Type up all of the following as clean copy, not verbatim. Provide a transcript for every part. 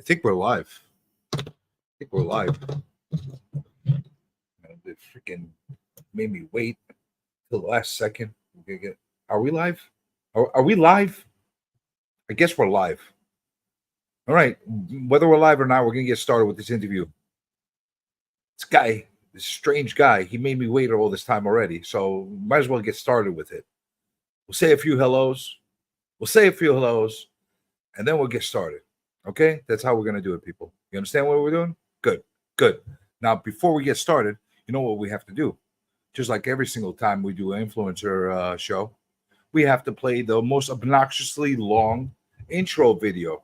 I think we're live. They freaking made me wait till the last second. Are we live? Are we live? I guess we're live. All right. Whether we're live or not, we're going to get started with this interview. This strange guy, he made me wait all this time already. So might as well get started with it. We'll say a few hellos. And then we'll get started. Okay? That's how we're going to do it, people. You understand what we're doing? Good. Now, before we get started, you know what we have to do? Just like every single time we do an influencer show, we have to play the most obnoxiously long intro video.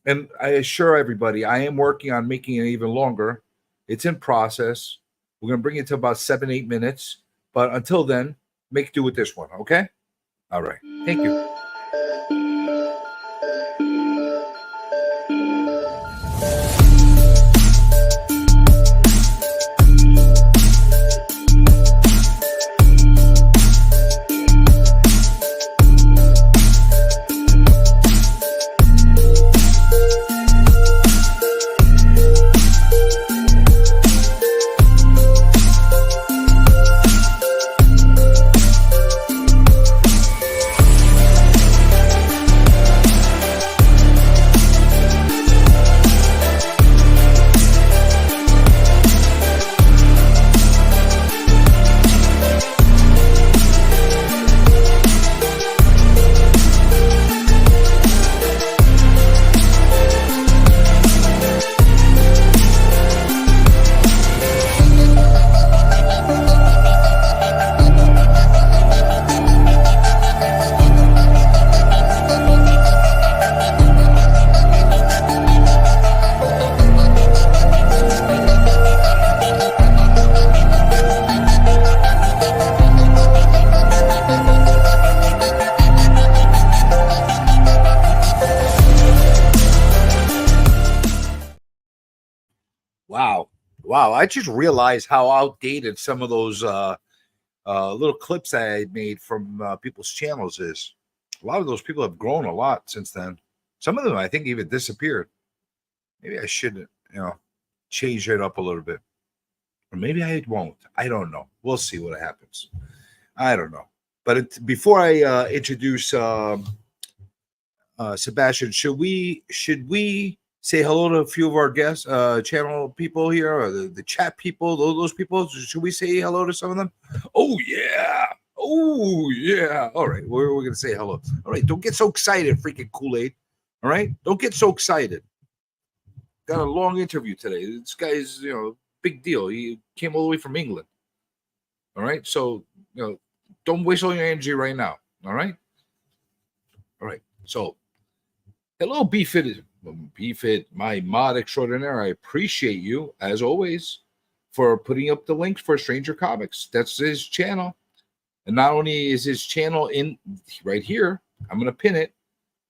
And I assure everybody, I am working on making it even longer. It's in process. We're going to bring it to about 7-8 minutes. But until then, make do with this one, okay? All right. Thank you. Wow. I just realized how outdated some of those little clips I made from people's channels is. A lot of those people have grown a lot since then. Some of them, I think, even disappeared. Maybe I should, change it up a little bit. Or maybe I won't. I don't know. We'll see what happens. I don't know. But before I introduce Sebastian, should we say hello to a few of our guests, channel people here, or the chat people, those people? Should we say hello to some of them? Oh, yeah. All right. We're going to say hello. All right. Don't get so excited, freaking Kool-Aid. All right. Don't get so excited. Got a long interview today. This guy's, big deal. He came all the way from England. All right. So, don't waste all your energy right now. All right. So, hello, BFit, my mod extraordinaire. I appreciate you, as always, for putting up the links for Stranger Comics. That's his channel. And not only is his channel in right here, I'm going to pin it,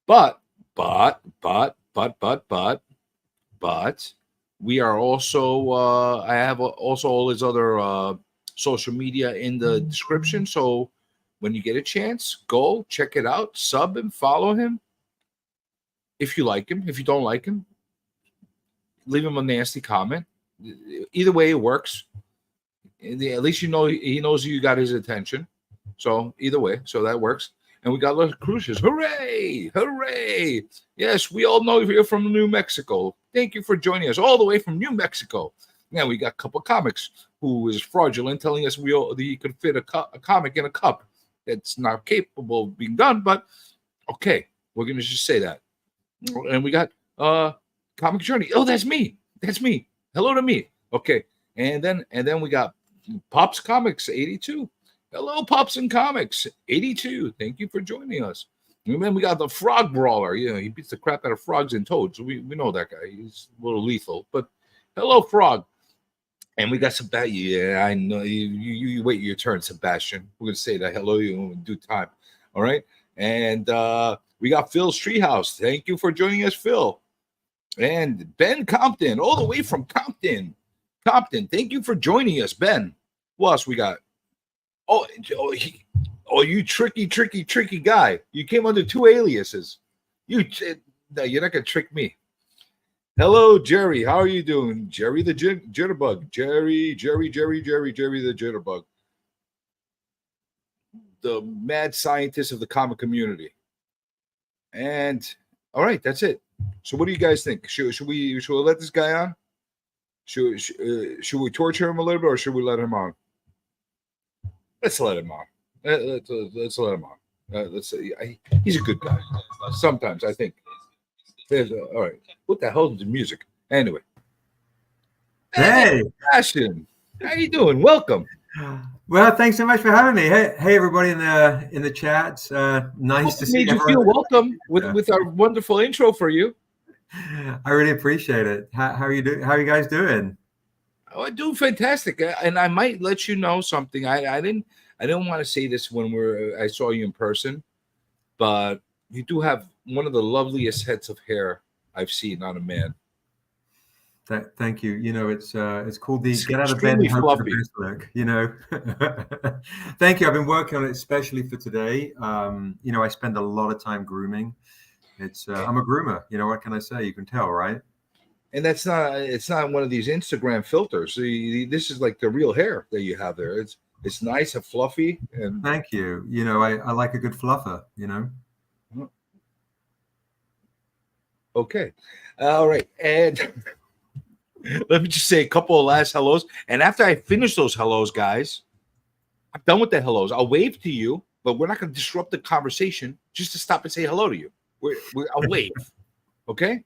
but we are also, I have also all his other social media in the description. So when you get a chance, go check it out, sub and follow him. If you like him, if you don't like him, leave him a nasty comment. Either way, it works. At least he knows you got his attention. So either way, so that works. And we got Los Cruces. Hooray! Yes, we all know you're from New Mexico. Thank you for joining us all the way from New Mexico. Now we got a couple of comics who is fraudulent, telling us he could fit a comic in a cup. It's not capable of being done, but okay, we're gonna just say that. And we got Comic Journey. Oh, that's me. Hello to me. Okay. And then we got Pops Comics 82. Hello, Pops and Comics 82. Thank you for joining us. And then we got the Frog Brawler. He beats the crap out of frogs and toads. We know that guy. He's a little lethal. But hello, Frog. And we got Sebastian. Yeah, I know. You wait your turn, Sebastian. We're gonna say that hello you in due time. All right. And we got Phil's Treehouse. Thank you for joining us, Phil. And Ben Compton, all the way from Compton. Thank you for joining us, Ben. What else we got? Oh, you tricky guy. You came under two aliases. No, you're not going to trick me. Hello, Jerry. How are you doing? Jerry the Jitterbug. Jerry the Jitterbug. The mad scientist of the comic community. And all right, that's it. So, what do you guys think? Should we let this guy on? Should we torture him a little bit, or should we let him on? Let's let him on. Let's let him on. Let's say he's a good guy. Sometimes I think. All right. What the hell is the music? Anyway. Hey, Sebastian, how you doing? Welcome. well, thanks so much for having me. Hey, everybody in the chats. Nice to see Made you everyone. feel welcome with our wonderful intro for you. I really appreciate it. How are you doing? How are you guys doing? Oh, I do fantastic, and I might let you know something. I didn't want to say this when I saw you in person, but you do have one of the loveliest heads of hair I've seen on a man. Thank you. You know, it's called the It's get out of bed and extremely hope for the fluffy. best look. You know, thank you. I've been working on it especially for today. You know, I spend a lot of time grooming. I'm a groomer. You know, what can I say? You can tell, right? And it's not one of these Instagram filters. This is like the real hair that you have there. It's nice and fluffy. And Thank you. You know, I like a good fluffer. You know. okay, all right, and let me just say a couple of last hellos. And after I finish those hellos, guys, I'm done with the hellos. I'll wave to you, but we're not going to disrupt the conversation just to stop and say hello to you. I'll wave, okay?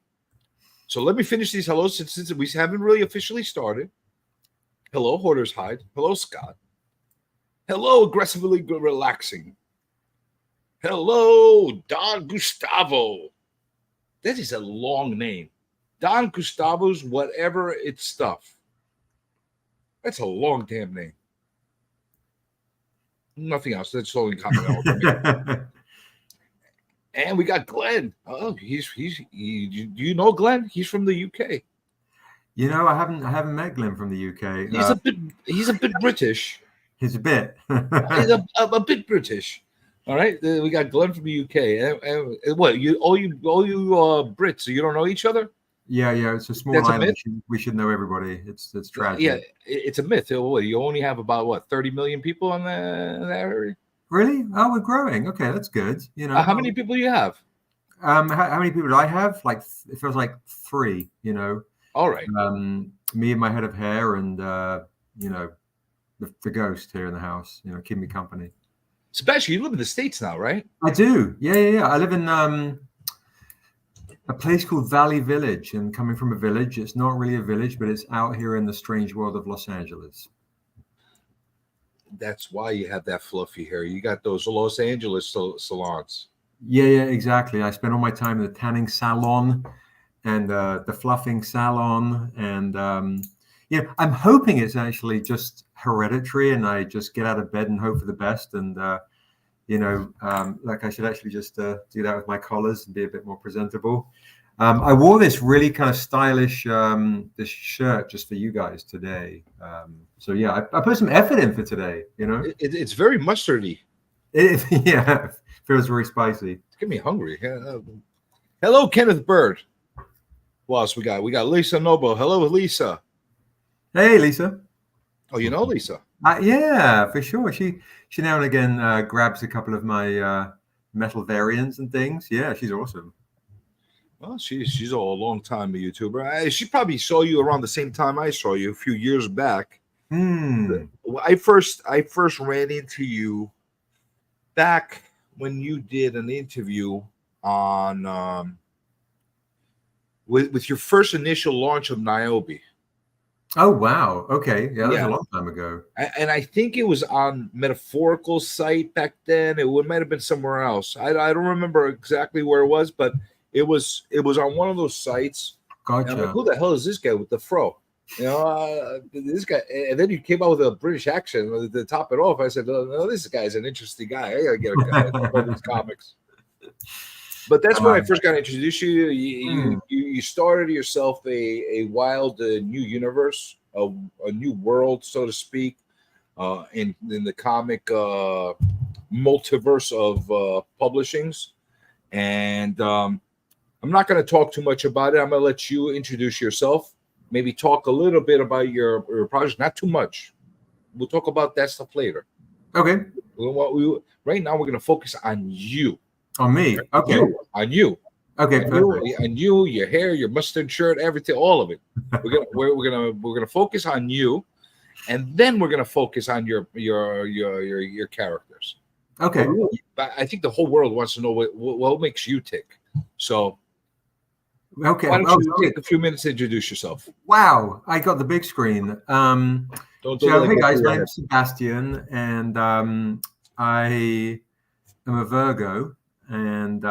So let me finish these hellos since we haven't really officially started. Hello, Hoarder's Hide. Hello, Scott. Hello, Aggressively Relaxing. Hello, Don Gustavo. That is a long name. Don Gustavo's whatever it's stuff. That's a long damn name. Nothing else. That's only Continental. And we got Glenn. Oh, do you know Glenn? He's from the UK. You know, I haven't met Glenn from the UK. He's a bit British. He's a bit. He's a bit British. All right, we got Glenn from the UK. And what all you Brits? You don't know each other? Yeah, it's a small That's a island. myth? We should know everybody. It's tragic. Yeah, it's a myth. What, you only have about 30 million people in that area? Really? Oh, we're growing. Okay, that's good. You know, How many people do you have? how many people do I have? Like it feels like 3. You know, All right. me and my head of hair, and you know, the ghost here in the house. You know, keep me company. Sebastian, you live in the States now, right? I do. Yeah. I live in a place called Valley Village, and coming from a village, it's not really a village, but it's out here in the strange world of Los Angeles. That's why you have that fluffy hair. You got those Los Angeles salons. Yeah, exactly. I spend all my time in the tanning salon and the fluffing salon, and you know, I'm hoping it's actually just hereditary, and I just get out of bed and hope for the best. And you know, like I should actually just do that with my collars and be a bit more presentable. I wore this really kind of stylish this shirt just for you guys today. So yeah, I put some effort in for today. You know, It's very mustardy. yeah, feels very spicy. It's getting me hungry. Hello, Kenneth Bird. Who else we got? We got Lisa Noble. Hello, Lisa. Hey, Lisa. Oh, you know Lisa? Yeah, for sure. She now and again grabs a couple of my metal variants and things. Yeah, she's awesome. Well, she's a long time YouTuber. She probably saw you around the same time I saw you a few years back. I first ran into you back when you did an interview on with your first initial launch of Niobe. Oh wow. Okay. Yeah, that was Yeah. a long time ago. And I think it was on Metaphorical site back then. It might have been somewhere else. I don't remember exactly where it was, but it was on one of those sites. Gotcha. And I'm like, who the hell is this guy with the fro? You know, this guy. And then you came out with a British accent to top it off. I said, oh, no, this guy's an interesting guy. I gotta get a guy to all these comics. But that's when I first got introduced to you. You started yourself a wild new universe, a new world, so to speak, in the comic multiverse of publishings. And I'm not going to talk too much about it. I'm going to let you introduce yourself. Maybe talk a little bit about your project, not too much. We'll talk about that stuff later. Okay. Right now, we're going to focus on you. On me. Okay. On you. Okay. On you, your hair, your mustard shirt, everything, all of it. We're gonna focus on you, and then we're gonna focus on your characters. Okay. But I think the whole world wants to know what makes you tick. So, okay. Why don't you take a few minutes to introduce yourself? Wow, I got the big screen. Hey guys, my name's Sebastian, and I am a Virgo, and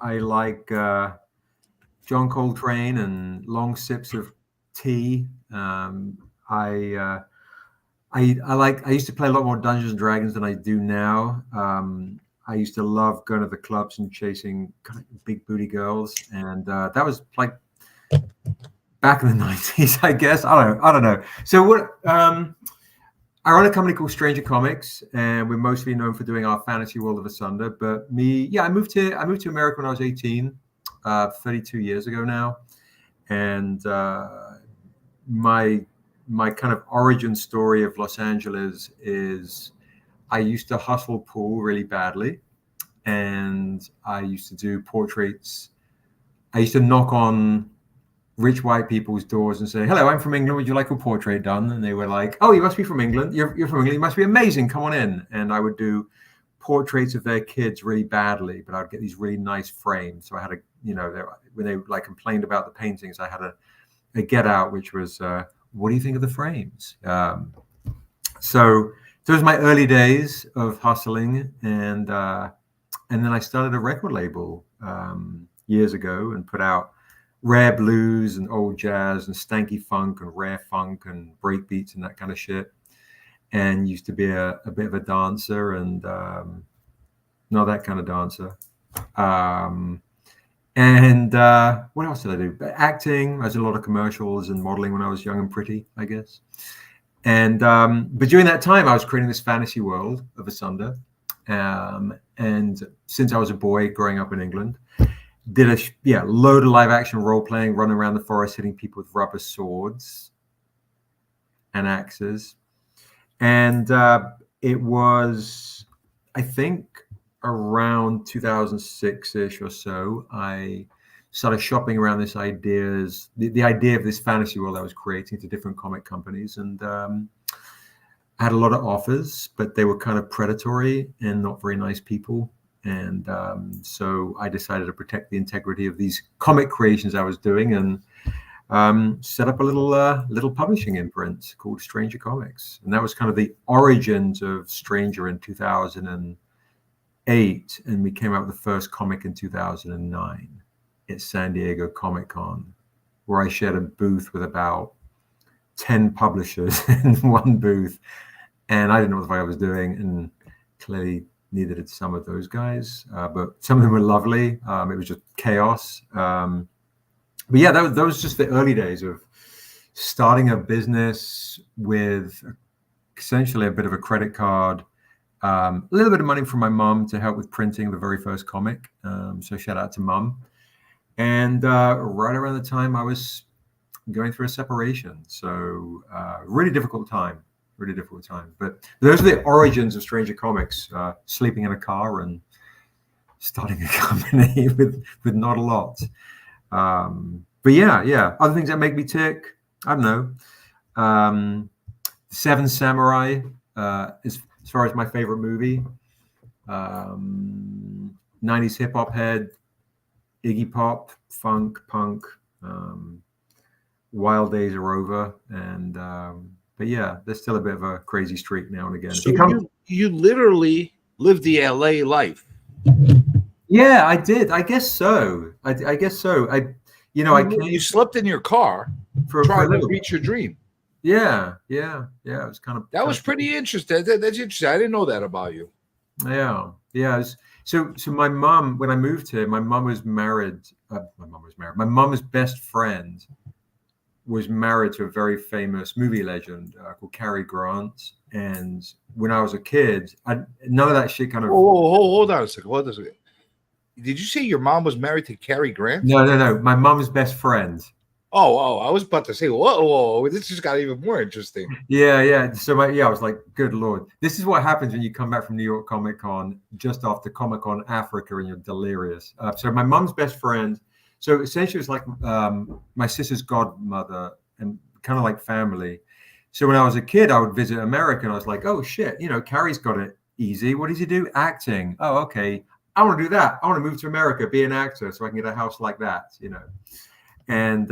I like John Coltrane and long sips of tea. I used to play a lot more Dungeons and Dragons than I do now. I used to love going to the clubs and chasing kind of big booty girls, and that was like back in the 90s, I guess. I don't know. So what? I run a company called Stranger Comics, and we're mostly known for doing our fantasy world of Asunder. But I moved to America when I was 18, 32 years ago now, and my kind of origin story of Los Angeles is I used to hustle pool really badly, and I used to do portraits. I used to knock on rich white people's doors and say, "Hello, I'm from England. Would you like a portrait done?" And they were like, "Oh, you must be from England. You're from England. You must be amazing. Come on in." And I would do portraits of their kids really badly, but I'd get these really nice frames. So I had when they like complained about the paintings, I had a get out, which was, "What do you think of the frames?" So those were my early days of hustling, and then I started a record label years ago and put out rare blues and old jazz and stanky funk and rare funk and break beats and that kind of shit. And used to be a bit of a dancer and not that kind of dancer. And what else did I do? Acting. I did a lot of commercials and modeling when I was young and pretty, I guess. And but during that time, I was creating this fantasy world of Asunder. And since I was a boy growing up in England, did a load of live action role playing, running around the forest, hitting people with rubber swords and axes. And it was, I think, around 2006-ish or so, I started shopping around the idea of this fantasy world I was creating to different comic companies. And I had a lot of offers, but they were kind of predatory and not very nice people. And so I decided to protect the integrity of these comic creations I was doing and set up a little publishing imprint called Stranger Comics. And that was kind of the origins of Stranger in 2008. And we came out with the first comic in 2009 at San Diego Comic-Con, where I shared a booth with about 10 publishers in one booth. And I didn't know what the fuck I was doing. And clearly neither did some of those guys, but some of them were lovely. It was just chaos. But yeah, that was just the early days of starting a business with essentially a bit of a credit card, a little bit of money from my mom to help with printing the very first comic. So shout out to mom. And right around the time I was going through a separation. So really difficult time. But those are the origins of Stranger Comics, sleeping in a car and starting a company with not a lot. But yeah, other things that make me tick, I don't know. Seven Samurai, as far as my favorite movie. 90s hip hop head, Iggy Pop, funk, punk. Wild days are over, and but yeah, there's still a bit of a crazy streak now and again. So you literally live the LA life. Yeah, I did. I guess so. I guess so. You slept in your car for trying to reach your dream. Yeah. It was kind of that was pretty interesting. That's interesting. I didn't know that about you. Yeah. So my mom, when I moved here, my mom was married. My mom's best friend was married to a very famous movie legend called Cary Grant. And when I was a kid, none of that shit kind of. Hold on a second. Did you say your mom was married to Cary Grant? No. My mum's best friend. Oh, I was about to say, whoa, this just got even more interesting. Yeah. So I was like, good Lord. This is what happens when you come back from New York Comic Con just after Comic Con Africa and you're delirious. So my mum's best friend. So essentially it's like my sister's godmother and kind of like family. So when I was a kid, I would visit America and I was like, oh shit, Carrie's got it easy. What does he do? Acting. Oh, okay. I want to do that. I want to move to America, be an actor so I can get a house like that, And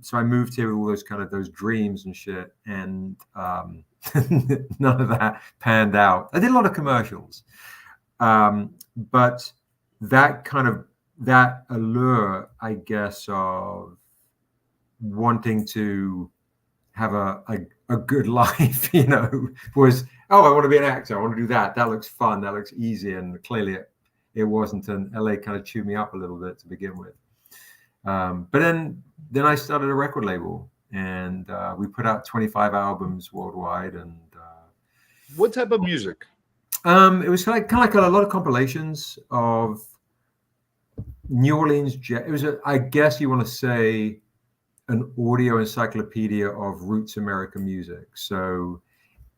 so I moved here with all those dreams and shit, and none of that panned out. I did a lot of commercials, but that allure, I guess, of wanting to have a good life, was, oh, I want to be an actor. I want to do that. That looks fun. That looks easy. And clearly it wasn't. And LA kind of chewed me up a little bit to begin with. But then I started a record label, and we put out 25 albums worldwide. And what type of music? It was kind of like a lot of compilations of New Orleans jazz. It was, I guess you want to say, an audio encyclopedia of roots American music. So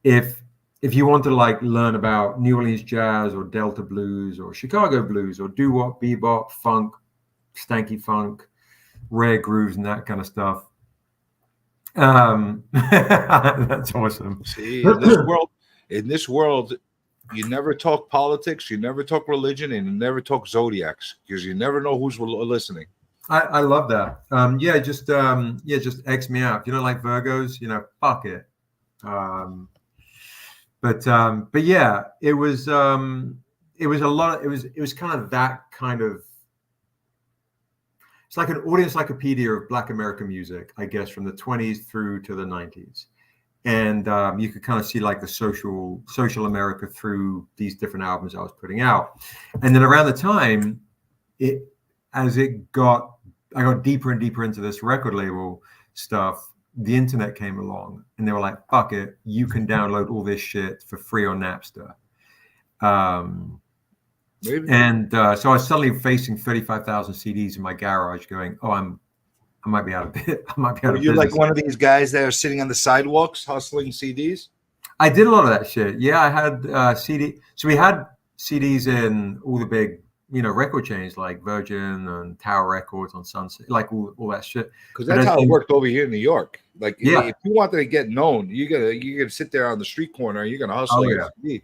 if you want to learn about New Orleans jazz or Delta blues or Chicago blues or doo-wop, bebop, funk, stanky funk, rare grooves and that kind of stuff. That's awesome. See, in this world, you never talk politics, you never talk religion, and you never talk zodiacs because you never know who's listening. I love that. Just X me out. If you don't like Virgos, fuck it. But yeah, it was a lot. It was kind of that kind of. It's like an audio encyclopedia of Black American music, I guess, from the 20s through to the 90s. And you could kind of see like the social America through these different albums I was putting out. And then around the time, I got deeper and deeper into this record label stuff, the internet came along and they were like, fuck it, you can download all this shit for free on Napster. So I was suddenly facing 35,000 CDs in my garage going, oh, I might be out of it. I might be out of business. You're like one of these guys that are sitting on the sidewalks hustling CDs? I did a lot of that shit. Yeah, I had CD. So we had CDs in all the big, record chains like Virgin and Tower Records on Sunset, like all that shit. Because that's how it worked over here in New York. Like, yeah. If you wanted to get known, you're gonna sit there on the street corner. You're gonna hustle. Oh, yeah.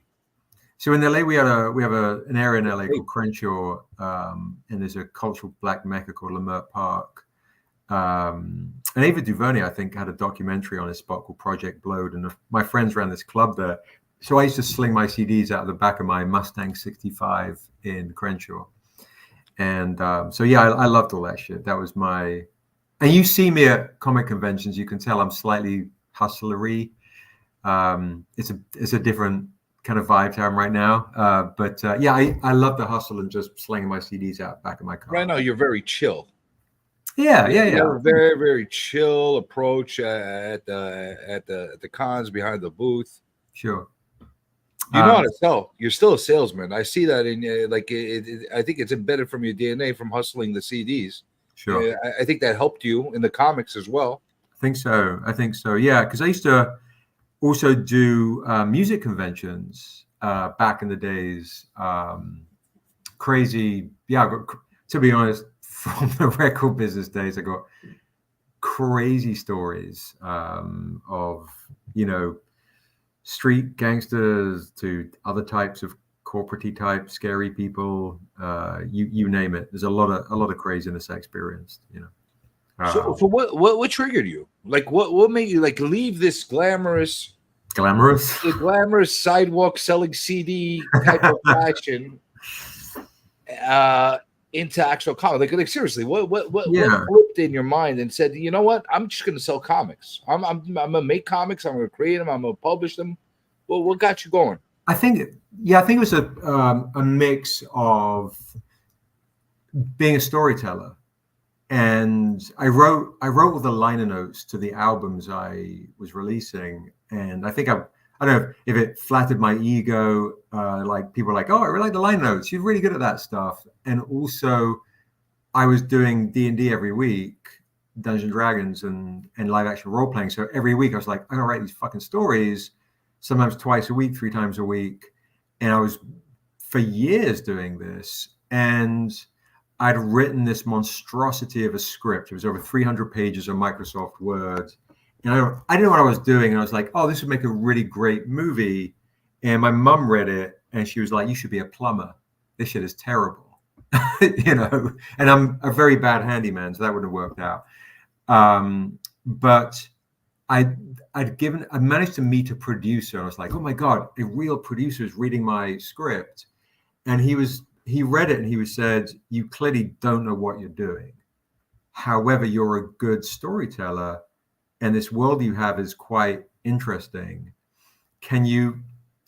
So in LA, we have an area in LA called Crenshaw, and there's a cultural black mecca called Leimert Park. And Ava DuVernay, I think, had a documentary on a spot called Project Blowed, and my friends ran this club there. So I used to sling my CDs out of the back of my Mustang 65 in Crenshaw. And I loved all that shit. That was and you see me at comic conventions, you can tell I'm slightly hustlery. It's a different kind of vibe to I'm right now. I love the hustle and just slinging my CDs out back of my car. Right now, you're very chill. Yeah. A very, very chill approach at the cons behind the booth. Sure. You know how to sell. You're still a salesman. I see that in I think it's embedded from your DNA from hustling the CDs. Sure. I think that helped you in the comics as well. I think so. Yeah, because I used to also do music conventions back in the days. Crazy. Yeah, to be honest, from the record business days, I got crazy stories of, street gangsters to other types of corporate-y type, scary people, you name it. There's a lot of craziness I experienced, So for what triggered you? Like what made you leave this glamorous sidewalk selling CD type of fashion into actual comics? Like seriously, what flipped in your mind and said, you know what, I'm just gonna sell comics. I'm gonna make comics, I'm gonna create them, I'm gonna publish them. Well, what got you going? I think it was a mix of being a storyteller, and I wrote all the liner notes to the albums I was releasing, and I think I don't know if it flattered my ego. Like people were like, oh, I really like the line notes. You're really good at that stuff. And also, I was doing D&D every week, Dungeons and Dragons and live action role playing. So every week I was like, I gotta write these fucking stories, sometimes twice a week, 3 times a week. And I was for years doing this. And I'd written this monstrosity of a script. It was over 300 pages of Microsoft Word. And I didn't know what I was doing. And I was like, oh, this would make a really great movie. And my mum read it and she was like, you should be a plumber. This shit is terrible. You know, and I'm a very bad handyman, so that wouldn't have worked out. But I managed to meet a producer. I was like, oh my God, a real producer is reading my script. And he read it and he said, you clearly don't know what you're doing. However, you're a good storyteller and this world you have is quite interesting. And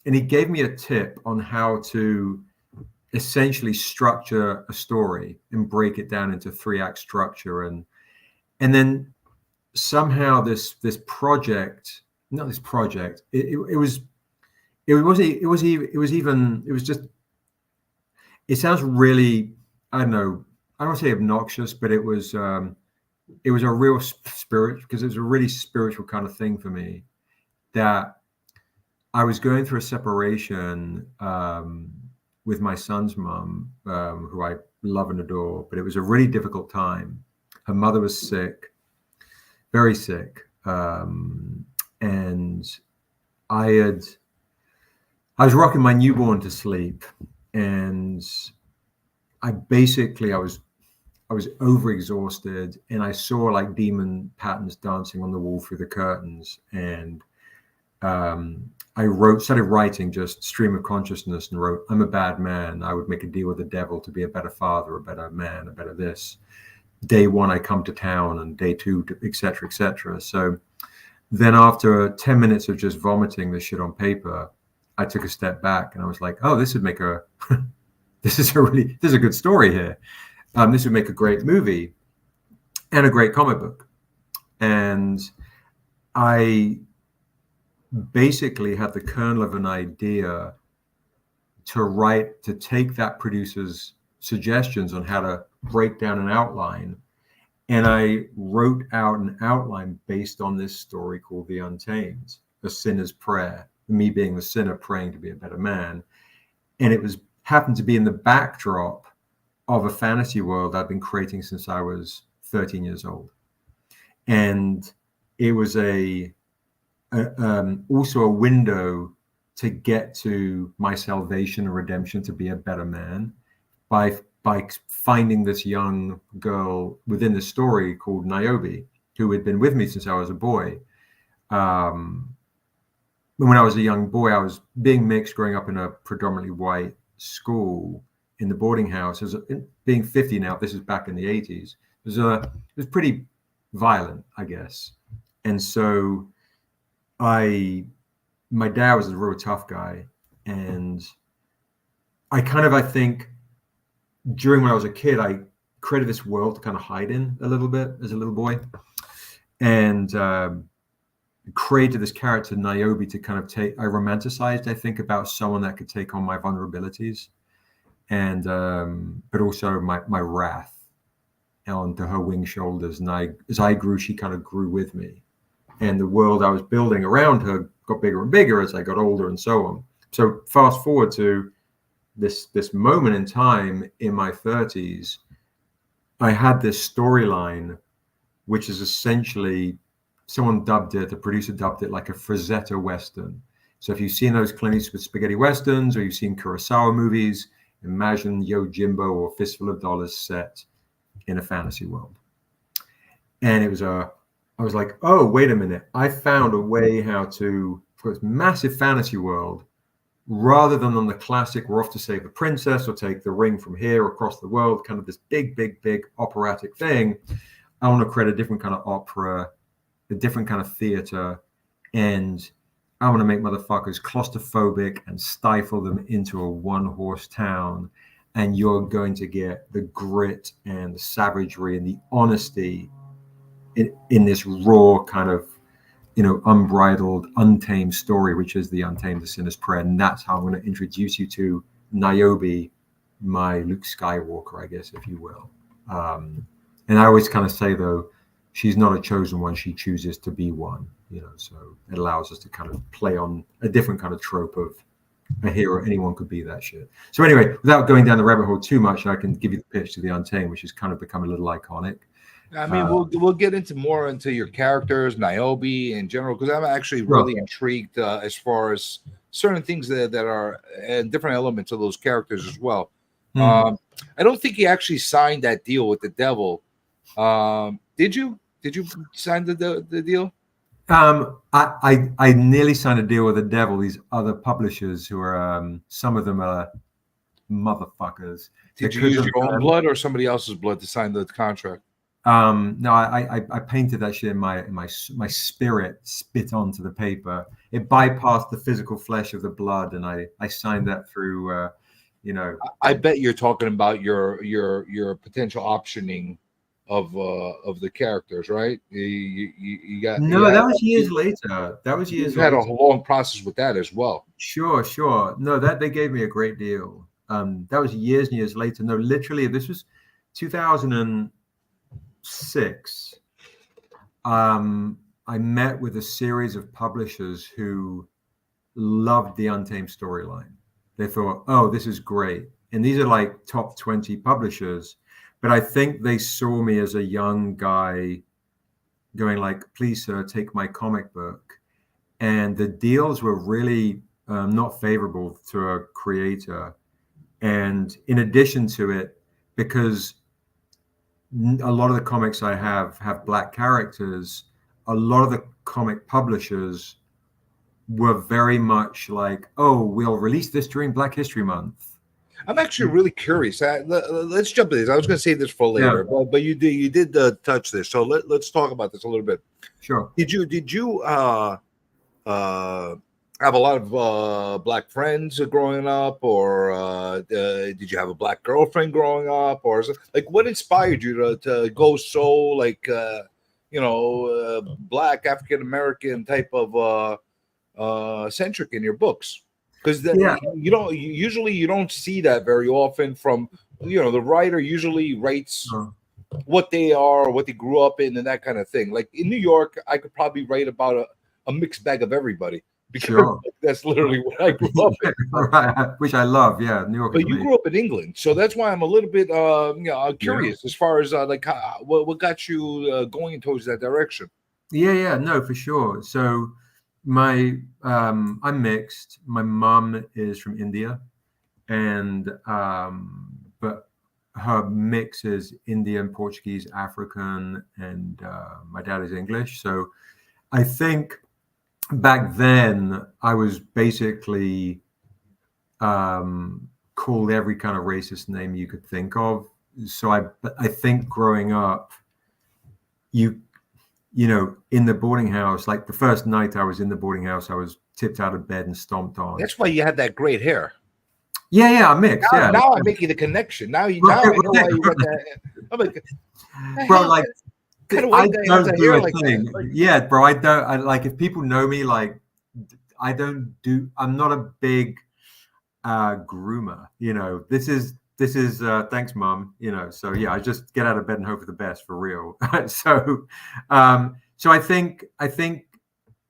he gave me a tip on how to essentially structure a story and break it down into 3-act structure. And then somehow it sounds really, I don't know, I don't want to say obnoxious, but it was a real spirit, because it was a really spiritual kind of thing for me, that I was going through a separation with my son's mom, who I love and adore, but it was a really difficult time. Her mother was sick, very sick. And I was rocking my newborn to sleep, and I was overexhausted, and I saw like demon patterns dancing on the wall through the curtains. And I started writing just stream of consciousness and wrote, I'm a bad man. I would make a deal with the devil to be a better father, a better man, a better this. Day 1, I come to town, and day 2, et cetera, et cetera. So then after 10 minutes of just vomiting this shit on paper, I took a step back and I was like, oh, this would make this is a good story here. This would make a great movie and a great comic book. And I basically had the kernel of an idea to take that producer's suggestions on how to break down an outline. And I wrote out an outline based on this story called The Untamed, A Sinner's Prayer, me being the sinner praying to be a better man. And it happened to be in the backdrop of a fantasy world I've been creating since I was 13 years old. And it was also a window to get to my salvation and redemption, to be a better man, by finding this young girl within the story called Niobe, who had been with me since I was a boy. When I was a young boy, I was being mixed, growing up in a predominantly white school in the boarding house. Being 50 now, this is back in the 80s. It was pretty violent, I guess. And so my dad was a real tough guy. And I think during when I was a kid, I created this world to kind of hide in a little bit as a little boy, and created this character Niobe to kind of I romanticized, I think, about someone that could take on my vulnerabilities, and but also my wrath onto her winged shoulders. And as I grew, she kind of grew with me, and the world I was building around her got bigger and bigger as I got older, and so on. So fast forward to this moment in time in my 30s, I had this storyline, which is essentially, the producer dubbed it like a Frazetta Western. So if you've seen those Clint Eastwood spaghetti Westerns, or you've seen Kurosawa movies, imagine Yojimbo or Fistful of Dollars set in a fantasy world. And I was like, oh, wait a minute. I found a way how to, for this massive fantasy world, rather than on the classic, we're off to save the princess or take the ring from here across the world, kind of this big, big, big operatic thing. I want to create a different kind of opera, a different kind of theater, and I want to make motherfuckers claustrophobic and stifle them into a one-horse town. And you're going to get the grit and the savagery and the honesty in this raw kind of unbridled, untamed story, which is the Untamed, the Sinner's Prayer. And that's how I'm going to introduce you to Niobe, my Luke Skywalker, I guess, if you will. And I always kind of say, though, she's not a chosen one. She chooses to be one, so it allows us to kind of play on a different kind of trope of a hero. Anyone could be that shit. So anyway, without going down the rabbit hole too much, I can give you the pitch to the Untamed, which has kind of become a little iconic. I mean, we'll get more into your characters, Niobe in general, because I'm actually Sure. really intrigued as far as certain things that are and different elements of those characters as well. I don't think he actually signed that deal with the devil. Did you? Did you sign the deal? I nearly signed a deal with the devil. These other publishers who are some of them are motherfuckers. Did you use your own blood or somebody else's blood to sign the contract? No, I painted that shit in my spirit, spit onto the paper. It bypassed the physical flesh of the blood, and I signed that through. I bet you're talking about your potential optioning of the characters, right? You got that was years later. That was years. You had a long process with that as well. Sure. No, that they gave me a great deal. That was years and years later. No, literally, this was 2006. I met with a series of publishers who loved the Untamed storyline. They thought, oh, this is great. And these are like top 20 publishers. But I think they saw me as a young guy going like, please, sir, take my comic book. And the deals were really not favorable to a creator. And in addition to it, because a lot of the comics I have Black characters, a lot of the comic publishers were very much like, oh, we'll release this during Black History Month. I'm actually really curious. Let's jump into this. I was going to save this for later, but you did touch this, so let's talk about this a little bit. Sure. Did you have a lot of Black friends growing up, or did you have a Black girlfriend growing up, or like what inspired you to go so like Black African American type of centric in your books? Because you don't see that very often from the writer usually writes what they are, what they grew up in, and that kind of thing. Like in New York, I could probably write about a mixed bag of everybody because that's literally what I grew up in. Right. Which I love, New York. But you grew up in England, so that's why I'm a little bit curious as far as what got you going towards that direction. No, for sure. So I'm mixed. My mom is from India, and but her mix is Indian, Portuguese, African, and my dad is English. So I think back then I was basically called every kind of racist name you could think of. So I think growing up, in the boarding house, like the first night I was in the boarding house, I was tipped out of bed and stomped on. That's why you had that great hair. I'm mixed. Now I'm making the connection. Now I know why you got that. I'm like, bro, like I don't do a thing. Yeah, bro, I like if people know me, like I'm not a big groomer. This is thanks, mom. So I just get out of bed and hope for the best, for real. So I think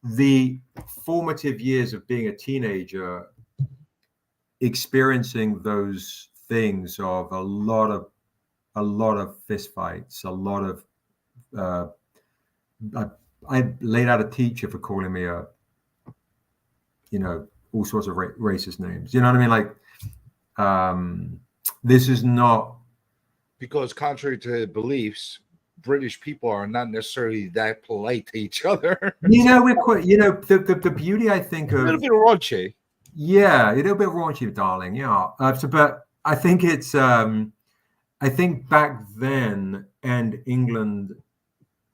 the formative years of being a teenager, experiencing those things of a lot of fist fights, a lot of I laid out a teacher for calling me all sorts of racist names. You know what I mean? Like, this is not because contrary to beliefs, British people are not necessarily that polite to each other. We're quite, the beauty, I think, of a little bit raunchy. Yeah, a little bit raunchy, darling. Yeah. But I think it's, I think back then, and England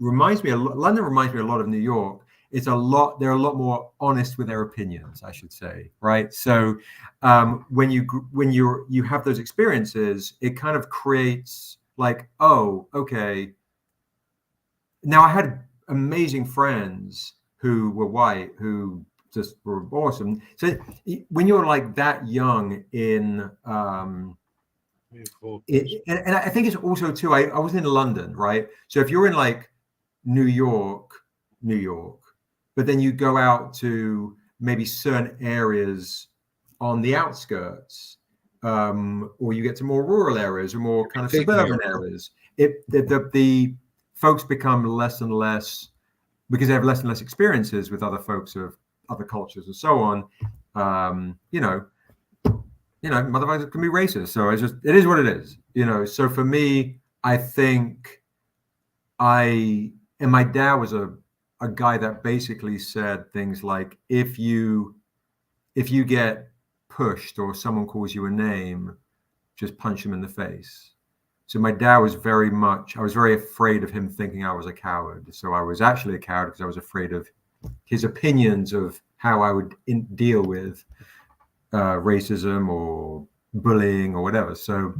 reminds me, London reminds me a lot of New York. They're a lot more honest with their opinions, I should say, right? So when you have those experiences, it kind of creates like, oh, okay. Now I had amazing friends who were white, who just were awesome. So when you're like that young in and I think it's also too, I was in London, right? So if you're in like New York, but then you go out to maybe certain areas on the outskirts, or you get to more rural areas or more kind of suburban areas, the folks become less and less, because they have less and less experiences with other folks of other cultures and so on. Motherfuckers can be racist. So it is what it is, So for me, I think and my dad was a guy that basically said things like, if you get pushed or someone calls you a name, just punch him in the face. So my dad was I was very afraid of him thinking I was a coward. So I was actually a coward because I was afraid of his opinions of how I would deal with racism or bullying or whatever. So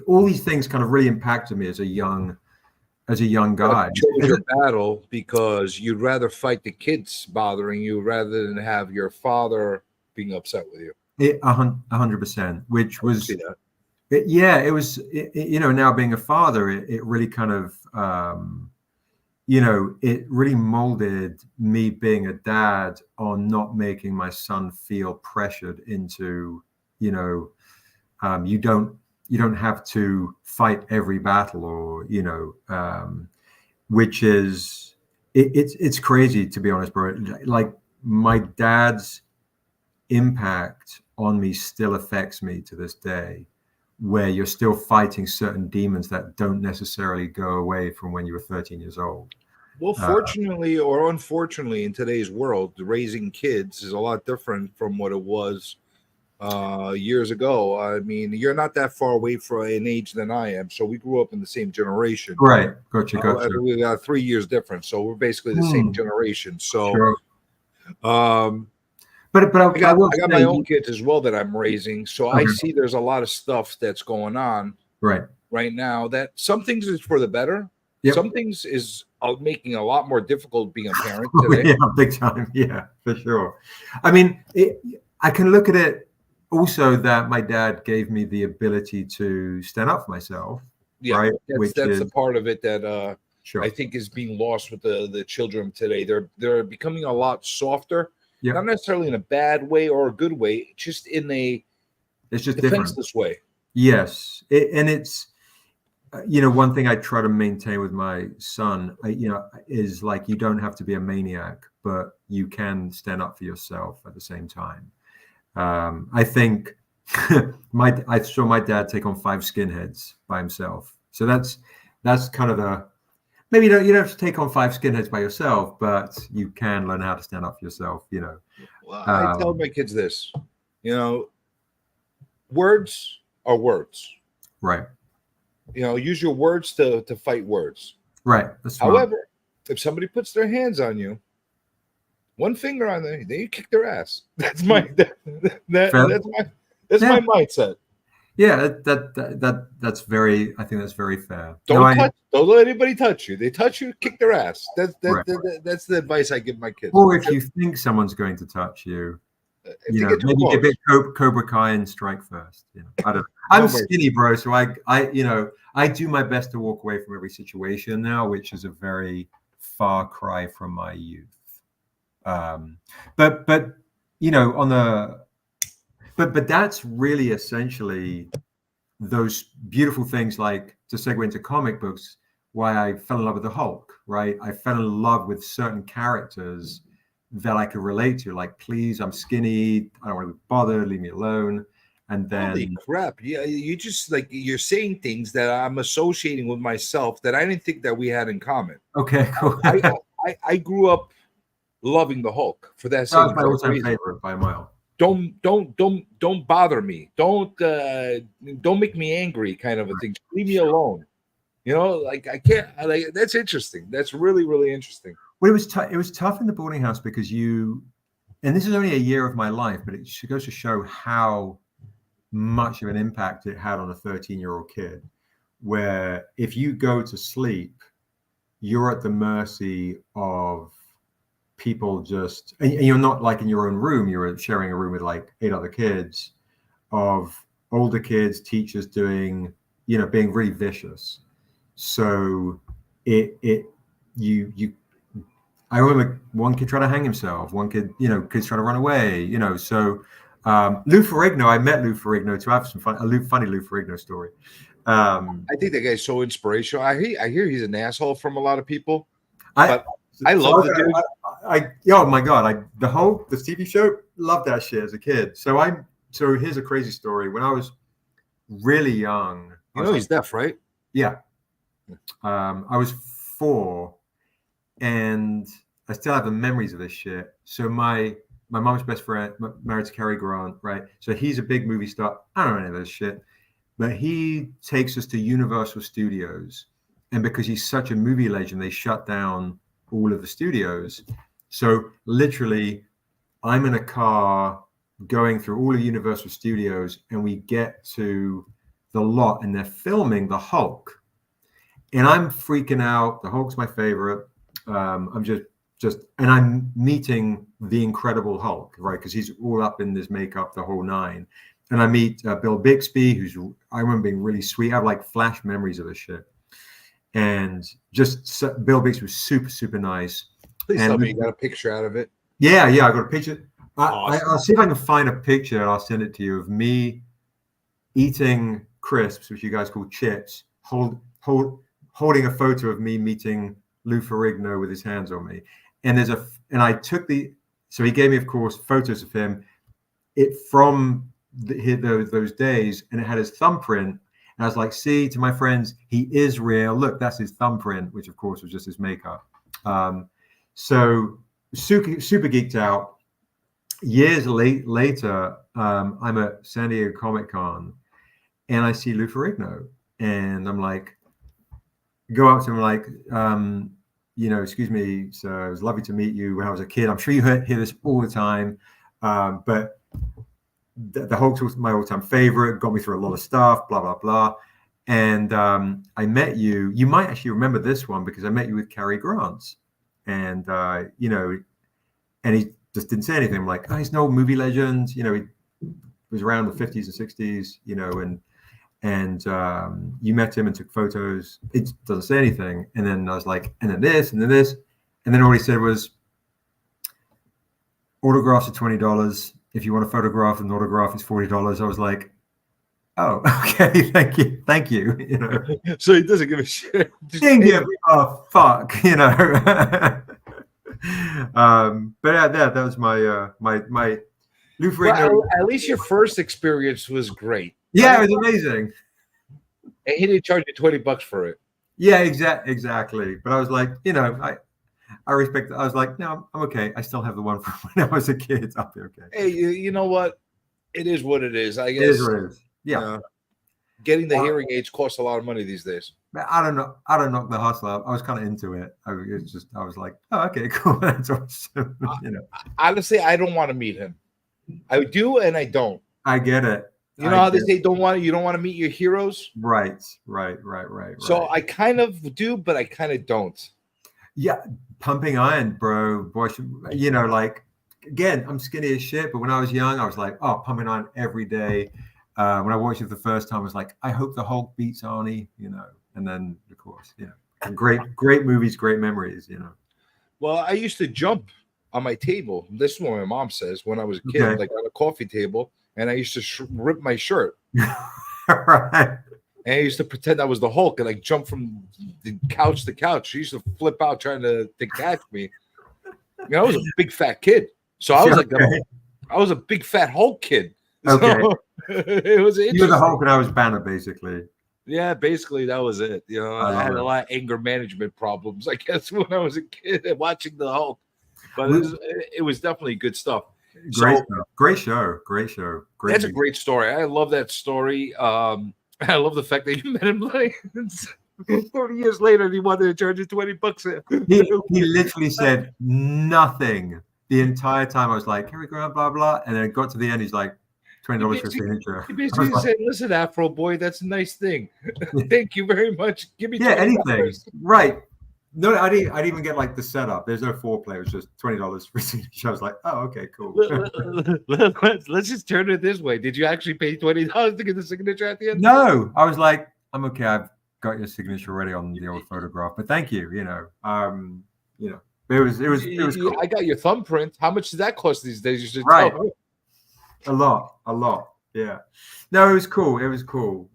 all these things kind of really impacted me as a young guy. You chose your battle because you'd rather fight the kids bothering you rather than have your father being upset with you. 100%, which was, it was, now being a father, it really kind of, it really molded me being a dad on not making my son feel pressured into, you don't have to fight every battle, or which is it's crazy, to be honest, bro. Like, my dad's impact on me still affects me to this day, where you're still fighting certain demons that don't necessarily go away from when you were 13 years old. Well, fortunately or unfortunately, in today's world, raising kids is a lot different from what it was years ago. I mean, you're not that far away from an age than I am, so we grew up in the same generation. Right. Gotcha. We got 3 years difference, so we're basically the same generation. So, sure. But I got my own kids as well that I'm raising, so I see there's a lot of stuff that's going on right now that some things is for the better. Yep. Some things is making a lot more difficult being a parent today. Yeah, big time. Yeah, for sure. I mean, I can look at it also that my dad gave me the ability to stand up for myself. Yeah, right? That's the part of it that I think is being lost with the children today. They're becoming a lot softer. Yep. Not necessarily in a bad way or a good way, just in a defenseless way. Yes, it's one thing I try to maintain with my son, is like, you don't have to be a maniac, but you can stand up for yourself at the same time. I think I saw my dad take on 5 skinheads by himself, so that's kind of maybe you don't have to take on 5 skinheads by yourself, but you can learn how to stand up for yourself. Well, I tell my kids this, words are words. Right. Use your words to fight words. Right. However, if somebody puts their hands on you, one finger on them, then you kick their ass. That's my that's my mindset. Yeah, that's very. I think that's very fair. Don't let anybody touch you. They touch you, kick their ass. That's the advice I give my kids. Or if you think someone's going to touch you, maybe give it Cobra Kai and strike first. I don't know. I'm skinny, bro, so I do my best to walk away from every situation now, which is a very far cry from my youth. But that's really essentially those beautiful things, like, to segue into comic books, why I fell in love with the Hulk, right? I fell in love with certain characters that I could relate to, like, please, I'm skinny, I don't want to be bothered, leave me alone. And then, holy crap, yeah, you just, like, you're saying things that I'm associating with myself that I didn't think that we had in common. Okay, cool. I grew up loving the Hulk for that same my all-time favorite by a mile. Don't bother me. Don't make me angry, kind of a thing. Leave me alone. Like, I can't. That's interesting. That's really, really interesting. Well, it was tough in the boarding house because and this is only a year of my life, but it goes to show how much of an impact it had on a 13-year-old kid, where if you go to sleep, you're at the mercy of people just, and you're not like in your own room, you're sharing a room with like 8 other kids, of older kids, teachers doing, being really vicious. So I remember one kid trying to hang himself, one kid, kids trying to run away, so Lou Ferrigno, I met Lou Ferrigno to have some funny Lou Ferrigno story. I think that guy's so inspirational. I hear he's an asshole from a lot but I love the dude. Oh my God, the TV show, loved that shit as a kid. So here's a crazy story. When I was really young, he's deaf, right? Yeah. I was 4, and I still have the memories of this shit. So my mom's best friend, married to Cary Grant, right? So he's a big movie star. I don't know any of this shit, but he takes us to Universal Studios, and because he's such a movie legend, they shut down all of the studios. So literally, I'm in a car going through all of Universal Studios, and we get to the lot, and they're filming the Hulk, and I'm freaking out. The Hulk's my favorite. I'm just, and I'm meeting the Incredible Hulk, right? Because he's all up in this makeup, the whole nine. And I meet Bill Bixby, I remember being really sweet. I have like flash memories of this shit. And Bill Bixby was super, super nice. Please tell me you got a picture out of it. Yeah, I got a picture. Awesome. I'll see if I can find a picture, and I'll send it to you, of me eating crisps, which you guys call chips, holding a photo of me meeting Lou Ferrigno with his hands on me. And I took so he gave me, of course, photos of him from those days, and it had his thumbprint. And I was like, see, to my friends, he is real. Look, that's his thumbprint, which of course was just his makeup. So super geeked out. Years later, I'm at San Diego Comic-Con, and I see Lou Ferrigno, and I'm like, go up to him like, excuse me, sir, it was lovely to meet you when I was a kid. I'm sure you hear this all the time, but the Hulk was my all-time favorite, got me through a lot of stuff, blah, blah, blah. And I met you. You might actually remember this one because I met you with Cary Grant. And, and he just didn't say anything. I'm like, he's an old movie legend. He was around the 50s and 60s, and you met him and took photos. It doesn't say anything. And then I was like, and then this, and then this. And then all he said was, autographs are $20. If you want a photograph, an autograph is $40. I was like, oh, okay, thank you. So he doesn't give a shit. Didn't give a fuck, but yeah, that was my my Lou Ferrigno. Well, at least your first experience was great. Yeah, it was amazing. And he didn't charge you $20 for it. Yeah, exactly. But I was like, I respect it. I was like, no, I'm okay. I still have the one from when I was a kid. I'll be okay. Hey, you know what? It is what it is. I guess it is what it is. Yeah. Getting the hearing aids costs a lot of money these days. I don't know. I don't knock the hustle up. I was kind of into it. I was like, oh, okay, cool. That's awesome. Honestly, I don't want to meet him. I do and I don't. I get it. You know how they say you don't want to meet your heroes? Right. So I kind of do, but I kind of don't. Yeah, pumping iron, bro. Boy, like, again, I'm skinny as shit, but when I was young, I was like, oh, pumping iron every day. When I watched it the first time, I was like, I hope the Hulk beats Arnie, and then, of course, great movies, great memories, Well, I used to jump on my table. This is what my mom says when I was a kid, like on a coffee table, and I used to rip my shirt. Right. And I used to pretend I was the Hulk and like jump from the couch to couch. She used to flip out trying to catch me. I was a big fat kid. So I was I was a big fat Hulk kid. Okay. So it was interesting. You were the Hulk and I was Banner, basically. Yeah, basically that was it. I had a lot of anger management problems, I guess, when I was a kid watching the Hulk. But it was definitely good stuff. Great show. That's a great story. I love that story. I love the fact that you met him like 30 years later and he wanted to charge you $20. He literally said nothing the entire time. I was like, Cary Grant, blah, blah. And then it got to the end. He's like, $20 for a signature. He basically said, listen, Afro boy, that's a nice thing. Thank you very much. Give me anything. Right. No, I didn't even get like the setup. There's no foreplay. It was just $20 for signature. I was like, oh, okay, cool. Let's just turn it this way. Did you actually pay $20 to get the signature at the end? No, I was like, I'm okay. I've got your signature already on the old photograph, but thank you. It was cool. I got your thumbprint. How much does that cost these days? You should Right. tell me. A lot. Yeah. No, it was cool.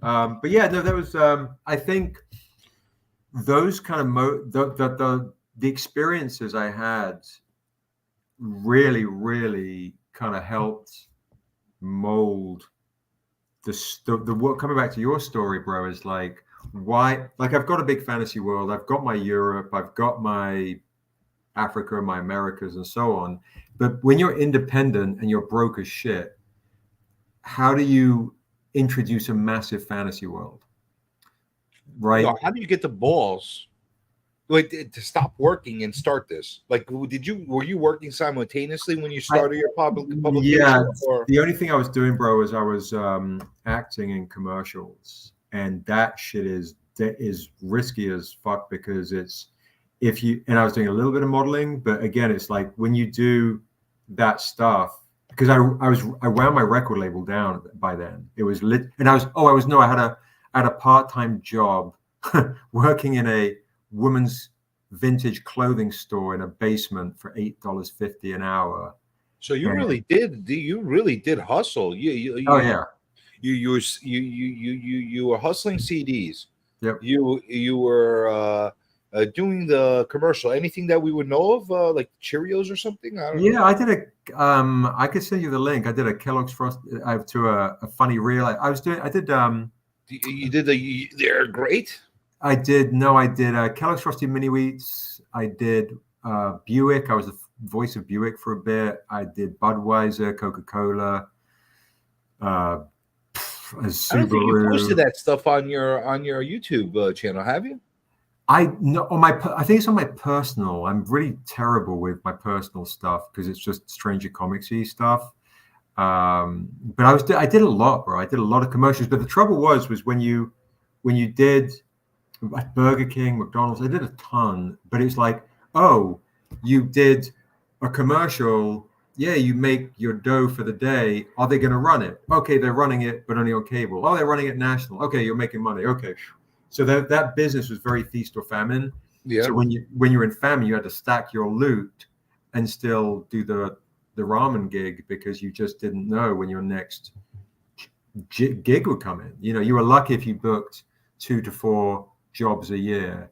But yeah, no, that was. I think those kind of the experiences I had really kind of helped mold the work. Coming back to your story, bro, is like why. Like I've got a big fantasy world. I've got my Europe. I've got my Africa, my Americas, and so on. But when you're independent and you're broke as shit, how do you introduce a massive fantasy world? Right? How do you get the balls to stop working and start this? Like, were you working simultaneously when you started your publication? Yeah. The only thing I was doing, bro, is I was acting in commercials, and that shit is risky as fuck because and I was doing a little bit of modeling, but again, it's like when you do that stuff, because I wound my record label down by then. It was lit, and I had a part-time job working in a women's vintage clothing store in a basement for $8.50 an hour. So you really did hustle. You were hustling CDs. Yep. You were doing the commercial. Anything that we would know of, like Cheerios or something? I don't know. I did I could send you the link. I did a Kellogg's Frost to a funny reel. They're great. I did Kellogg's Frosty Mini Wheats. I did Buick. I was the voice of Buick for a bit. I did Budweiser, Coca-Cola, Subaru. I don't think you posted that stuff on your YouTube channel, have you? I think it's on my personal. I'm really terrible with my personal stuff because it's just Stranger Comicsy stuff. But I did a lot, bro. I did a lot of commercials. But the trouble was when you did Burger King, McDonald's, I did a ton. But it's like, oh, you did a commercial. Yeah, you make your dough for the day. Are they going to run it? Okay, they're running it, but only on cable. Oh, they're running it national. Okay, you're making money. Okay. So that business was very feast or famine. Yeah. So when you're in famine, you had to stack your loot and still do the ramen gig because you just didn't know when your next gig would come in. You were lucky if you booked 2 to 4 jobs a year.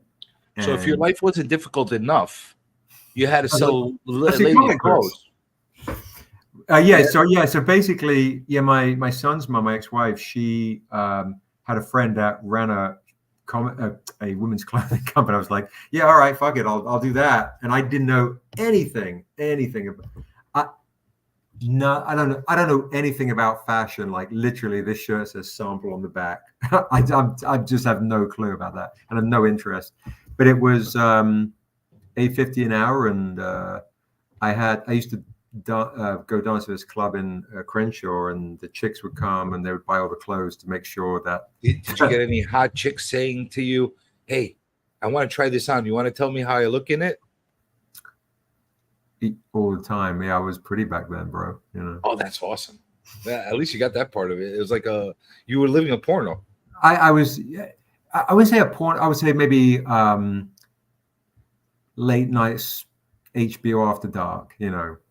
So if your life wasn't difficult enough, you had to sell lady clothes. So basically, my son's mom, my ex-wife, she had a friend that ran a women's clothing company. I was like, yeah, all right, fuck it, I'll do that. And I didn't know anything about. I don't know anything about fashion. Like literally, this shirt says sample on the back. I just have no clue about that, and I have no interest. But it was $8.50 an hour, and I used to go dance at this club in Crenshaw, and the chicks would come and they would buy all the clothes to make sure that. Did you get any hot chicks saying to you, "Hey, I want to try this on. You want to tell me how I look in it?" All the time. Yeah, I was pretty back then, bro. Oh, that's awesome. Yeah, at least you got that part of it. It was like you were living a porno. I wouldn't say a porn. I would say maybe late nights HBO after dark.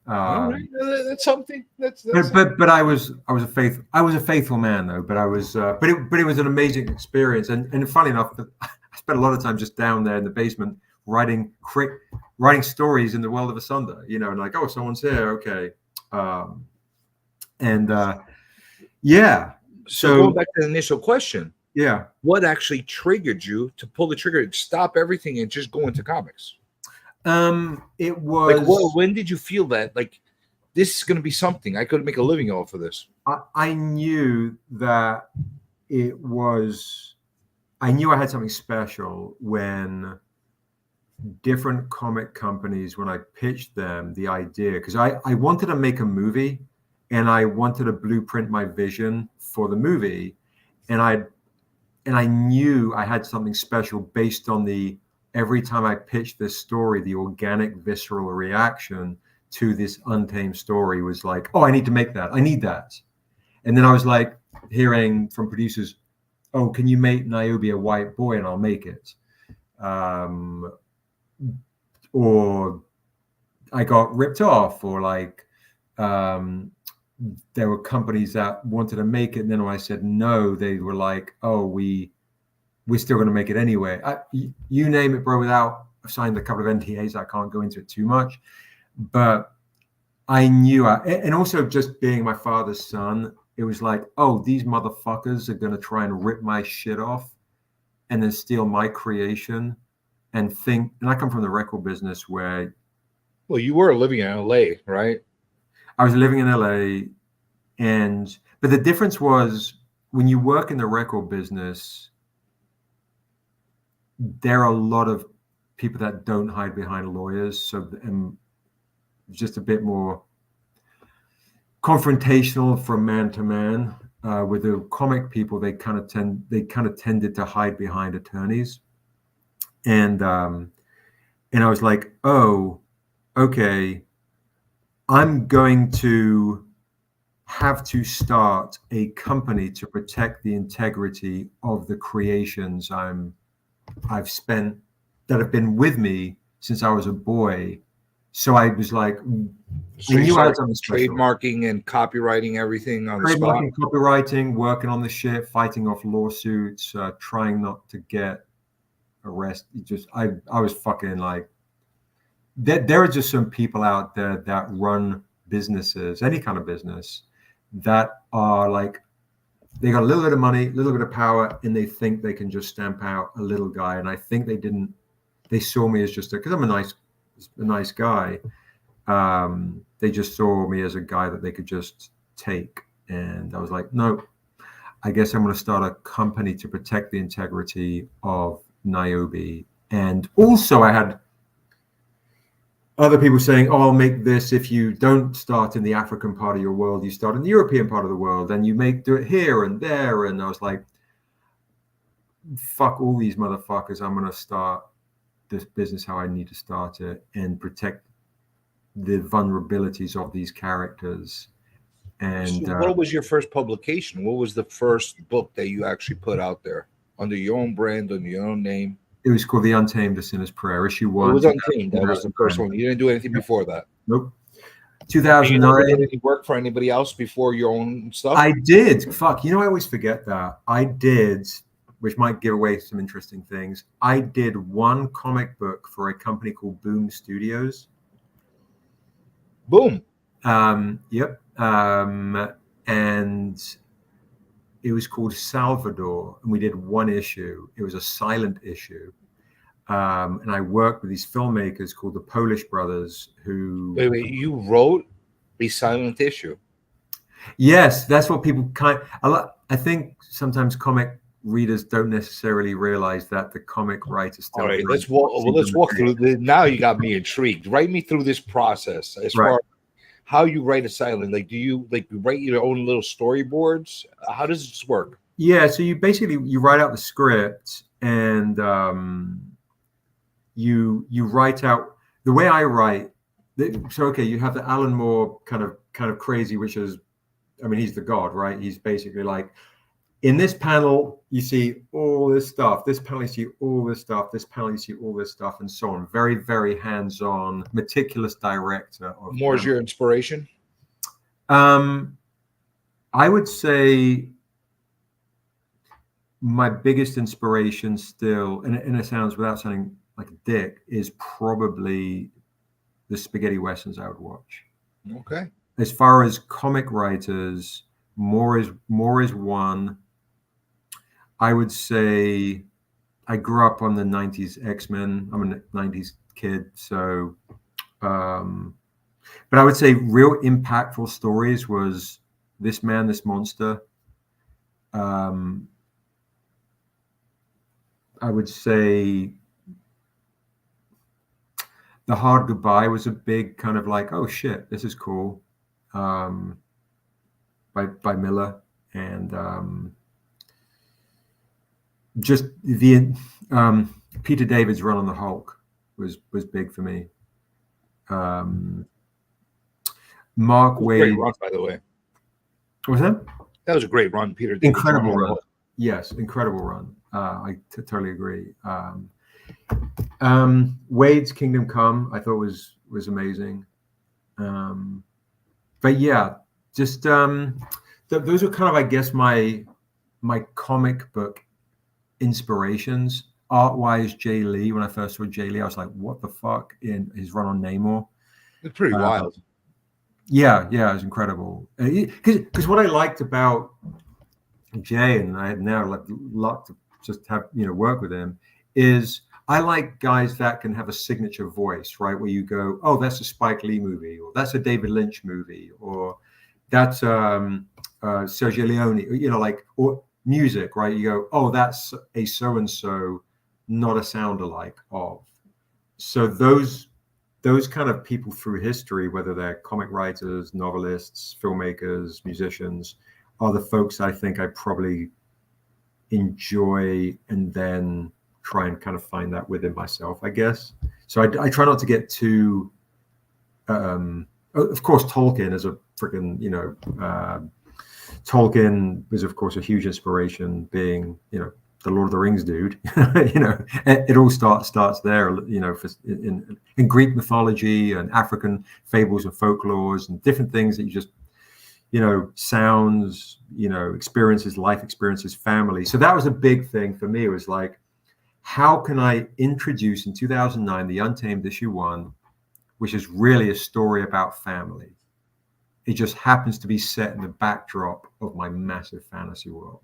All right. That's something. That's but I was a faithful man though. But I was but it was an amazing experience. And funny enough, I spent a lot of time just down there in the basement writing stories in the world of Asunder. And like, oh, someone's here. Okay. Yeah. So going back to the initial question. Yeah. What actually triggered you to pull the trigger, to stop everything and just go into comics? It was like, when did you feel that like this is going to be something I could make a living off of this? I knew that I knew I had something special when different comic companies, when I pitched them the idea, because I wanted to make a movie and I wanted to blueprint my vision for the movie, and I knew I had something special based on the every time I pitched this story, the organic, visceral reaction to this Untamed story was like, oh, I need to make that. I need that. And then I was like hearing from producers, oh, can you make Niobe a white boy and I'll make it? Or I got ripped off, or like there were companies that wanted to make it. And then when I said no, they were like, oh, we're still going to make it anyway. You name it, bro, without I've signed a couple of NDAs. I can't go into it too much. But I knew, and also just being my father's son, it was like, oh, these motherfuckers are going to try and rip my shit off and then steal my creation and think. And I come from the record business where. Well, you were living in LA, right? I was living in LA, but the difference was when you work in the record business, there are a lot of people that don't hide behind lawyers. So just a bit more confrontational from man to man. With the comic people, they kind of tended to hide behind attorneys, and I was like, oh, okay, I'm going to have to start a company to protect the integrity of the creations I've spent that have been with me since I was a boy. So I was like, so I knew I was trademarking and copywriting everything on the spot. Copywriting, working on the shit, fighting off lawsuits, trying not to get arrested. I was fucking like, there are just some people out there that run businesses, any kind of business, that are like, they got a little bit of money, a little bit of power, and they think they can just stamp out a little guy. And I think they saw me as just because I'm a nice guy. They just saw me as a guy that they could just take. And I was like, no, I guess I'm going to start a company to protect the integrity of Niobe. And also I had other people saying, oh, I'll make this if you don't start in the African part of your world, you start in the European part of the world, and you do it here and there. And I was like, fuck all these motherfuckers. I'm going to start this business how I need to start it and protect the vulnerabilities of these characters. And so what was your first publication? What was the first book that you actually put out there under your own brand, under your own name? It was called The Untamed, A Sinner's Prayer, issue 1. It was Untamed. That was the first one. You didn't do anything before that? Nope. 2009. You never did any work for anybody else before your own stuff? I did. Fuck. I always forget that. I did, which might give away some interesting things. I did one comic book for a company called Boom Studios. Boom. Yep. And it was called Salvador, and we did one issue. It was a silent issue. And I worked with these filmmakers called the Polish brothers who... Wait, you wrote a silent issue? Yes, that's what people I think sometimes comic readers don't necessarily realize that the comic writer still... All right, let's walk through this. Now you got me intrigued. Write me through this process as far as how you write a silent. Like, do you write your own little storyboards? How does this work? Yeah, so you write out the script, and you write out the way I write. So okay, you have the Alan Moore kind of crazy, which is, I mean, he's the god, right? He's basically like, in this panel you see all this stuff, this panel you see all this stuff, this panel you see all this stuff, and so on. Very, very hands-on, meticulous director. Moore's your inspiration? I would say my biggest inspiration still, and it sounds, without sounding like a dick, is probably the spaghetti westerns I would watch. Okay. As far as comic writers, Moore is one. I would say I grew up on the 90s X-Men. I'm a 90s kid, so but I would say real impactful stories was This Man, This Monster. I would say The Hard Goodbye was a big kind of like, oh shit, this is cool, by Miller. And just the Peter David's run on the Hulk was big for me. Mark Great Waid. run, by the way. What was that? That was a great run, Peter David's Incredible run. Yes, incredible run. I totally agree. Wade's Kingdom Come, I thought was amazing. But yeah, just those are kind of, I guess, my comic book inspirations. Art-wise, Jay Lee. When I first saw Jay Lee, I was like, "What the fuck?" In his run on Namor, it's pretty wild. Yeah, it was incredible. Because what I liked about Jay, and I have now luck to just have work with him, is I like guys that can have a signature voice, right? Where you go, oh, that's a Spike Lee movie, or that's a David Lynch movie, or that's Sergio Leone, or music, right? You go, oh, that's a so-and-so, not a sound-alike of. So those kind of people through history, whether they're comic writers, novelists, filmmakers, musicians, are the folks I think I probably enjoy and then try and kind of find that within myself, I guess. So I try not to get too, of course, Tolkien is a freaking, Tolkien was, of course, a huge inspiration, being, the Lord of the Rings dude. It all starts there, in Greek mythology and African fables and folklores and different things that you just, sounds, experiences, life experiences, family. So that was a big thing for me. It was like, how can I introduce in 2009 the Untamed issue 1, which is really a story about family. It just happens to be set in the backdrop of my massive fantasy world.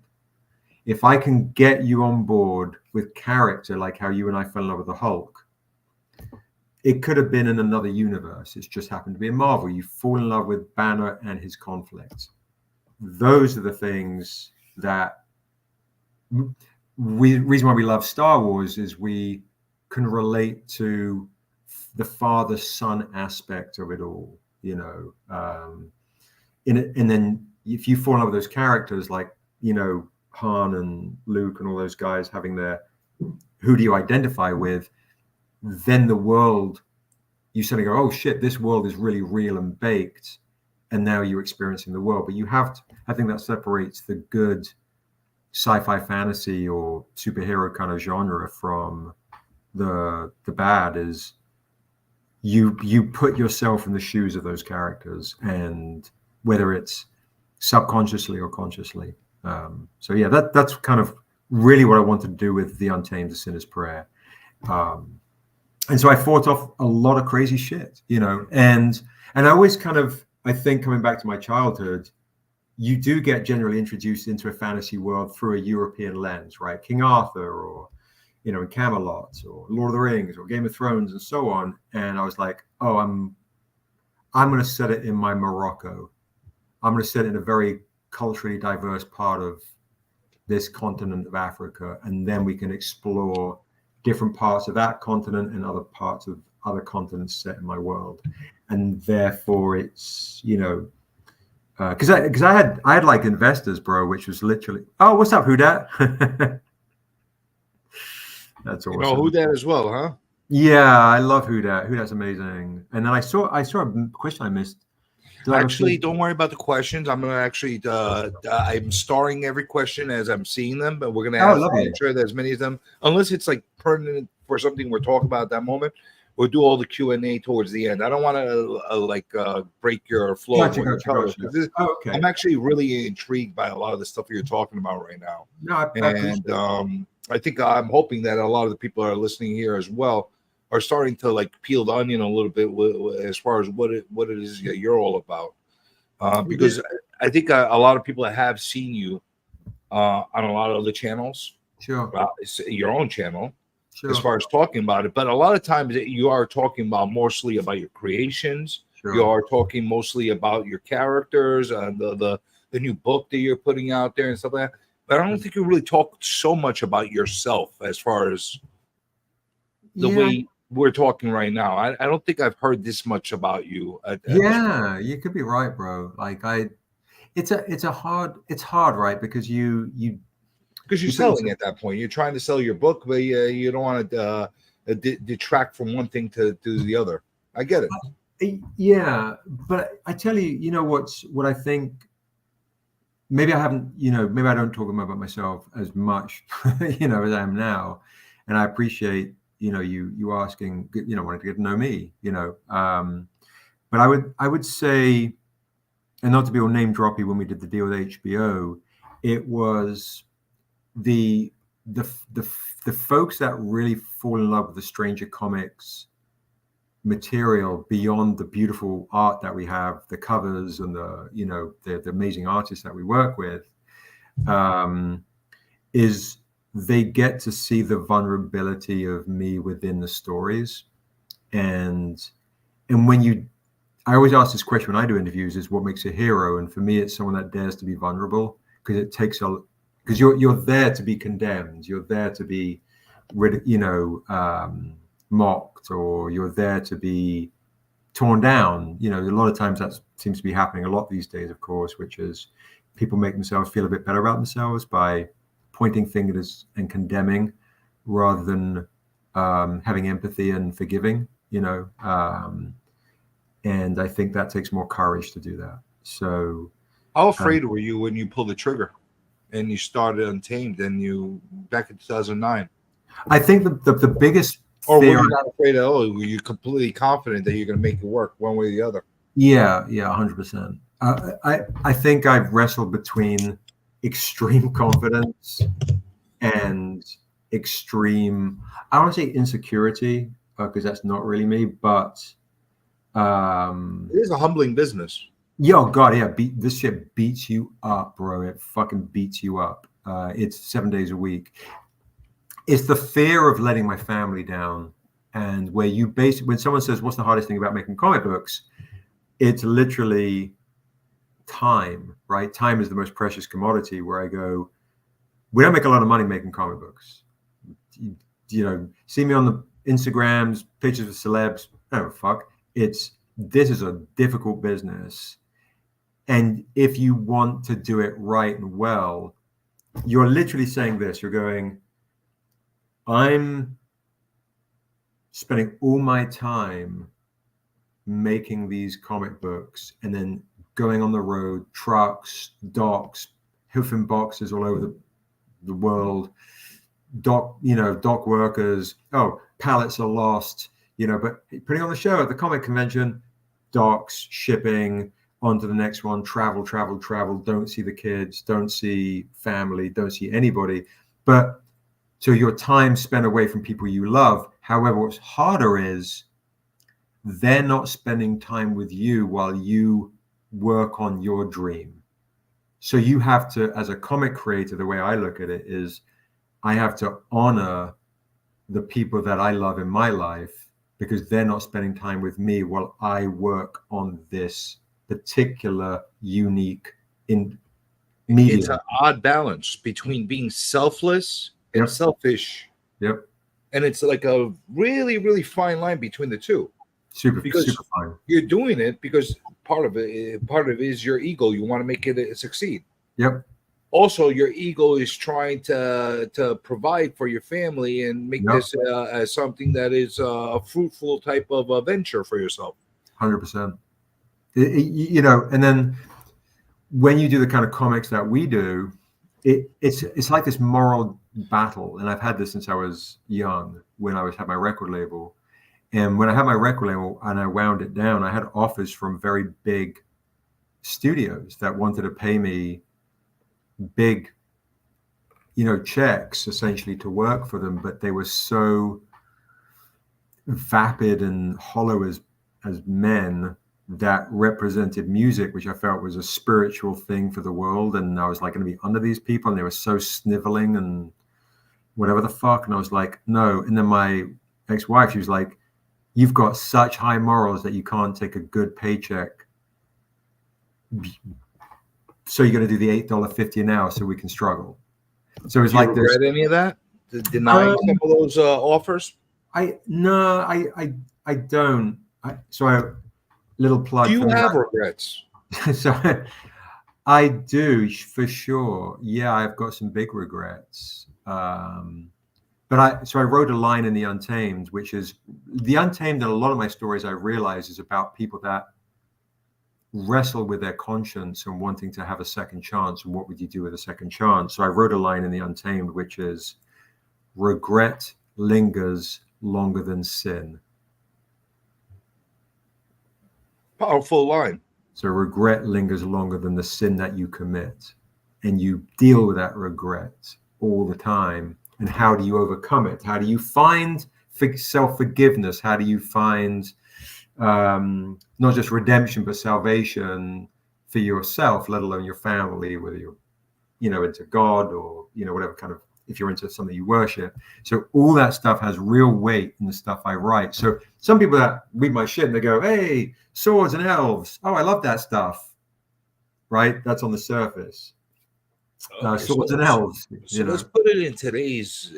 If I can get you on board with character, like how you and I fell in love with the Hulk, it could have been in another universe. It's just happened to be in Marvel. You fall in love with Banner and his conflict. Those are the things that reason why we love Star Wars is we can relate to the father-son aspect of it all, and then if you fall in love with those characters, like, Han and Luke and all those guys having their, who do you identify with? Then the world, you suddenly go, oh shit, this world is really real and baked. And now you're experiencing the world. But you have to, I think that separates the good sci-fi fantasy or superhero kind of genre from the bad, is you put yourself in the shoes of those characters, and whether it's subconsciously or consciously. So yeah, that's kind of really what I wanted to do with The Untamed, The Sinner's Prayer. And so I fought off a lot of crazy shit, and I always kind of, I think, coming back to my childhood, you do get generally introduced into a fantasy world through a European lens, right? King Arthur, or, in Camelot, or Lord of the Rings, or Game of Thrones, and so on. And I was like, oh, I'm going to set it in my Morocco. I'm going to set it in a very culturally diverse part of this continent of Africa, and then we can explore different parts of that continent and other parts of other continents set in my world. And therefore it's, because I had like investors, bro, which was literally, oh, what's up, who dat? That's awesome. You know who dat as well, huh? Yeah, I love who dat. Who dat's amazing. And then I saw a question I missed. Actually, don't worry about the questions. I'm gonna actually I'm starring every question as I'm seeing them, but we're gonna have to make sure that as many of them, unless it's like pertinent for something we're talking about at that moment, we'll do all the Q&A towards the end. I don't want to break your flow. Gotcha. Okay. I'm actually really intrigued by a lot of the stuff you're talking about right now. No, I think I'm hoping that a lot of the people that are listening here as well are starting to like peel the onion a little bit as far as what it is that you're all about. Because I think a lot of people have seen you on a lot of other channels. Sure. Your own channel. Sure. As far as talking about it, but a lot of times you are talking about mostly about your creations. Sure. You are talking mostly about your characters, the new book that you're putting out there and stuff like that. But I don't think you really talk so much about yourself as far as the way we're talking right now. I don't think I've heard this much about you. You could be right, bro. Like it's hard, right? Because you because you're selling at that point. You're trying to sell your book, but you don't want to detract from one thing to the other. I get it. Yeah, but I tell you, you know what I think. Maybe I haven't, maybe I don't talk about myself as much, as I am now, and I appreciate, you asking, wanting to get to know me, but I would say, and not to be all name droppy, when we did the deal with HBO, it was the folks that really fall in love with the Stranger Comics material beyond the beautiful art that we have, the covers and the amazing artists that we work with, is they get to see the vulnerability of me within the stories. And when I always ask this question when I do interviews, is what makes a hero? And for me, it's someone that dares to be vulnerable, because it takes because you're there to be condemned, you're there to be mocked, or you're there to be torn down. A lot of times that seems to be happening a lot these days, of course, which is people make themselves feel a bit better about themselves by pointing fingers and condemning, rather than having empathy and forgiving. And I think that takes more courage to do that. So how afraid were you when you pulled the trigger and you started Untamed and back in 2009? I think the biggest Or were you not afraid at all? Were you completely confident that you're going to make it work one way or the other? Yeah, 100%. I think I've wrestled between extreme confidence and extreme, I don't want to say insecurity, because that's not really me, but it is a humbling business. Yo, God, yeah, this shit beats you up, bro. It fucking beats you up. It's 7 days a week. It's the fear of letting my family down, and where you basically, when someone says, "What's the hardest thing about making comic books?" It's literally time, right? Time is the most precious commodity. Where I go, we don't make a lot of money making comic books. See me on the Instagrams, pictures of celebs. Oh fuck! This is a difficult business, and if you want to do it right and well, you're literally saying this. You're going, I'm spending all my time making these comic books and then going on the road, trucks, docks, hoofing boxes all over the world, dock workers, pallets are lost, but putting on the show at the comic convention, docks, shipping, on to the next one, travel, don't see the kids, don't see family, don't see anybody. But so your time spent away from people you love. However, what's harder is they're not spending time with you while you work on your dream. So you have to, as a comic creator, the way I look at it is I have to honor the people that I love in my life, because they're not spending time with me while I work on this particular unique in media. It's an odd balance between being selfless and selfish. Yep. And it's like a really, really fine line between the two. Super fine. You're doing it because part of it is your ego. You want to make it succeed. Yep. Also, your ego is trying to provide for your family and make this as something that is a fruitful type of venture for yourself. 100%. And then when you do the kind of comics that we do, it's like this moral battle. And I've had this since I was young, when I had my record label. And when I had my record label and I wound it down, I had offers from very big studios that wanted to pay me big, checks essentially to work for them, but they were so vapid and hollow as men that represented music, which I felt was a spiritual thing for the world. And I was like going to be under these people, and they were so sniveling and whatever the fuck. And I was like, no. And then my ex-wife, she was like, you've got such high morals that you can't take a good paycheck. So you're going to do the $8.50 an hour so we can struggle. So it's like this. Regret any of that? Denying some of those offers? I don't. Little plug. Do you have regrets? So I do, for sure. Yeah, I've got some big regrets. But I wrote a line in The Untamed, which is The Untamed, and a lot of my stories I realize is about people that wrestle with their conscience and wanting to have a second chance. And what would you do with a second chance? So I wrote a line in The Untamed, which is, regret lingers longer than sin. Powerful line. So regret lingers longer than the sin that you commit. And you deal with that regret all the time. And how do you overcome it? How do you find self-forgiveness? How do you find not just redemption, but salvation for yourself, let alone your family, whether you're, into God or, whatever kind of, if you're into something you worship. So all that stuff has real weight in the stuff I write. So some people that read my shit and they go, hey, swords and elves. Oh, I love that stuff. Right? That's on the surface. Swords and elves. So let's put it in today's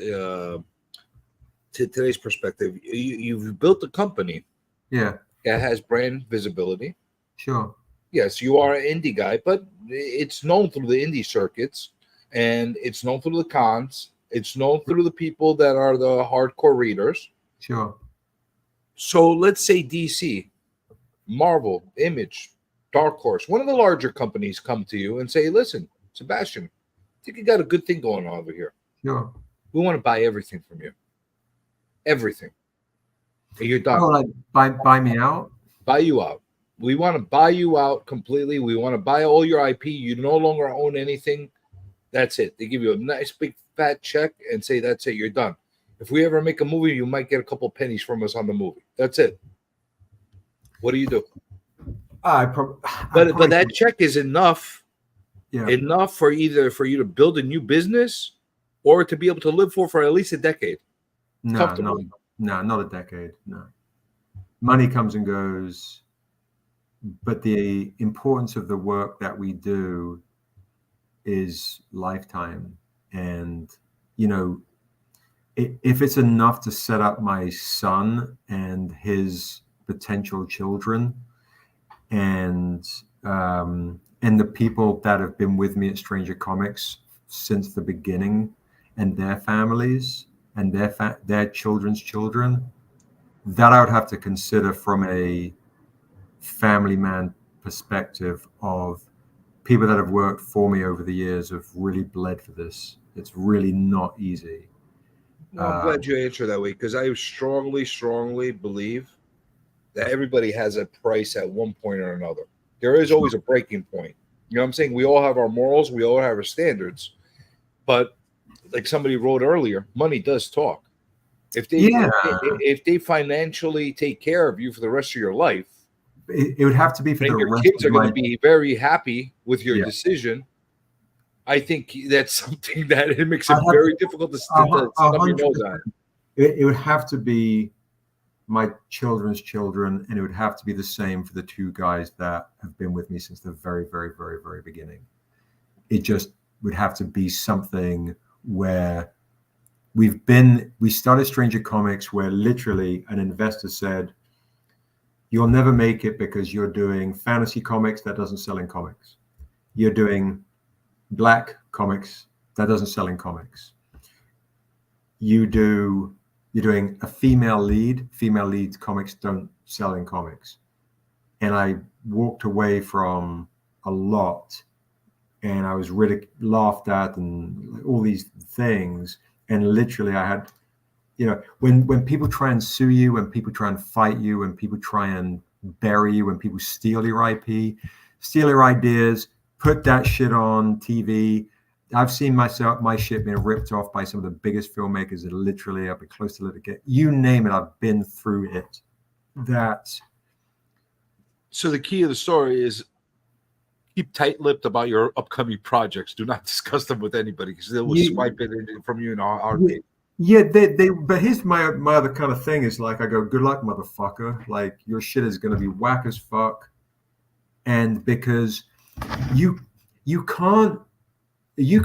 perspective. You've built a company. Yeah. That has brand visibility. Sure. Yes, you are an indie guy, but it's known through the indie circuits, and it's known through the cons. It's known through the people that are the hardcore readers. Sure. So let's say DC, Marvel, Image, Dark Horse, one of the larger companies come to you and say, listen, Sebastian, I think you got a good thing going on over here. Sure. We want to buy everything from you. Everything. And you're done. Oh, like buy me out? Buy you out. We want to buy you out completely. We want to buy all your IP. You no longer own anything. That's it. They give you a nice big fat check and say, that's it. You're done. If we ever make a movie, you might get a couple pennies from us on the movie. That's it. What do you do? But that check is enough. Yeah. Enough for either for you to build a new business or to be able to live for at least a decade. No, not a decade. No. Money comes and goes, but the importance of the work that we do is lifetime. And, if it's enough to set up my son and his potential children and the people that have been with me at Stranger Comics since the beginning and their families and their children's children, that I would have to consider from a family man perspective of people that have worked for me over the years have really bled for this. It's really not easy. Well, I'm glad you answered that way, because I strongly believe that everybody has a price at one point or another. There is always a breaking point. You know what I'm saying? We all have our morals. We all have our standards. But like somebody wrote earlier, money does talk. If they financially take care of you for the rest of your life, it would have to be for the your rest kids of are going to be very happy with your decision. I think that's something that it makes it very difficult to stop your nose at. It would have to be my children's children, and it would have to be the same for the two guys that have been with me since the very, very, very, very beginning. It just would have to be something where we started Stranger Comics where literally an investor said, you'll never make it because you're doing fantasy comics that doesn't sell in comics. You're doing black comics that doesn't sell in comics. You're doing a female lead. Female leads comics don't sell in comics. And I walked away from a lot, and I was laughed at and all these things. And literally I had, when people try and sue you, when people try and fight you, when people try and bury you, when people steal your IP, steal your ideas, put that shit on TV. I've seen my shit being ripped off by some of the biggest filmmakers that literally I've been close to litigate. You name it, I've been through it. So the key of the story is keep tight-lipped about your upcoming projects. Do not discuss them with anybody because they will swipe it from you in a heartbeat. Yeah, but here's my other kind of thing is like, I go, good luck, motherfucker. Like, your shit is going to be whack as fuck. And because you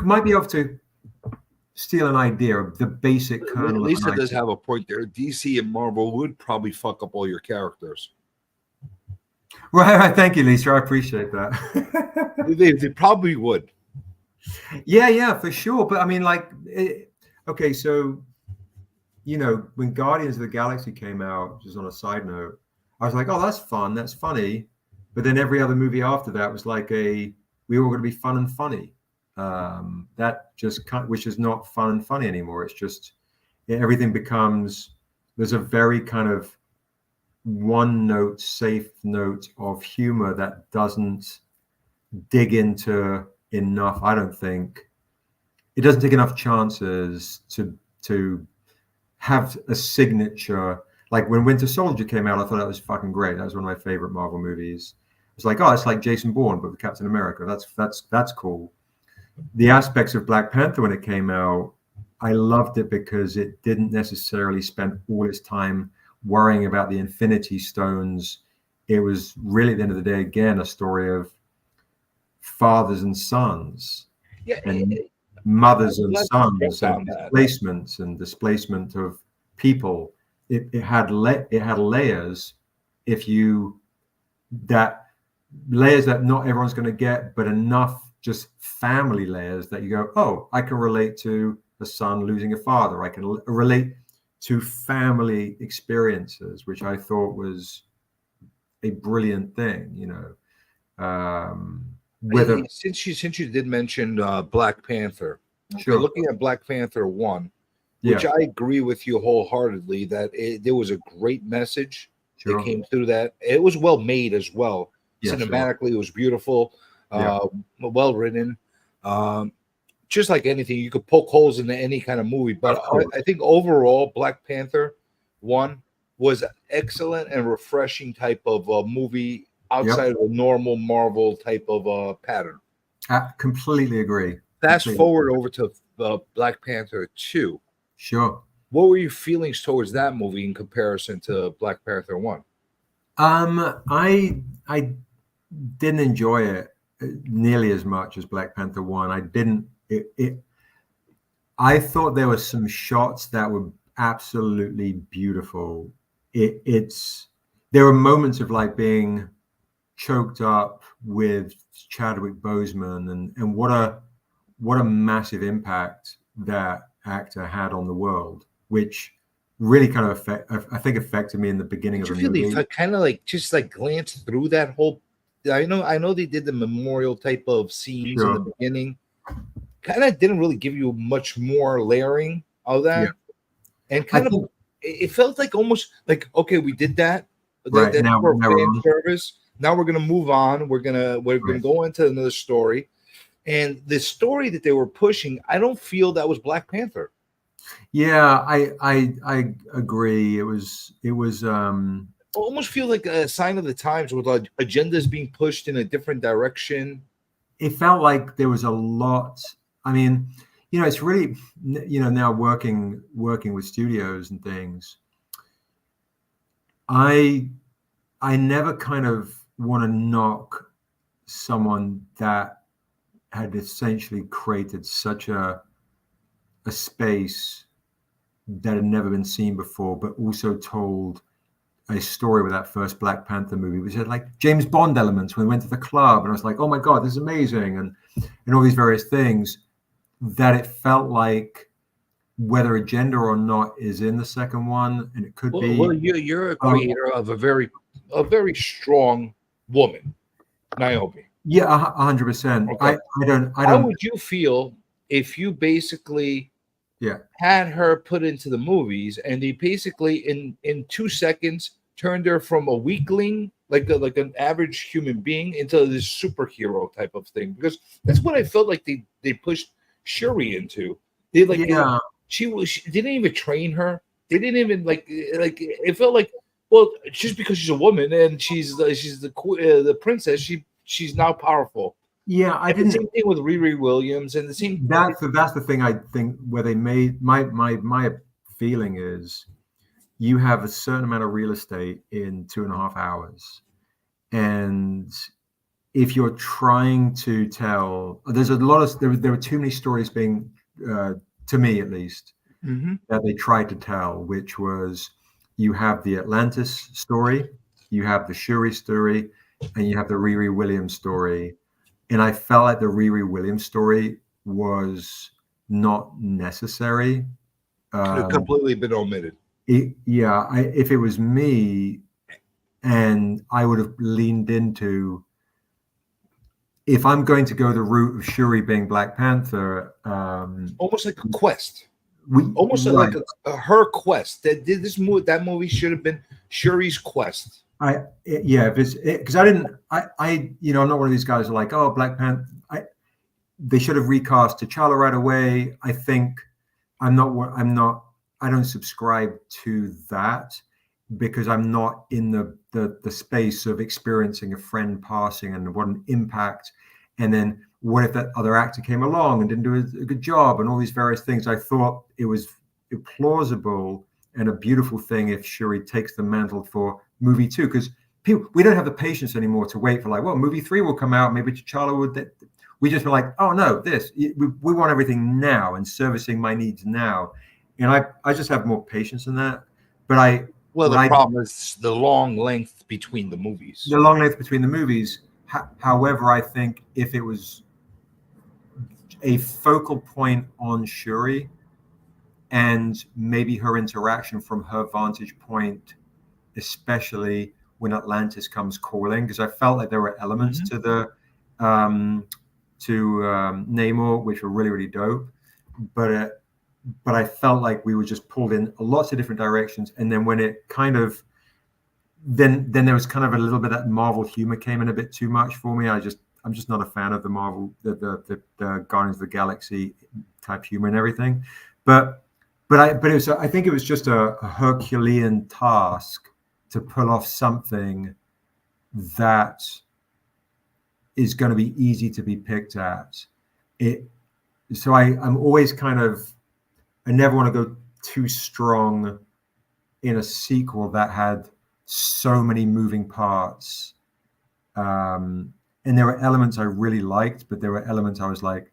might be able to steal an idea of the basic kernel. Lisa does have a point there. DC and Marvel would probably fuck up all your characters. Right. Thank you, Lisa. I appreciate that. They probably would. Yeah, for sure. But I mean, like, okay, so when Guardians of the Galaxy came out, just on a side note, I was like, oh, that's fun, that's funny. But then every other movie after that was like we were going to be fun and funny. That just which is not fun and funny anymore. It's just everything becomes there's a very kind of one note, safe note of humor that doesn't dig into enough. I don't think it doesn't take enough chances to have a signature. Like when Winter Soldier came out, I thought that was fucking great. That was one of my favorite Marvel movies. It's like, oh, it's like Jason Bourne, but with Captain America. That's cool. The aspects of Black Panther when it came out, I loved it because it didn't necessarily spend all its time worrying about the Infinity Stones. It was really, at the end of the day, again, a story of fathers and sons, Yeah, and mothers I'm and glad you sons, spoke and on that. displacement of people. It had layers. If you that layers that not everyone's going to get, but enough just family layers that you go, oh, I can relate to a son losing a father. I can relate to family experiences, which I thought was a brilliant thing. Whether Since you did mention Black Panther, okay, sure, looking at Black Panther 1, which yeah, I agree with you wholeheartedly that there was a great message that sure, came through that. It was well made as well. yeah, sure, Cinematically, it was beautiful, yeah, well written. Um, just like anything, you could poke holes into any kind of movie. But of course, I think overall, Black Panther 1 was an excellent and refreshing type of movie yep, outside of the normal Marvel type of pattern. I completely agree, Fast completely, forward over to Black Panther 2. sure. What were your feelings towards that movie in comparison to Black Panther 1? I didn't enjoy it nearly as much as Black Panther one. I didn't. I thought there were some shots that were absolutely beautiful. It's there were moments of like being choked up with Chadwick Boseman, and what a massive impact that actor had on the world, which really kind of I think affected me in the beginning Did of you the feel they movie. kind of like just like glanced through that whole? I know they did the memorial type of scenes in the Sure. beginning. Kind of didn't really give you much more layering of Yeah. that, and I kind of think it felt like almost like okay, we did that. right That's for now we're fan on. service. Now we're gonna move on. We're gonna Right. go into another story, and the story that they were pushing, I don't feel that was Black Panther. Yeah, I agree. It was Almost feel like a sign of the times with agendas being pushed in a different direction. it felt like there was a lot. I mean, it's really now working with studios and things. I I never kind of want to knock someone that had essentially created such a space that had never been seen before, but also told a story with that first Black Panther movie, which had like James Bond elements when we went to the club, and I was like, oh my god, this is amazing, and all these various things that it felt like whether agenda or not is in the second one, and it could Well, be. you're a Uh, creator of a very strong woman, Naomi. yeah, 100%. Okay, I how don't. would you feel if you basically Yeah, had her put into the movies and they basically in 2 seconds turned her from a weakling like an average human being into this superhero type of thing? Because that's what I felt like they pushed Shuri into. They like yeah, she didn't even train her. They didn't even like it felt like, well, just because she's a woman and she's the princess, she's now powerful. yeah. I And the didn't. same thing with Riri Williams and the same. That's the thing I think where they made my feeling is you have a certain amount of real estate in 2.5 hours, and if you're trying to tell, there's a lot of there were too many stories being to me at least Mhm. that they tried to tell, which was you have the Atlantis story, you have the Shuri story, and you have the Riri Williams story. And I felt like the Riri Williams story was not necessary. Completely been omitted. If it was me, and I would have leaned into, if I'm going to go the route of Shuri being Black Panther, Almost like a quest. we Almost right. like her quest. That movie should have been Shuri's quest. Because I didn't, I'm not one of these guys who are like, oh, Black Panther. They should have recast T'Challa right away. I think I don't subscribe to that, because I'm not in the space of experiencing a friend passing and what an impact. And then what if that other actor came along and didn't do a good job, and all these various things. I thought it was plausible and a beautiful thing if Shuri takes the mantle for movie 2, because we don't have the patience anymore to wait for, like, well, movie 3 will come out, maybe T'Challa would. We just were like, oh no, we want everything now and servicing my needs now. And I just have more patience in that. But the problem is the long length between the movies. The long length between the movies. However, I think if it was a focal point on Shuri and maybe her interaction from her vantage point, especially when Atlantis comes calling, because I felt like there were elements to the Namor which were really, really dope, but I felt like we were just pulled in lots of different directions. And then when it kind of then there was kind of a little bit of Marvel humor came in a bit too much for me. I'm just not a fan of the Marvel, the Guardians of the Galaxy type humor and everything. But I think it was just a Herculean task to pull off something that is going to be easy to be picked at. So I'm always kind of, I never want to go too strong in a sequel that had so many moving parts. And there were elements I really liked, but there were elements I was like,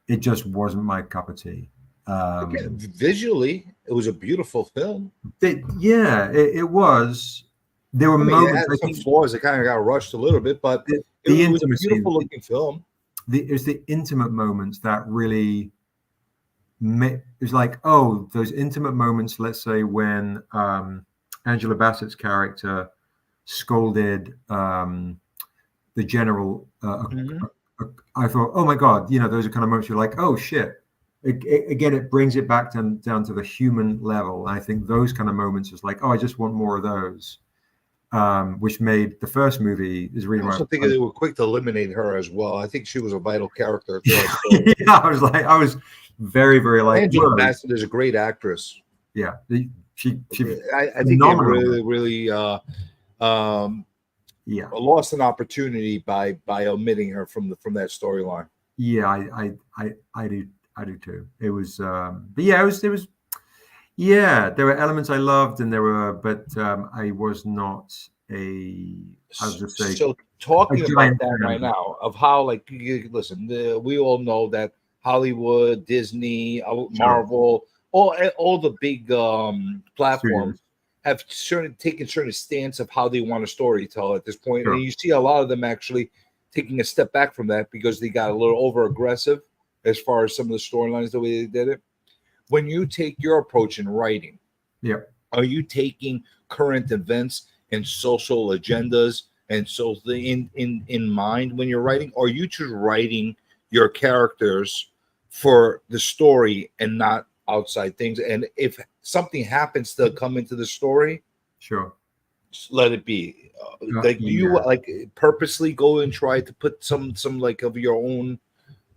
it just wasn't my cup of tea. Again, visually, it was a beautiful film. It was. There were moments. It had some flaws that kind of got rushed a little bit, but it was a beautiful looking film. It was the intimate moments that really. It was like, oh, those intimate moments. Let's say when Angela Bassett's character scolded the general. I thought, oh my God, those are kind of moments you're like, oh shit. Again, it brings it back down to the human level. I think those kind of moments is like, oh, I just want more of those, which made the first movie is really. I also think they were quick to eliminate her as well. I think she was a vital character. I was very, very like. Angela Bassett is a great actress. Yeah, she. I think they really lost an opportunity by omitting her from that storyline. Yeah, I do too. It was, but yeah, it was. Yeah, there were elements I loved, and but I was not a. I was just saying. So talking about that right now, of how, like, listen, we all know that Hollywood, Disney, Marvel, all the big platforms have taken certain stance of how they want a story to tell at this point, and you see a lot of them actually taking a step back from that because they got a little over aggressive as far as some of the storylines, the way they did it. When you take your approach in writing, are you taking current events and social agendas and so in mind when you're writing, or are you just writing your characters for the story and not outside things? And if something happens to come into the story, just let it be. Do you like purposely go and try to put some like of your own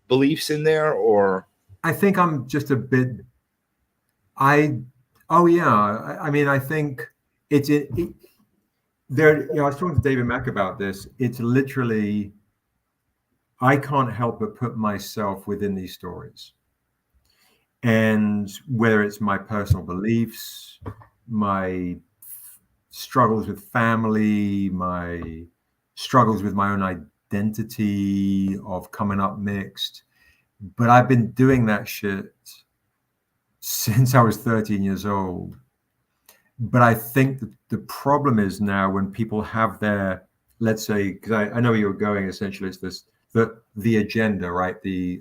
beliefs in there? Or I think I'm just a bit. I mean, I think it's there. I was talking to David Mack about this. It's literally, I can't help but put myself within these stories, and whether it's my personal beliefs, my struggles with family, my struggles with my own identity of coming up mixed. But I've been doing that shit since I was 13 years old. But I think that the problem is now when people have their let's say, because I know where you're going. Essentially, it's this the agenda, right? The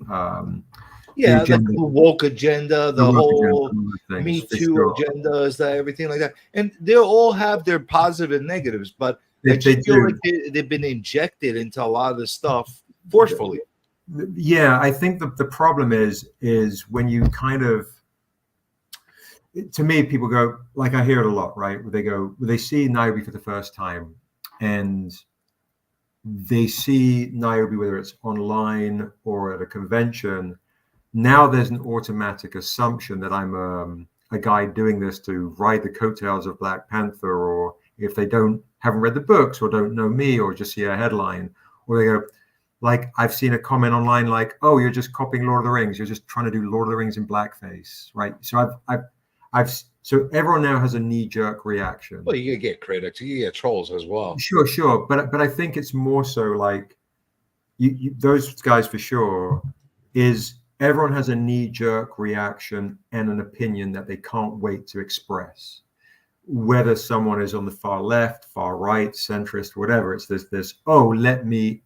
Yeah, the agenda, woke agenda, the the work agenda, whole and other things Me for Too sure. agendas, that everything like that, and they all have their positive and negatives. But I They just feel do. like they've been injected into a lot of this stuff forcefully. Yeah, I think the problem is when you kind of, to me, people go, like, I hear it a lot, right? Where they see Nairobi for the first time, and they see Nairobi, whether it's online or at a convention. Now there's an automatic assumption that I'm a guy doing this to ride the coattails of Black Panther, or if they haven't read the books or don't know me or just see a headline, or they go, like, I've seen a comment online like, "Oh, you're just copying Lord of the Rings. You're just trying to do Lord of the Rings in blackface," right? So so everyone now has a knee-jerk reaction. Well, you get critics, you get trolls as well. Sure, but I think it's more so like those guys for sure is everyone has a knee-jerk reaction and an opinion that they can't wait to express. Whether someone is on the far left, far right, centrist, whatever, it's this, oh,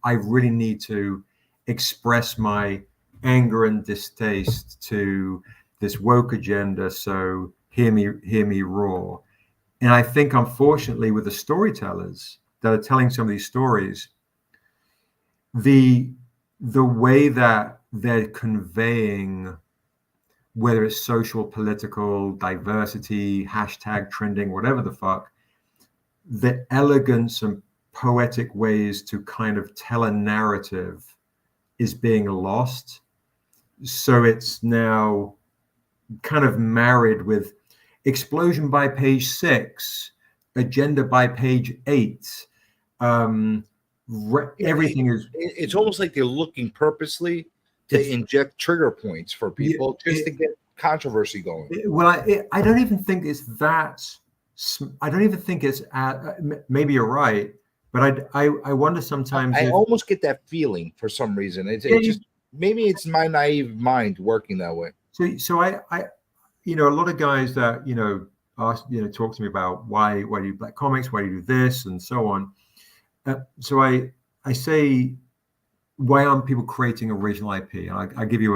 I really need to express my anger and distaste to this woke agenda, so hear me roar. And I think, unfortunately, with the storytellers that are telling some of these stories, the way that they're conveying, whether it's social, political, diversity, hashtag trending, whatever the fuck, the elegance and poetic ways to kind of tell a narrative is being lost. So it's now kind of married with explosion by page 6, agenda by page 8. Everything is. It's almost like they're looking purposely It's to inject trigger points for people just to get controversy going. Well, I don't even think it's that. I don't even think it's maybe you're right, but I wonder sometimes I if almost get that feeling for some reason. It's just maybe it's my naive mind working that way. so I a lot of guys that ask, talk to me about why do you black comics, why do you do this and so on. So I say, why aren't people creating original IP? And I give you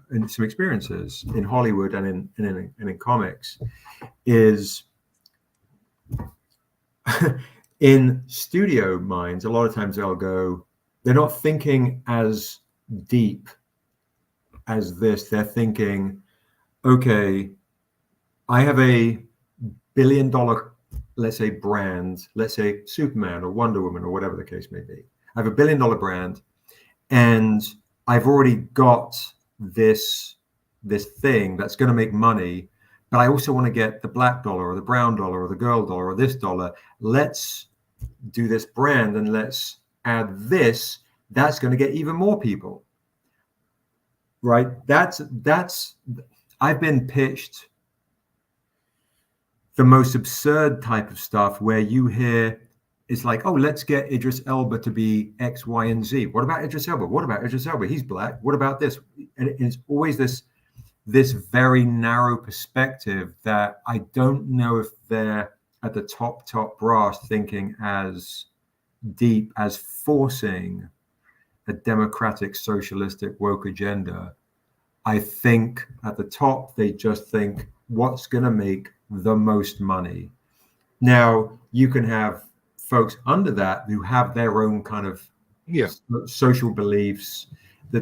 and some experiences in Hollywood and in comics is in studio minds. A lot of times they're not thinking as deep as this. They're thinking, okay, I have a $1 billion, let's say, brand, let's say Superman or Wonder Woman or whatever the case may be. I have a $1 billion brand, and I've already got this thing that's going to make money, but I also want to get the black dollar or the brown dollar or the girl dollar or this dollar. Let's do this brand and let's add this. That's going to get even more people, right? I've been pitched the most absurd type of stuff where you hear it's like, oh, let's get Idris Elba to be X, Y, and Z. What about Idris Elba? What about Idris Elba? He's black. What about this? And it's always this very narrow perspective that I don't know if they're at the top brass thinking as deep as forcing a democratic, socialistic, woke agenda. I think at the top, they just think what's going to make the most money. Now, you can have folks under that who have their own kind of social beliefs, the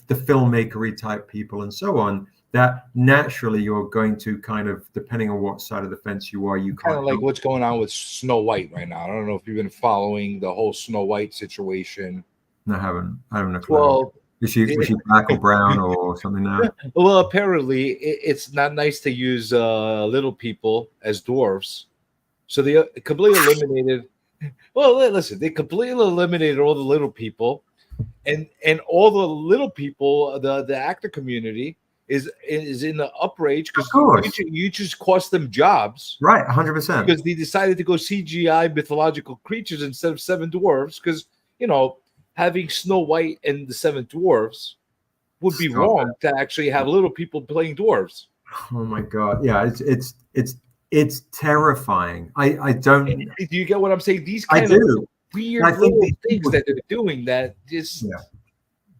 filmmakery type people and so on, that naturally you're going to kind of, depending on what side of the fence you are, you kind of like what's going on with Snow White right now. I don't know if you've been following the whole Snow White situation. I haven't a clue. Well, was she black or brown or something now? Well, apparently it's not nice to use little people as dwarfs. So they completely eliminated. Well, listen, they completely eliminated all the little people, and all the little people, the actor community is in the uprage because you just cost them jobs, right? 100%. Because they decided to go CGI mythological creatures instead of 7 dwarfs, because having Snow White and the 7 dwarfs would be wrong to actually have little people playing dwarves. Oh my god, yeah, it's terrifying. I don't. Do you get what I'm saying? These I kind of do. weird I think little these things people, that they're doing that just yeah,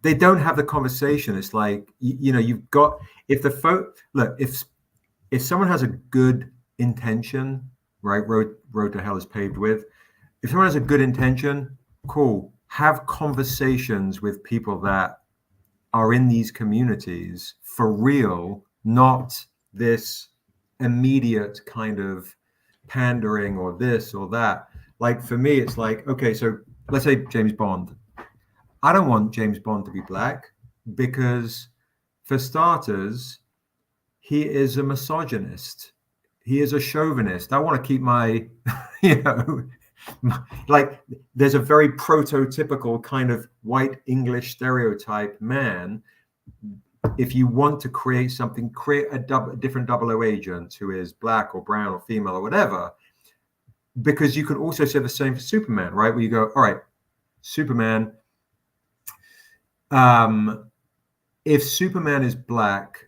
they don't have the conversation. It's like you know, you've got if the look if someone has a good intention, right? Road to hell is paved with. If someone has a good intention, cool. Have conversations with people that are in these communities for real, not this immediate kind of pandering or this or that. Like for me, it's like, okay, so let's say James Bond. I don't want James Bond to be black because, for starters, he is a misogynist. He is a chauvinist. I want to keep my, you know, like there's a very prototypical kind of white English stereotype man. If you want to create something, create a different 00 agent who is black or brown or female or whatever, because you could also say the same for Superman, right? Where you go, all right, Superman, if Superman is black,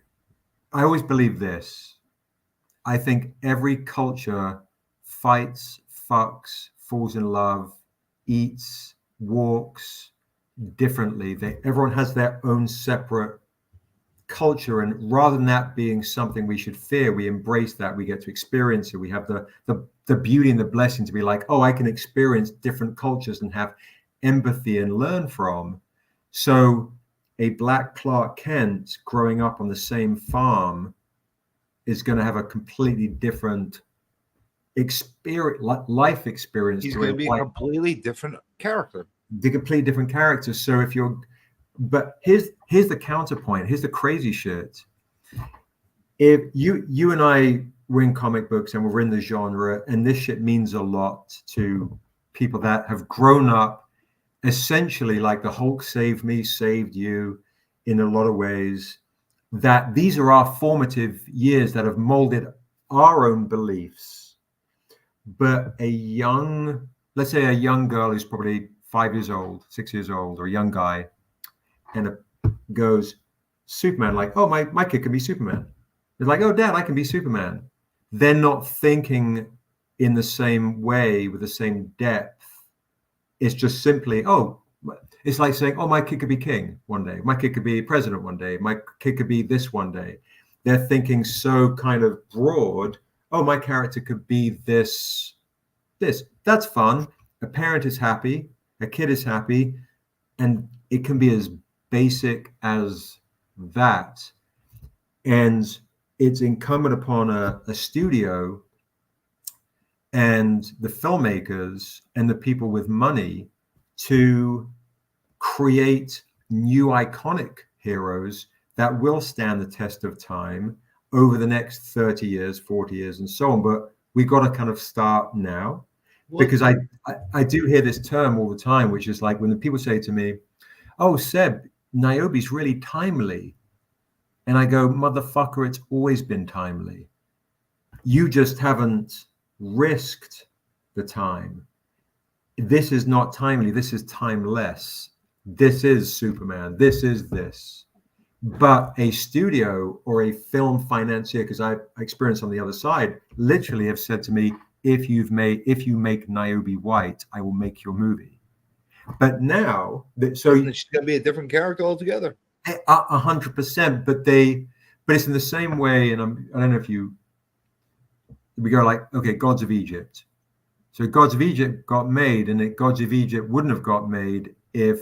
I always believe this. I think every culture fights, fucks, falls in love, eats, walks differently. Everyone has their own separate culture, and rather than that being something we should fear, we embrace that. We get to experience it. We have the beauty and the blessing to be like, oh, I can experience different cultures and have empathy and learn from. So a black Clark Kent growing up on the same farm is going to have a completely different experience, life experience. he's going to be a completely different character. The complete different characters. So if you're, but here's the counterpoint. Here's the crazy shit. If you and I were in comic books and we're in the genre, and this shit means a lot to people that have grown up essentially like the Hulk saved me, saved you in a lot of ways, that these are our formative years that have molded our own beliefs. But let's say a young girl who's probably 5 years old, 6 years old, or a young guy, and goes, Superman, like, oh, my kid can be Superman. They're like, oh, Dad, I can be Superman. They're not thinking in the same way with the same depth. It's just simply, oh, it's like saying, oh, my kid could be king one day. My kid could be president one day. My kid could be this one day. They're thinking so kind of broad. Oh, my character could be this. That's fun. A parent is happy. A kid is happy. And it can be as basic as that. And it's incumbent upon a studio and the filmmakers and the people with money to create new iconic heroes that will stand the test of time over the next 30 years, 40 years, and so on. But we've got to kind of start now. Because I do hear this term all the time, which is like when the people say to me, oh, Seb, Niobe's really timely. And I go, motherfucker, it's always been timely. You just haven't risked the time. This is not timely. This is timeless. This is Superman. This is this. But a studio or a film financier, because I experienced on the other side, literally have said to me, if you make Niobe white, I will make your movie. But now, so she's gonna be a different character altogether. 100%. But it's in the same way, and I don't know if we go like, okay, Gods of Egypt. So Gods of Egypt got made, and Gods of Egypt wouldn't have got made if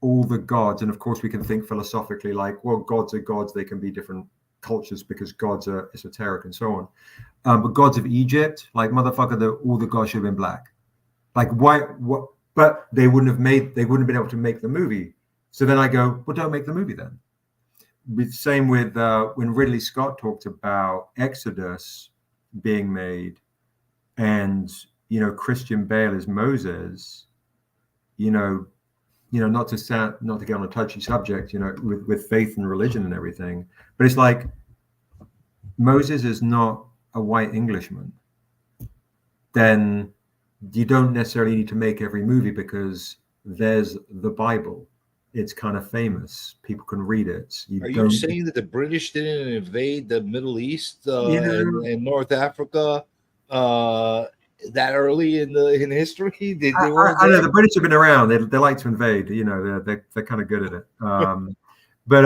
all the gods, and of course we can think philosophically like, well, gods are gods, they can be different cultures because gods are esoteric and so on. But Gods of Egypt, like motherfucker, all the gods should have been black. Like why? What? But they wouldn't have been able to make the movie. So then I go, well, don't make the movie then. Same with when Ridley Scott talked about Exodus being made, and Christian Bale as Moses. Not to get on a touchy subject, with faith and religion and everything, but it's like Moses is not a white Englishman. Then you don't necessarily need to make every movie because there's the Bible. It's kind of famous. People can read it. Are you saying that the British didn't invade the Middle East and North Africa that early in history? They weren't I know there. the British have been around. They like to invade. You know, they're kind of good at it. But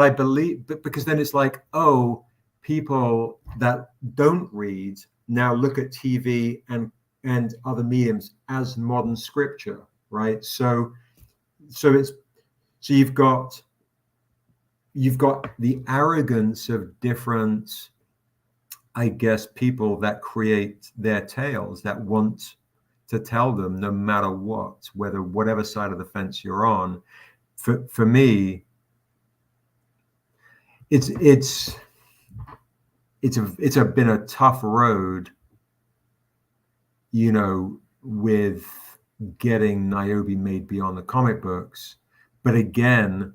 I believe, because then it's like, oh, people that don't read now look at TV and other mediums as modern scripture, right? So you've got the arrogance of different, I guess, people that create their tales, that want to tell them no matter what, whatever side of the fence you're on. For me, it's been a tough road, you know, with getting Niobe made beyond the comic books. But again,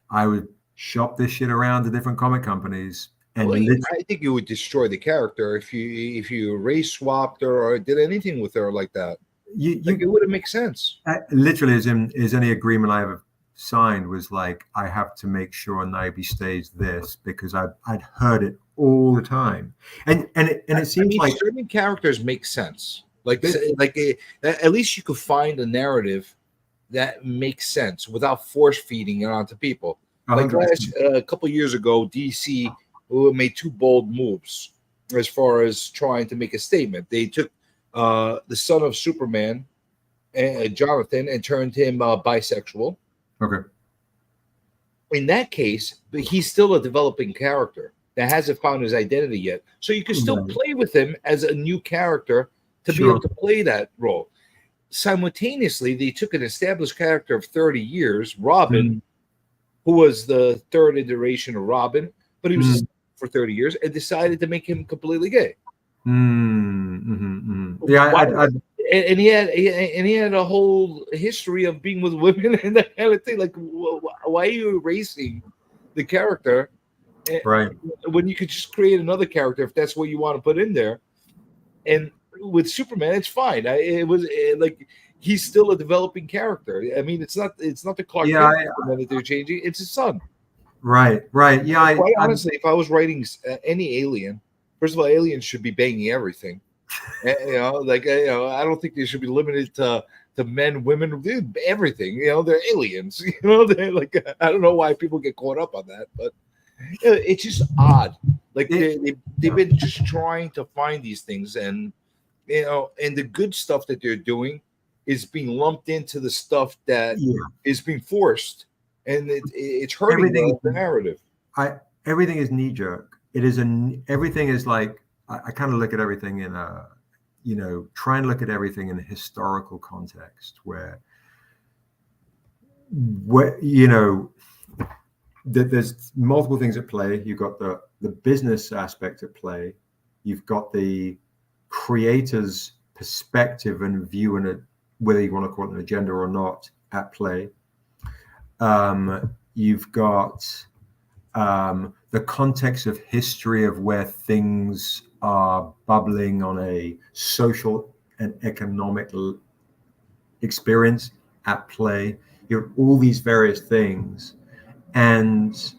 I would shop this shit around to different comic companies and Well, literally, I think you would destroy the character if you race swapped her or did anything with her like that. Like it you wouldn't make sense. literally, is any agreement I ever signed was like, I have to make sure Niobe stays this, because I'd heard it all the time, and it I seems mean, like certain characters make sense. this, At least you could find a narrative that makes sense without force feeding it onto people. Like 100%. a couple years ago, DC made two bold moves as far as trying to make a statement. They took the son of Superman, Jonathan, and turned him bisexual. Okay. In that case, but he's still a developing character that hasn't found his identity yet. So you can still Right. play with him as a new character to be Sure. able to play that role. Simultaneously, they took an established character of 30 years, Robin, Mm, who was the third iteration of Robin, but he was mm, established for 30 years, and decided to make him completely gay. Yeah, Why? And he had a whole history of being with women and that kind of thing. Like, why are you erasing the character right. when you could just create another character if that's what you want to put in there? And with Superman, it's fine. It was like he's still a developing character. I mean, it's not the Clark Yeah, Kent Superman that they're changing. It's his son. right. Yeah, Quite honestly, if I was writing any alien, first of all, aliens should be banging everything. I don't think they should be limited to men, women, dude, everything. They're aliens. They're like, I don't know why people get caught up on that, but it's just odd. Like it, they've been just trying to find these things, and and the good stuff that they're doing is being lumped into the stuff that yeah. is being forced, and it's hurting Everything the narrative. everything is knee jerk. Everything is like, I kind of look at everything in a, try and look at everything in a historical context where there's multiple things at play. You've got the business aspect at play. You've got the creator's perspective and view, and whether you want to call it an agenda or not, at play. You've got the context of history of where things are bubbling on a social and economic experience at play. You have all these various things. And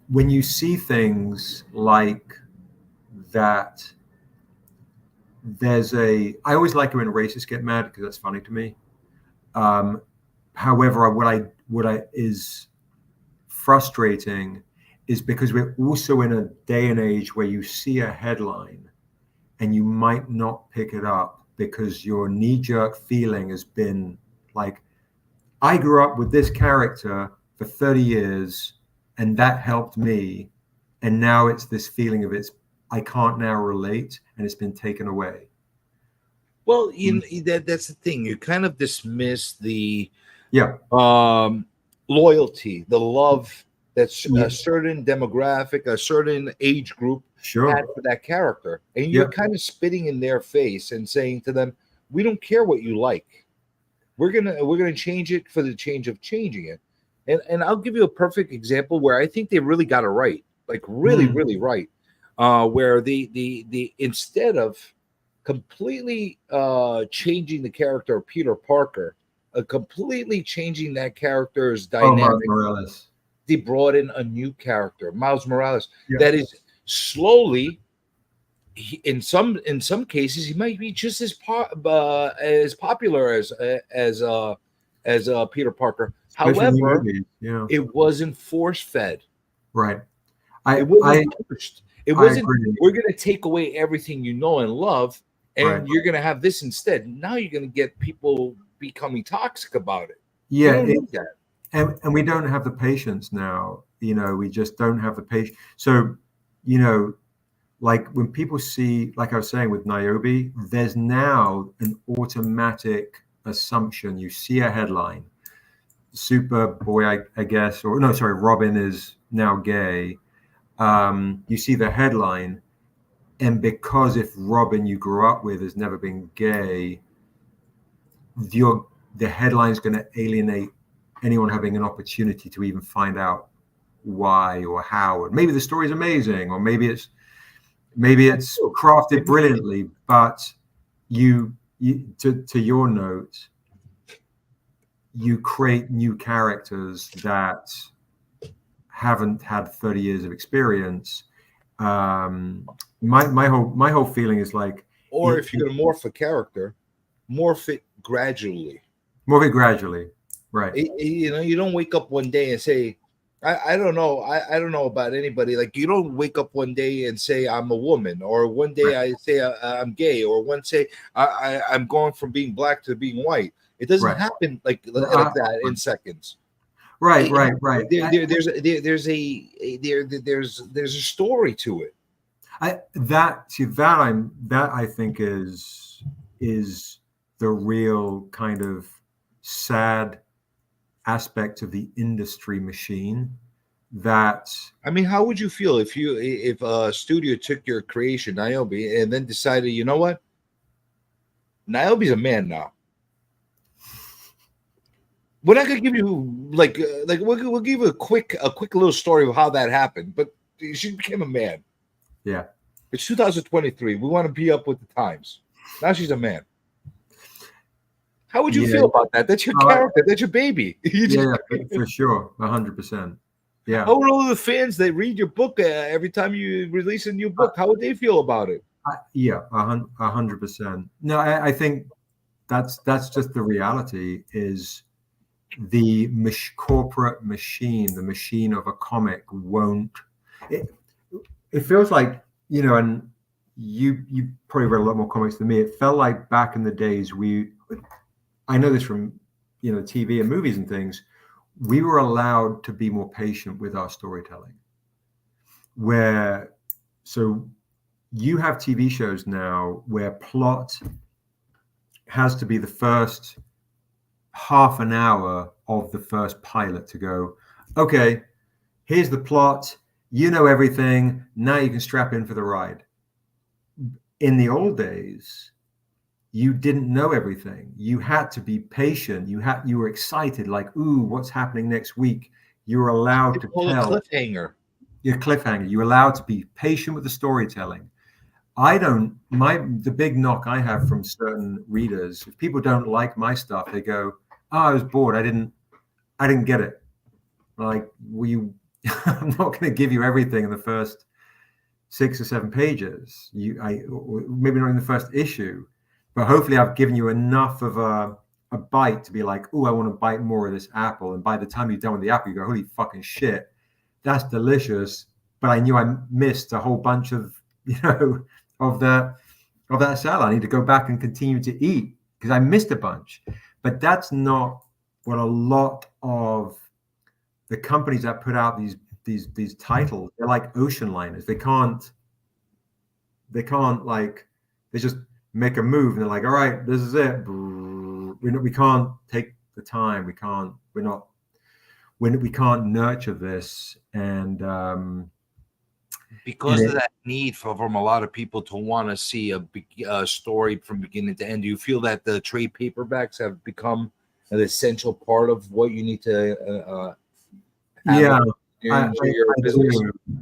when you see things like that, I always like it when racists get mad, because that's funny to me. However, what is frustrating is because we're also in a day and age where you see a headline and you might not pick it up because your knee-jerk feeling has been like, I grew up with this character for 30 years and that helped me, and now it's this feeling of I can't now relate, and it's been taken away. Well, that's the thing. You kind of dismiss the Yeah. Loyalty, the love that Yeah. a certain demographic, a certain age group Sure. had for that character, and you're Yeah. kind of spitting in their face and saying to them, "We don't care what you like. We're gonna change it for the change of changing it." And I'll give you a perfect example where I think they really got it right, like really, Mm. really right, where the instead of completely changing the character of Peter Parker, completely changing that character's Oh, dynamic. Morales. they brought in a new character, Miles Morales, Yeah. that is slowly. In some cases, he might be just as popular as Peter Parker. Especially in the However, movies. Yeah. it wasn't force fed. Right. It I wasn't pushed. It I wasn't. agree. We're going to take away everything you know and love, Right. and you're going to have this instead. Now you're going to get people becoming toxic about it. You Yeah. don't need that. And we don't have the patience now. We just don't have the patience. So, like when people see, like I was saying with Niobe, there's now an automatic assumption. You see a headline, Superboy, I guess, or no, sorry, Robin is now gay. You see the headline, and because if Robin you grew up with has never been gay, the headline is going to alienate anyone having an opportunity to even find out why or how. And maybe the story is amazing, or maybe it's crafted brilliantly, but you to your note, you create new characters that haven't had 30 years of experience. My whole feeling is like, Or if you're going to morph a character, morph it gradually. Morph it gradually, right? You don't wake up one day and say, I don't know. I don't know about anybody. Like, you don't wake up one day and say I'm a woman, or one day I say I'm gay, or one say I'm going from being black to being white. It doesn't happen like that in seconds. Right. There's a story to it. That I think is the real kind of sad aspect of the industry machine. That, I mean, how would you feel if a studio took your creation, Niobe, and then decided, you know what, Niobe's a man now. We're not gonna give you like we'll give you a quick little story of how that happened, but she became a man. Yeah, it's 2023. We want to be up with the times. Now she's a man. How would you feel about that? That's your character. That's your baby. For sure, 100%. Yeah. How would all the fans that read your book every time you release a new book? How would they feel about it? 100%. No, I think that's just the reality. Is the corporate machine, the machine of a comic, won't. It feels like, and you probably read a lot more comics than me. It felt like back in the days I know this from TV and movies and things. We were allowed to be more patient with our storytelling. So you have TV shows now where plot has to be the first half an hour of the first pilot to go, okay, here's the plot, everything, now you can strap in for the ride. In the old days, you didn't know everything. You had to be patient. You were excited, like, ooh, what's happening next week? You were allowed to tell. A cliffhanger. Your cliffhanger. You're allowed to be patient with the storytelling. The big knock I have from certain readers, if people don't like my stuff, they go, oh, I was bored. I didn't get it. Like, I'm not going to give you everything in the first 6 or 7 pages. Maybe not in the first issue. But hopefully I've given you enough of a bite to be like, oh, I want to bite more of this apple. And by the time you're done with the apple, you go, holy fucking shit, that's delicious. But I knew I missed a whole bunch of that salad. I need to go back and continue to eat because I missed a bunch. But that's not what a lot of the companies that put out these titles, they're like ocean liners. They can't like, they just make a move and they're like, all right, this is it. We can't take the time. We can't nurture this. And because of that need from a lot of people to want to see a story from beginning to end, do you feel that the trade paperbacks have become an essential part of what you need to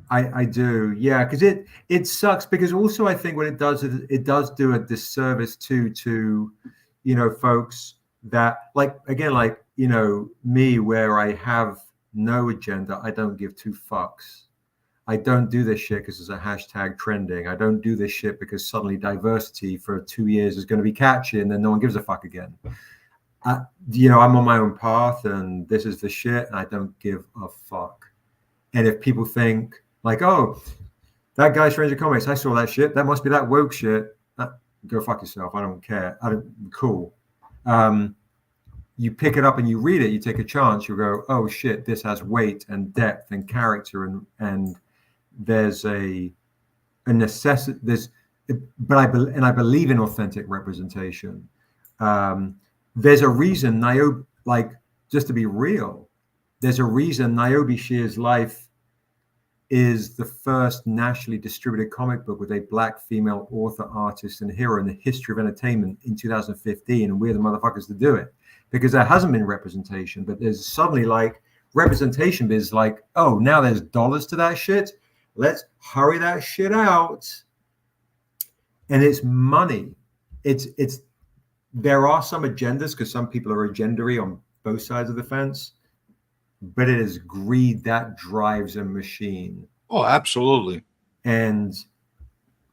I do. Yeah, because it sucks, because also I think what it does is it does do a disservice to folks that like me, where I have no agenda. I don't give two fucks. I don't do this shit because there's a hashtag trending. I don't do this shit because suddenly diversity for 2 years is going to be catchy and then no one gives a fuck again. I'm on my own path and this is the shit and I don't give a fuck. And if people think like, oh, that guy Stranger Comics, I saw that shit. That must be that woke shit. Go fuck yourself. I don't care. Cool. You pick it up and you read it. You take a chance. You go, oh shit, this has weight and depth and character and there's a necessity. I believe in authentic representation. There's a reason Niobe, like just to be real, there's a reason Niobe Shear's Life is the first nationally distributed comic book with a black female author, artist, and hero in the history of entertainment in 2015, and we're the motherfuckers to do it because there hasn't been representation. But there's suddenly like representation is like, oh, now there's dollars to that shit. Let's hurry that shit out. And it's money. It's there are some agendas because some people are agendary on both sides of the fence, but it is greed that drives a machine. Oh, absolutely. And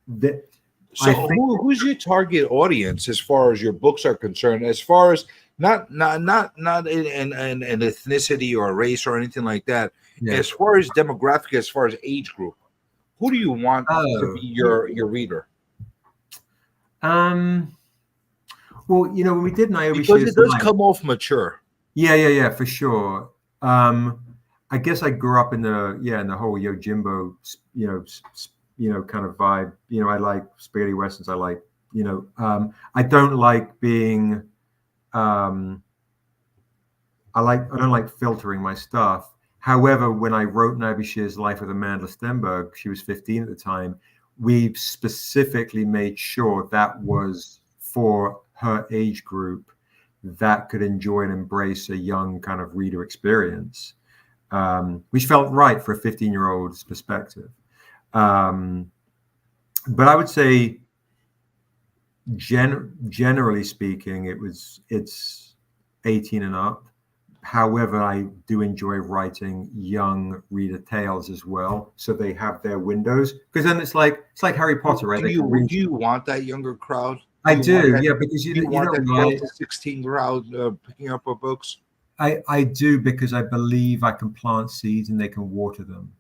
who's your target audience as far as your books are concerned? As far as not in ethnicity or race or anything like that. Yeah. As far as demographic, as far as age group, who do you want to be your reader? Well, when we did Niobe, because it does come off mature. Yeah, for sure. I guess I grew up in the whole Yojimbo, kind of vibe. I like spaghetti westerns. I like, I don't like being, I don't like filtering my stuff. However, when I wrote Niobe Shear's Life with Amanda Stenberg, she was 15 at the time. We specifically made sure that was for her age group that could enjoy and embrace a young kind of reader experience, which felt right for a 15-year-old's perspective. But I would say, generally speaking, it's 18 and up. However, I do enjoy writing young reader tales as well, so they have their windows. Because then it's like Harry Potter, right? Do you want that younger crowd? I do, yeah, because you want that 12 to 16 crowd picking up our books. I do, because I believe I can plant seeds and they can water them,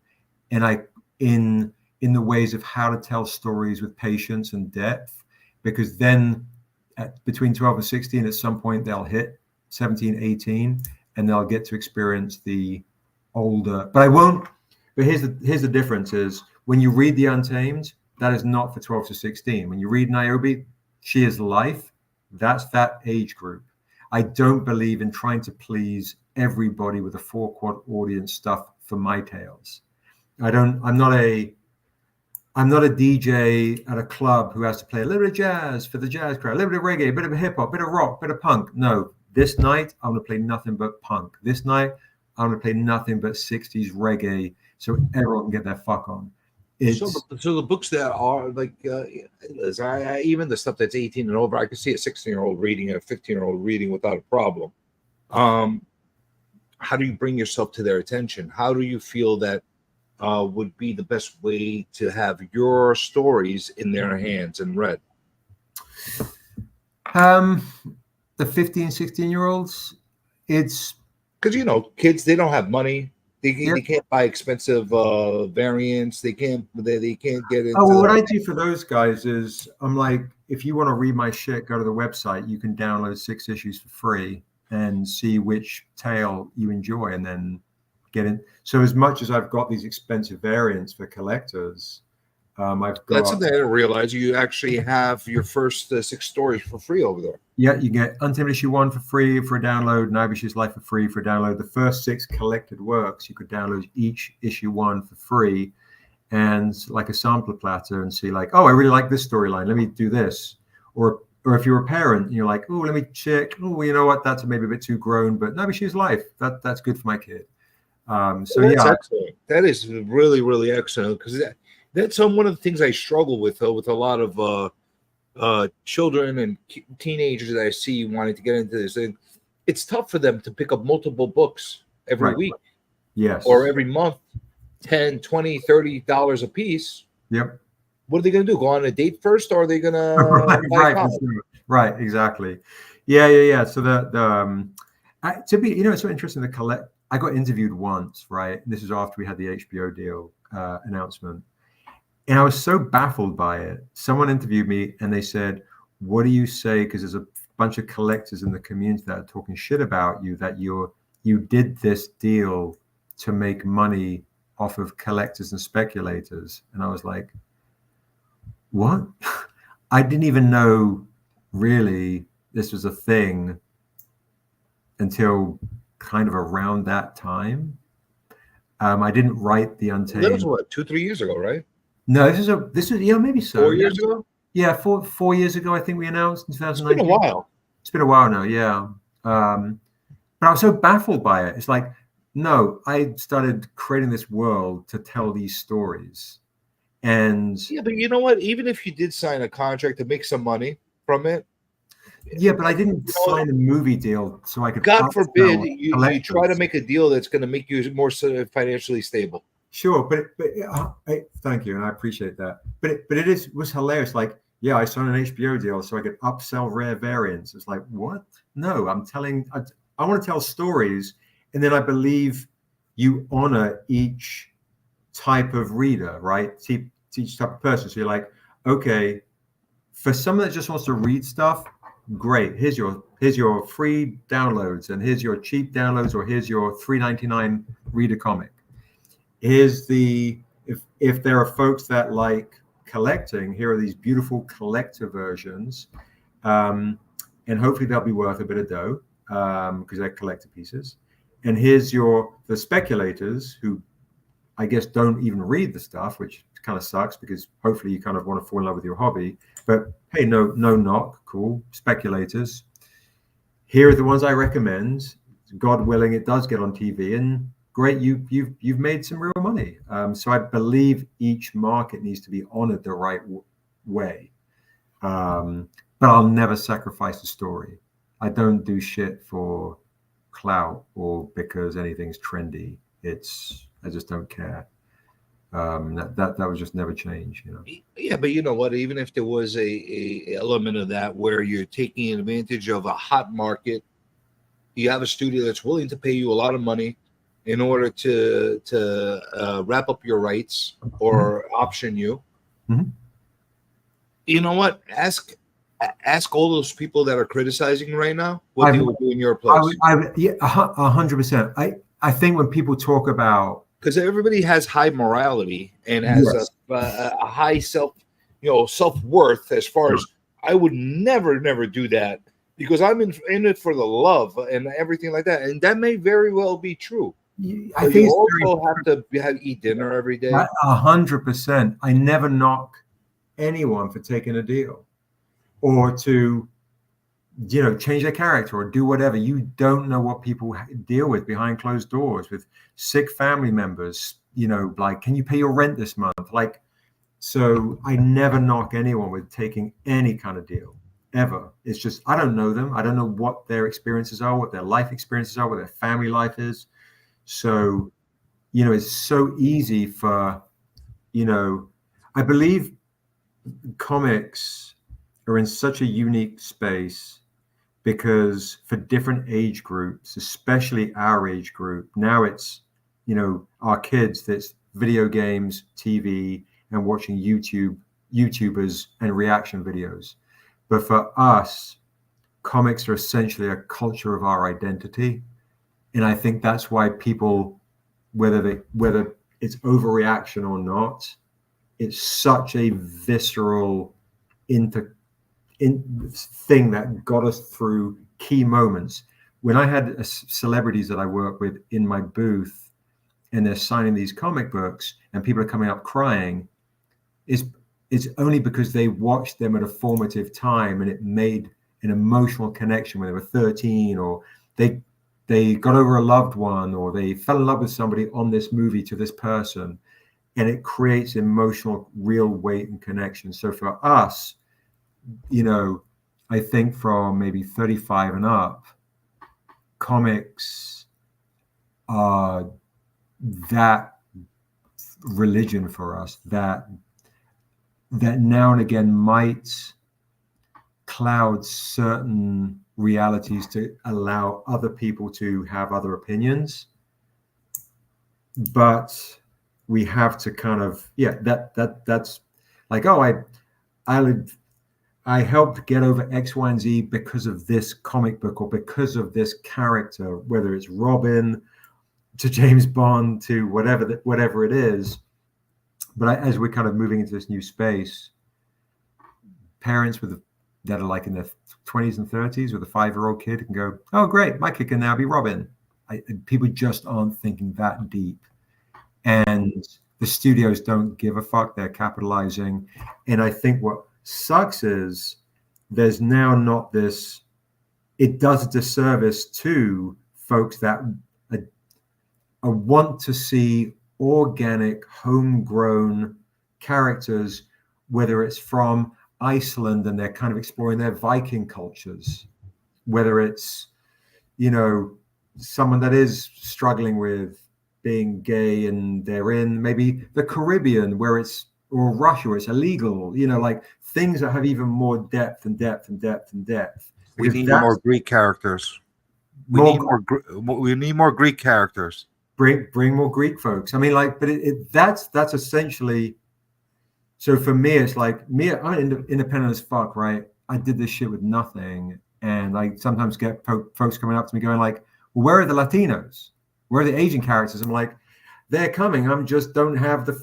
and in the ways of how to tell stories with patience and depth. Because then, between 12 and 16, at some point they'll hit 17, 18, and they'll get to experience the older. But I won't. But here's the difference: is when you read The Untamed, that is not for 12 to 16. When you read Niobe Shear's Life, that's that age group. I don't believe in trying to please everybody with a 4-quad audience stuff for my tales. I'm not a DJ at a club who has to play a little bit of jazz for the jazz crowd, a little bit of reggae, a bit of hip hop, a bit of rock, a bit of punk. No, this night I'm going to play nothing but punk. This night I'm going to play nothing but 60s reggae, so everyone can get their fuck on. So the books that are like, even the stuff that's 18 and over, I can see a 16-year-old reading and a 15-year-old reading without a problem. How do you bring yourself to their attention? How do you feel that would be the best way to have your stories in their hands and read? The 15, 16-year-olds, it's because kids, they don't have money. They can't buy expensive variants. They can't get into. Oh, well, what I do for those guys is I'm like, if you want to read my shit, go to the website. You can download 6 issues for free and see which tale you enjoy, and then get in. So as much as I've got these expensive variants for collectors, I've got. That's something I didn't realize. You actually have your first 6 stories for free over there. Yeah, you get Untamed issue 1 for free for a download, Niobe Shear's Life for free for a download. The first 6 collected works, you could download each issue 1 for free, and like a sampler platter, and see like, oh, I really like this storyline. Let me do this. Or if you're a parent, and you're like, oh, let me check. Oh, you know what? That's maybe a bit too grown, but Niobe Shear's Life, that's good for my kid. That's excellent. That is really, really excellent, because that's one of the things I struggle with a lot of children and teenagers that I see wanting to get into this. And it's tough for them to pick up multiple books every week. Yes. or every month, 10, 20, $30 a piece, Yep. what are they going to do? Go on a date first, or are they going to buy Right, comics? right, exactly. Yeah. So to be, it's so interesting to collect. I got interviewed once, right? This is after we had the HBO deal announcement, and I was so baffled by it. Someone interviewed me, and they said, "What do you say?" Because there's a bunch of collectors in the community that are talking shit about you, that you did this deal to make money off of collectors and speculators. And I was like, what? I didn't even know really this was a thing until kind of around that time. I didn't write the That was Untamed. what, 2, 3 years ago, right? No, this is maybe so. 4 years ago. Yeah, 4 years ago, I think we announced in It's been a 2019. while. It's been a while now, yeah. But I was so baffled by it. It's like, no, I started creating this world to tell these stories. And Yeah, but you know what? Even if you did sign a contract to make some money from it, yeah, but I didn't you know, sign a movie deal so I could God forbid upsell you try to collectors. make a deal that's going to make you more financially stable. Sure, but thank you, and I appreciate that. But it was hilarious. Like, yeah, I signed an HBO deal so I could upsell rare variants. It's like, what? No, I want to tell stories, and then I believe you honor each type of reader, right? Each type of person. So you're like, okay, for someone that just wants to read stuff, great. Here's your free downloads, and here's your cheap downloads, or here's your $3.99 read a comic. Here's if there are folks that like collecting, here are these beautiful collector versions, and hopefully they'll be worth a bit of dough because they're collector pieces. And here's the speculators who I guess don't even read the stuff, which kind of sucks because hopefully you kind of want to fall in love with your hobby. But hey, no knock, cool speculators. Here are the ones I recommend. God willing, it does get on TV, and great, you've made some real money. So I believe each market needs to be honored the right way. But I'll never sacrifice the story. I don't do shit for clout or because anything's trendy. I just don't care. That would just never change, Yeah, but you know what? Even if there was a element of that where you're taking advantage of a hot market, you have a studio that's willing to pay you a lot of money in order to wrap up your rights or option you. Mhm. You know what? Ask all those people that are criticizing right now what they would do in your place. Yeah, 100%. I think when people talk about, because everybody has high morality and has yes, a high self-worth as far as I would never do that because I'm in it for the love and everything like that, and that may very well be true. I But think you also have to eat dinner every day. 100%. I never knock anyone for taking a deal or to change their character or do whatever. You don't know what people deal with behind closed doors with sick family members, like, can you pay your rent this month? Like, so I never knock anyone with taking any kind of deal ever. It's just, I don't know them. I don't know what their experiences are, what their life experiences are, what their family life is. So, it's so easy for, I believe comics are in such a unique space because for different age groups, especially our age group, now it's, our kids, that's video games, TV, and watching YouTubers and reaction videos. But for us, comics are essentially a culture of our identity. And I think that's why people, whether it's overreaction or not, it's such a visceral thing that got us through key moments. When I had celebrities that I work with in my booth and they're signing these comic books and people are coming up crying, it's only because they watched them at a formative time and it made an emotional connection when they were 13, or they got over a loved one, or they fell in love with somebody on this movie to this person, and it creates emotional real weight and connection. So for us, I think from maybe 35 and up, comics are that religion for us that now and again might cloud certain realities to allow other people to have other opinions, but we have to kind of that's like, oh, I helped get over X, Y, and Z because of this comic book or because of this character, whether it's Robin to James Bond to whatever it is. But as we're kind of moving into this new space, parents that are like in their 20s and 30s with a 5-year-old kid can go, oh, great, my kid can now be Robin. People just aren't thinking that deep. And the studios don't give a fuck. They're capitalizing. And I think what sucks is there's now not this, it does a disservice to folks that want to see organic, homegrown characters, whether it's from Iceland and they're kind of exploring their Viking cultures, whether it's, someone that is struggling with being gay and they're in maybe the Caribbean or Russia where it's illegal, like things that have even more depth and depth and depth and depth. We need more Greek characters. We need more Greek characters. Bring more Greek folks. I mean, like, but that's essentially. So for me, it's like I'm independent as fuck, right? I did this shit with nothing, and I sometimes get folks coming up to me going like, well, "Where are the Latinos? Where are the Asian characters?" I'm like, "They're coming. I'm just don't have the,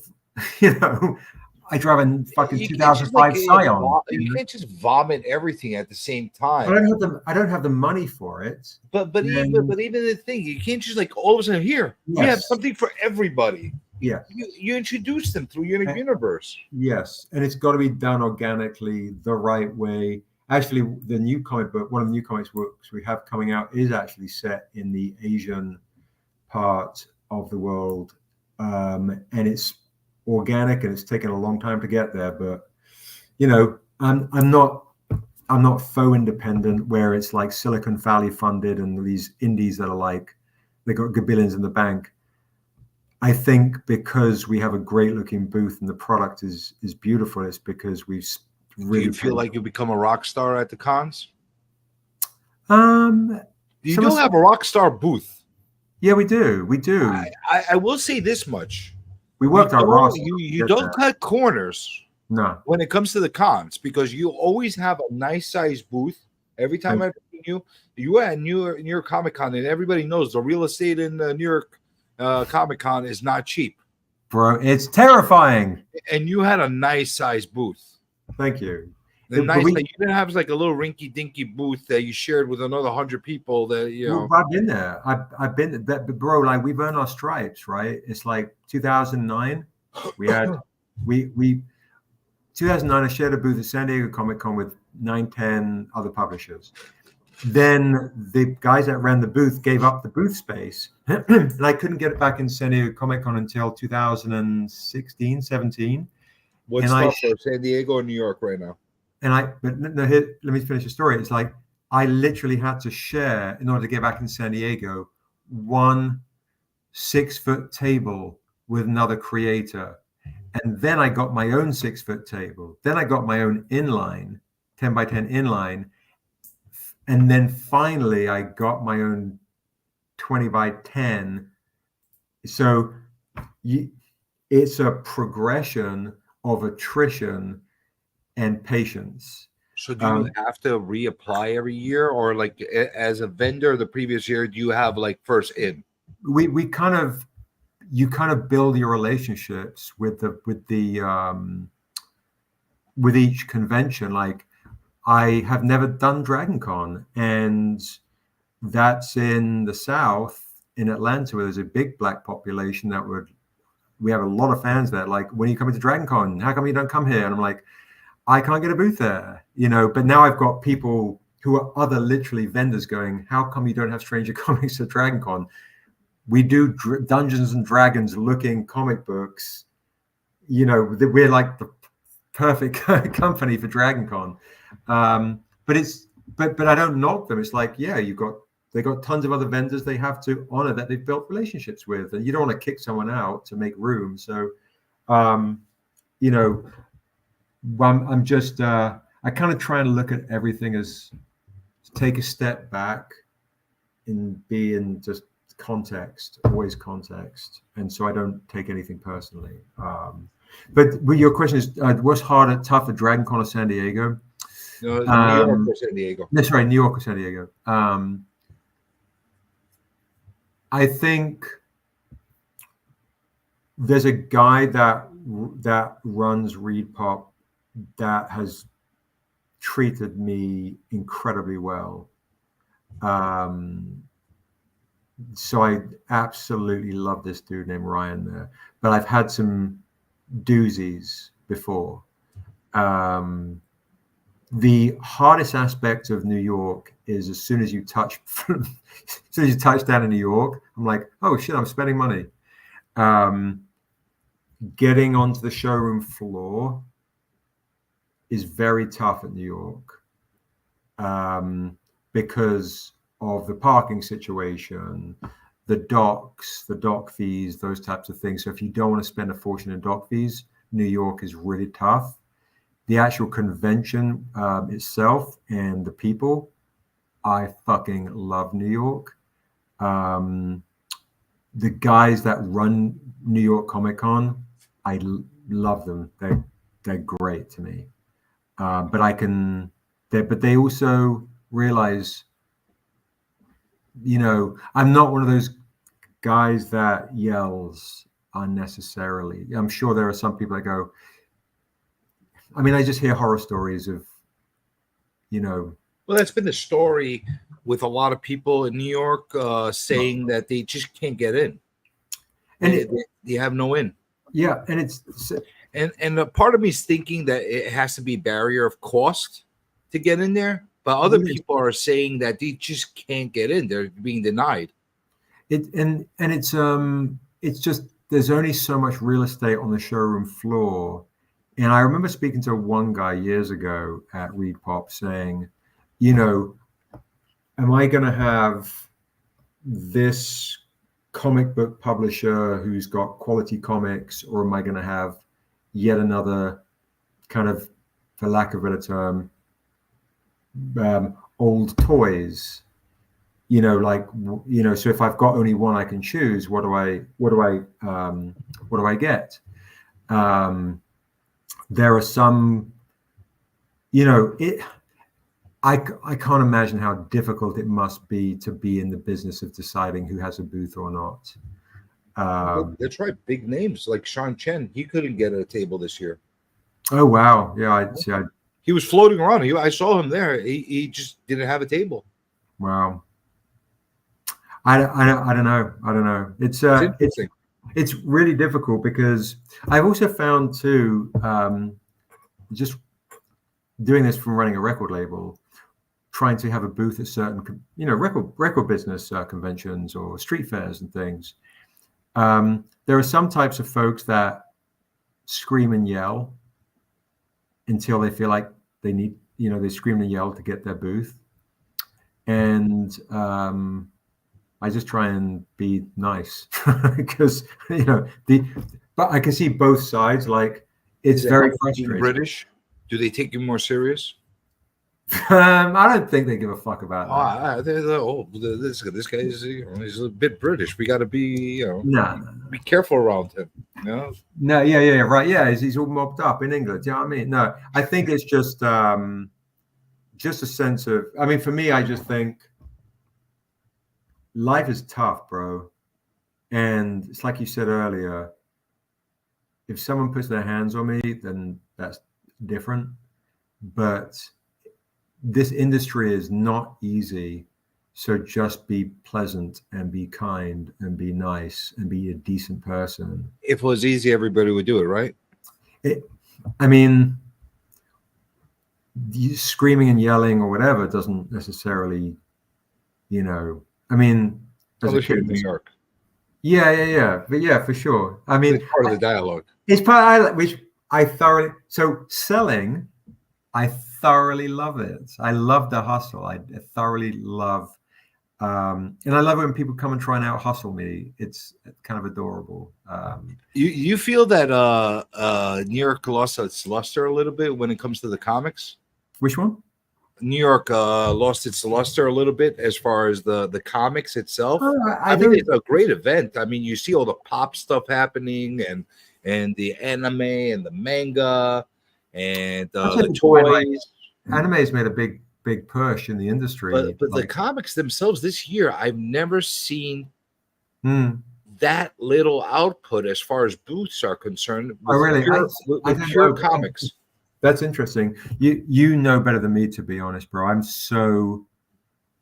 I drive a fucking 2005 Scion. You can't just vomit everything at the same time. I don't have the money for it. But even the thing, you can't just like all of a sudden here. Yes. You have something for everybody. Yeah, you introduce them through your universe. Yes, and it's got to be done organically, the right way. Actually, the new comic book, one of the new comics books we have coming out, is actually set in the Asian part of the world, and it's organic, and it's taken a long time to get there. But I'm not faux independent, where it's like Silicon Valley funded and these indies that are like they got billions in the bank. I think because we have a great looking booth and the product is beautiful, it's because we've really. Do you feel like you become a rock star at the cons? You so don't have a rock star booth. Yeah, we do. We do. I will say this much. We worked our roster. You don't cut corners. No. When it comes to the cons, because you always have a nice sized booth. Every time I've seen you at New York Comic Con, and everybody knows the real estate in New York Comic Con is not cheap, bro. It's terrifying. And you had a nice sized booth. Thank you. You didn't have like a little rinky dinky booth that you shared with another 100 people. That Well, I've been there. I've been there, but bro, like we've earned our stripes, right? It's like 2009. We had 2009. I shared a booth at San Diego Comic Con with 9-10 other publishers. Then the guys that ran the booth gave up the booth space, and I couldn't get it back in San Diego Comic Con until 2016, 17. What's up for San Diego or New York right now? But let me finish the story. It's like I literally had to share, in order to get back in San Diego, 1 6-foot table with another creator. And then I got my own 6-foot table. Then I got my own inline, 10 by 10 inline. And then finally I got my own 20 by 10. So it's a progression of attrition and patience. So do you have to reapply every year, or like as a vendor the previous year, do you have like first in? You kind of build your relationships with each convention. Like I have never done Dragon Con, and that's in the South in Atlanta, where there's a big Black population we have a lot of fans there. Like, when are you coming to Dragon Con? How come you don't come here? And I'm like, I can't get a booth there, but now I've got people who are other literally vendors going, how come you don't have Stranger Comics at Dragon Con? We do Dungeons and Dragons looking comic books. We're like the perfect company for Dragon Con. But I don't knock them. It's like, yeah, you've got They got tons of other vendors they have to honor that they've built relationships with, and you don't want to kick someone out to make room. So, you know, I'm just I kind of try and look at everything as take a step back and be in just context, always context, and so I don't take anything personally. But your question is, what's harder, tougher, Dragon Con or San Diego? New York or San Diego? That's right, New York or San Diego. I think there's a guy that runs ReedPop that has treated me incredibly well. So I absolutely love this dude named Ryan there. But I've had some doozies before. The hardest aspect of New York is as soon as you touch down in New York, I'm like, oh shit, I'm spending money. Getting onto the showroom floor is very tough at New York because of the parking situation, the docks, the dock fees, those types of things. So if you don't want to spend a fortune in dock fees, New York is really tough. The actual convention itself and the people, I fucking love New York. The guys that run New York Comic Con, I love them. They're great to me. But they also realize, you know, I'm not one of those guys that yells unnecessarily. I'm sure there are some people that go, I mean, I just hear horror stories of, you know. Well, that's been the story with a lot of people in New York saying that they just can't get in. And they have no in. Yeah. And a part of me is thinking that it has to be a barrier of cost to get in there. But other people are saying that they just can't get in. They're being denied. It's just there's only so much real estate on the showroom floor. And I remember speaking to one guy years ago at ReedPop saying, you know, am I going to have this comic book publisher who's got quality comics, or am I going to have yet another kind of, for lack of a better term, old toys? You know, like, you know, so if I've got only one I can choose, what do I get? There are some, you know, I can't imagine how difficult it must be to be in the business of deciding who has a booth or not. That's right. Big names like Sean Chen, he couldn't get a table this year. Oh wow, yeah, he was floating around. I saw him there. He just didn't have a table. Wow. I don't know. It's really difficult because I've also found too, just doing this from running a record label, trying to have a booth at certain, you know, record business conventions or street fairs and things. There are some types of folks that scream and yell until they feel like they need, you know, they scream and yell to get their booth. And I just try and be nice because, you know, but I can see both sides. Like, it's very frustrating. British, do they take you more serious? I don't think they give a fuck about that. This guy is, you know, he's a bit British. We got to be, you know, be careful around him. You know? No, yeah, right, yeah. He's all mobbed up in England. Do you know what I mean? No, I think it's just a sense of. I mean, for me, I just think life is tough, bro, and it's like you said earlier. If someone puts their hands on me, then that's different. But this industry is not easy. So just be pleasant and be kind and be nice and be a decent person. If it was easy, everybody would do it, right? I mean, screaming and yelling or whatever doesn't necessarily, you know, I mean, as a kid in New York. Yeah. But yeah, for sure. I mean, it's part of the dialogue. It's part which I thoroughly, so selling, I thoroughly love it. I love the hustle. I thoroughly love And I love it when people come and try and out hustle me. It's kind of adorable. You feel that New York lost its luster a little bit when it comes to the comics? Which one? New York lost its luster a little bit as far as the comics itself. I mean, don't. it's a great event. I mean, you see all the pop stuff happening, and the anime and the manga and the toys. Anime has made a big push in the industry. But the comics themselves this year, I've never seen Hmm. that little output as far as booths are concerned. Oh, really? With pure comics. That's interesting. You know better than me, to be honest, bro. I'm so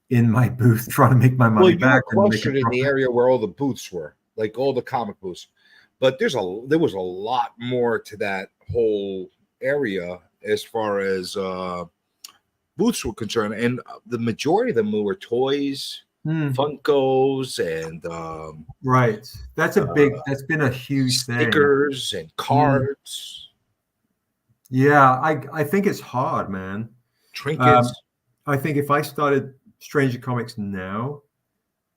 in my booth trying to make my money back. You were clustered in the area where all the booths were, like all the comic booths. But there was a lot more to that whole area as far as booths were concerned, and the majority of them were toys, Funkos, and right. That's been a huge stickers thing. And cards. Yeah, I think it's hard, man. Trinkets. I think if I started Stranger Comics now,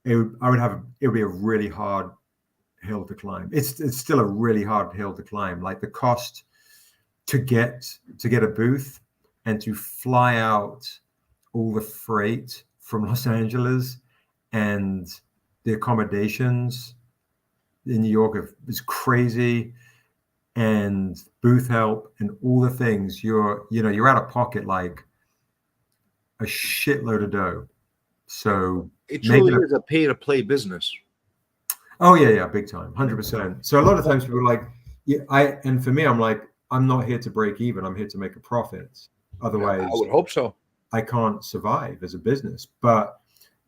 it would be a really hard hill to climb. It's still a really hard hill to climb. Like the cost to get a booth and to fly out all the freight from Los Angeles and the accommodations in New York is crazy, and booth help and all the things. You're out of pocket like a shitload of dough. So it truly is a pay to play business. Oh yeah, big time, 100%. So a lot of times people are like, and for me, I'm like, I'm not here to break even. I'm here to make a profit. Otherwise, I would hope so. I can't survive as a business. But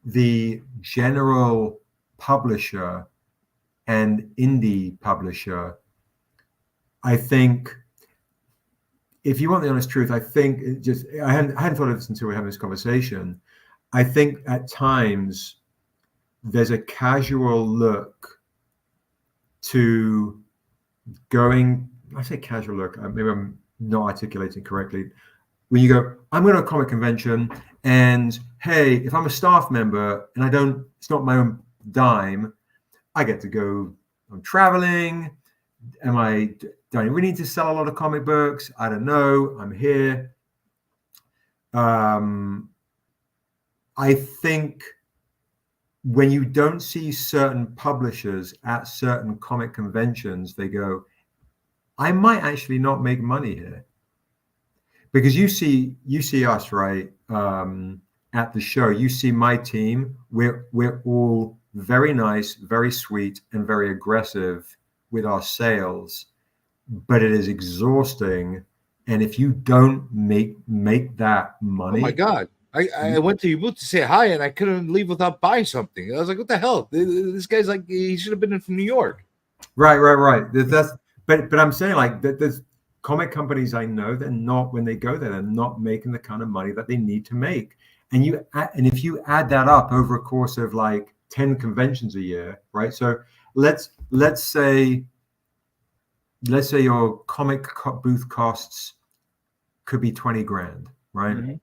the general publisher and indie publisher, I think, if you want the honest truth, I think I hadn't thought of this until we were having this conversation. I think at times there's a casual look to going. I say casual look. Maybe I'm not articulating correctly. When you go, I'm going to a comic convention, and hey, if I'm a staff member and it's not my own dime, I get to go. I'm traveling. Do I really need to sell a lot of comic books? I don't know. I'm here. I think when you don't see certain publishers at certain comic conventions, they go, I might actually not make money here. Because you see us, right? At the show, you see my team. We're all very nice, very sweet, and very aggressive with our sales, but it is exhausting. And if you don't make that money, oh my God. I went to your booth to say hi, and I couldn't leave without buying something. I was like, "What the hell? This guy's like, he should have been from New York." Right. But I'm saying, like, there's comic companies I know that when they go there, they're not making the kind of money that they need to make. And if you add that up over a course of like 10 conventions a year, right? So let's say your comic booth costs could be 20 grand, right? Mm-hmm.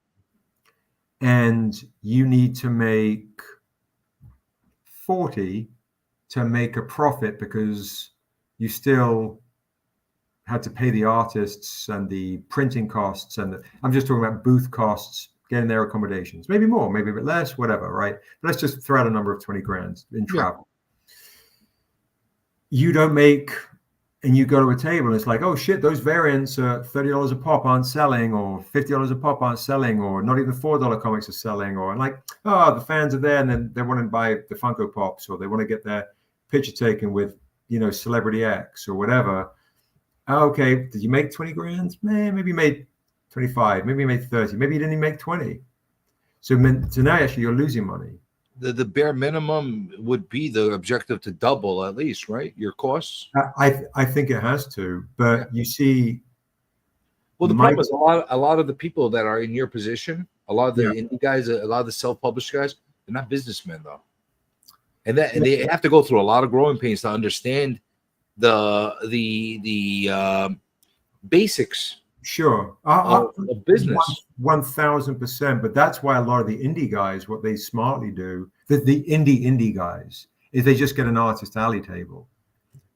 And you need to make 40 to make a profit because you still had to pay the artists and the printing costs. And I'm just talking about booth costs, getting their accommodations, maybe more, maybe a bit less, whatever, right? But let's just throw out a number of 20 grand in travel. Yeah. You don't make, and you go to a table and it's like, oh shit, those variants are $30 a pop aren't selling, or $50 a pop aren't selling, or not even $4 comics are selling, or like, oh, the fans are there and then they want to buy the Funko Pops, or they want to get their picture taken with, Celebrity X or whatever. Okay, did you make 20 grand? Maybe you made 25, maybe you made 30, maybe you didn't even make 20. So now actually you're losing money. The bare minimum would be the objective to double at least, right? Your costs. I think it has to, but you see. Well, the problem is a lot of the people that are in your position, a lot of the indie guys, a lot of the self-published guys, they're not businessmen though, and they have to go through a lot of growing pains to understand the basics. Sure, of business. 1000%. But that's why a lot of the indie guys, what they smartly do, the indie guys is they just get an artist alley table,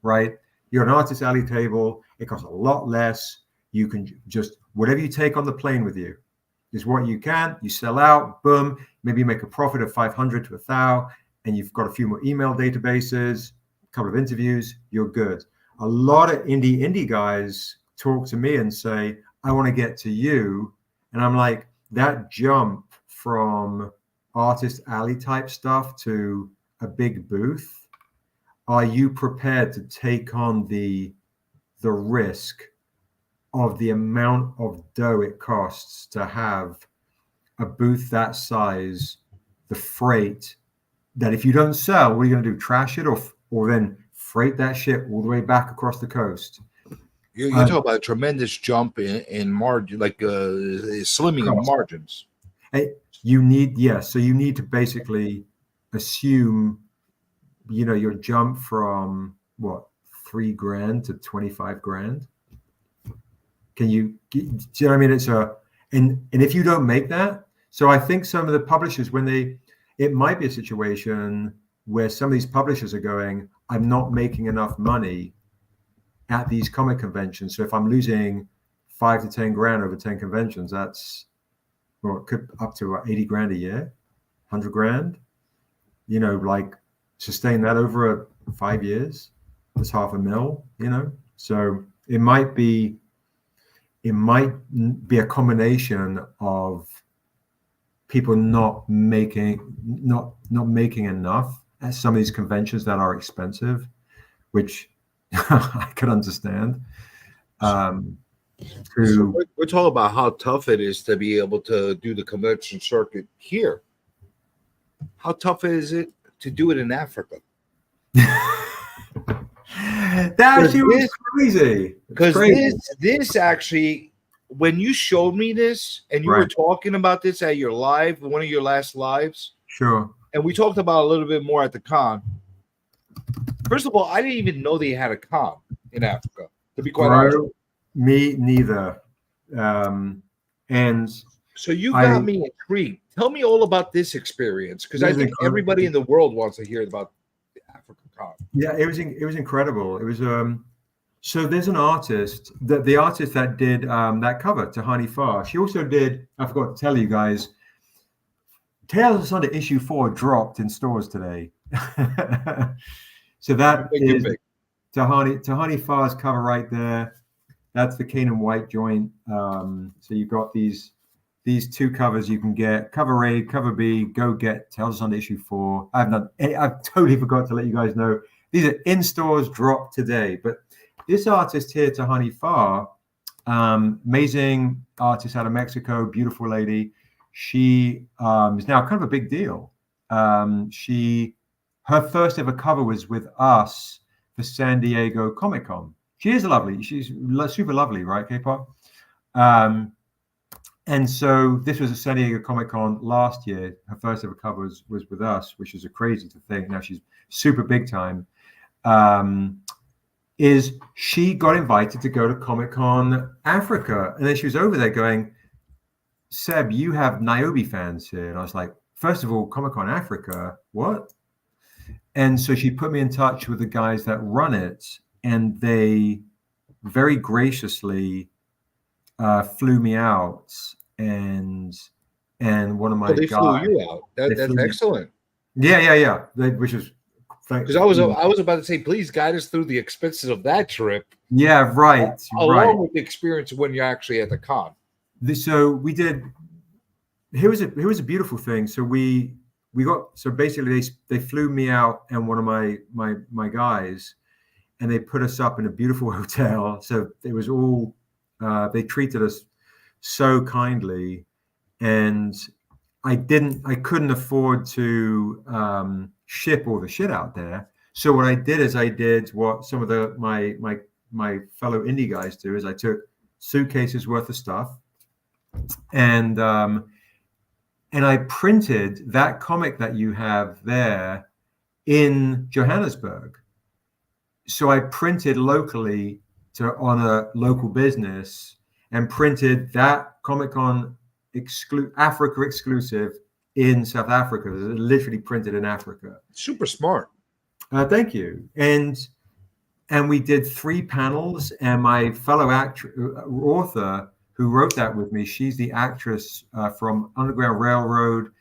right? You're an artist alley table. It costs a lot less. You can just, whatever you take on the plane with you is what you can. You sell out, boom. Maybe you make a profit of 500 to 1,000, and you've got a few more email databases, a couple of interviews, you're good. A lot of indie guys talk to me and say, I want to get to you. And I'm like, that jump from artist alley type stuff to a big booth, are you prepared to take on the risk of the amount of dough it costs to have a booth that size, the freight, that if you don't sell, what are you going to do? Trash it or then freight that shit all the way back across the coast? You're talking about a tremendous jump in margin, like slimming of margins. So you need to basically assume, your jump from what, $3,000 to $25,000. Do you know what I mean? And if you don't make that, so I think some of the publishers, it might be a situation where some of these publishers are going, I'm not making enough money at these comic conventions. So if I'm losing $5,000 to $10,000 over 10 conventions, that's, well, it could up to about $80,000 a year, $100,000, like sustain that over 5 years. That's $500,000, so it might be a combination of people not making enough at some of these conventions that are expensive, which I could understand. So we're talking about how tough it is to be able to do the convention circuit here. How tough is it to do it in Africa? That actually was crazy. Because this actually, when you showed me this and you were talking about this at your live, one of your last lives, sure, and we talked about a little bit more at the con. First of all, I didn't even know they had a con in Africa, to be quite honest. Me neither. And so you got me intrigued. Tell me all about this experience, because I think everybody in the world wants to hear about the Africa con. Yeah, it was incredible. It was so there's an artist, the artist that did that cover, Tahani Farr. She also did, I forgot to tell you guys, Tales of Sunday issue 4 dropped in stores today. So that is Tahani Farr's cover right there. That's the Canaan White joint. So you've got these two covers you can get. Cover A, cover B, go get Tales of Sunday issue 4. I've totally forgot to let you guys know. These are in stores, dropped today. But this artist here, Tahani Farr, amazing artist out of Mexico, beautiful lady. She is now kind of a big deal. Her first ever cover was with us for San Diego Comic-Con. She is lovely. She's super lovely, right, K-pop? And so this was a San Diego Comic-Con last year. Her first ever cover was with us, which is a crazy to think. Now she's super big time. Is she got invited to go to Comic-Con Africa. And then she was over there going, Seb, you have Niobe fans here. And I was like, first of all, Comic-Con Africa, what? And so she put me in touch with the guys that run it. And they very graciously flew me out, and one of my guys. Flew you out. That's excellent. Yeah. Which is because I was about to say, please guide us through the expenses of that trip. Yeah, right. Along with the experience when you're actually at the con. So we did. Here was a beautiful thing. So we got, so basically they flew me out and one of my guys, and they put us up in a beautiful hotel. So it was all, they treated us so kindly, and I couldn't afford to ship all the shit out there. So what I did is I did what some of my fellow indie guys do, is I took suitcases worth of stuff, and I printed that comic that you have there in Johannesburg. So I printed locally on a local business, and printed that Comic-Con Africa exclusive in South Africa. They're literally printed in Africa. Super smart. Thank you. And we did 3 panels, and my fellow author who wrote that with me, she's the actress from Underground Railroad,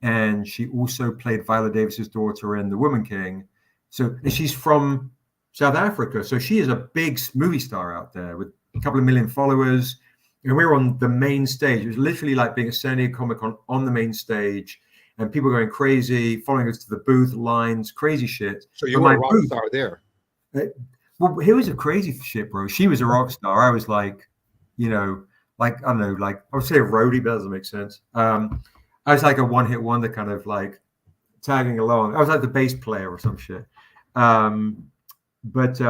and she also played Viola Davis's daughter in The Woman King. So, and she's from South Africa, so she is a big movie star out there with a couple of million followers. And we were on the main stage. It was literally like being a San Diego Comic-Con on the main stage, and people going crazy, following us to the booth, lines, crazy shit. So you were a rock star there. Well, here was a crazy shit, bro. She was a rock star. I was like, you know, like, I don't know, like I would say a roadie, but that doesn't make sense. I was like a one-hit wonder, kind of like tagging along. I was like the bass player or some shit. But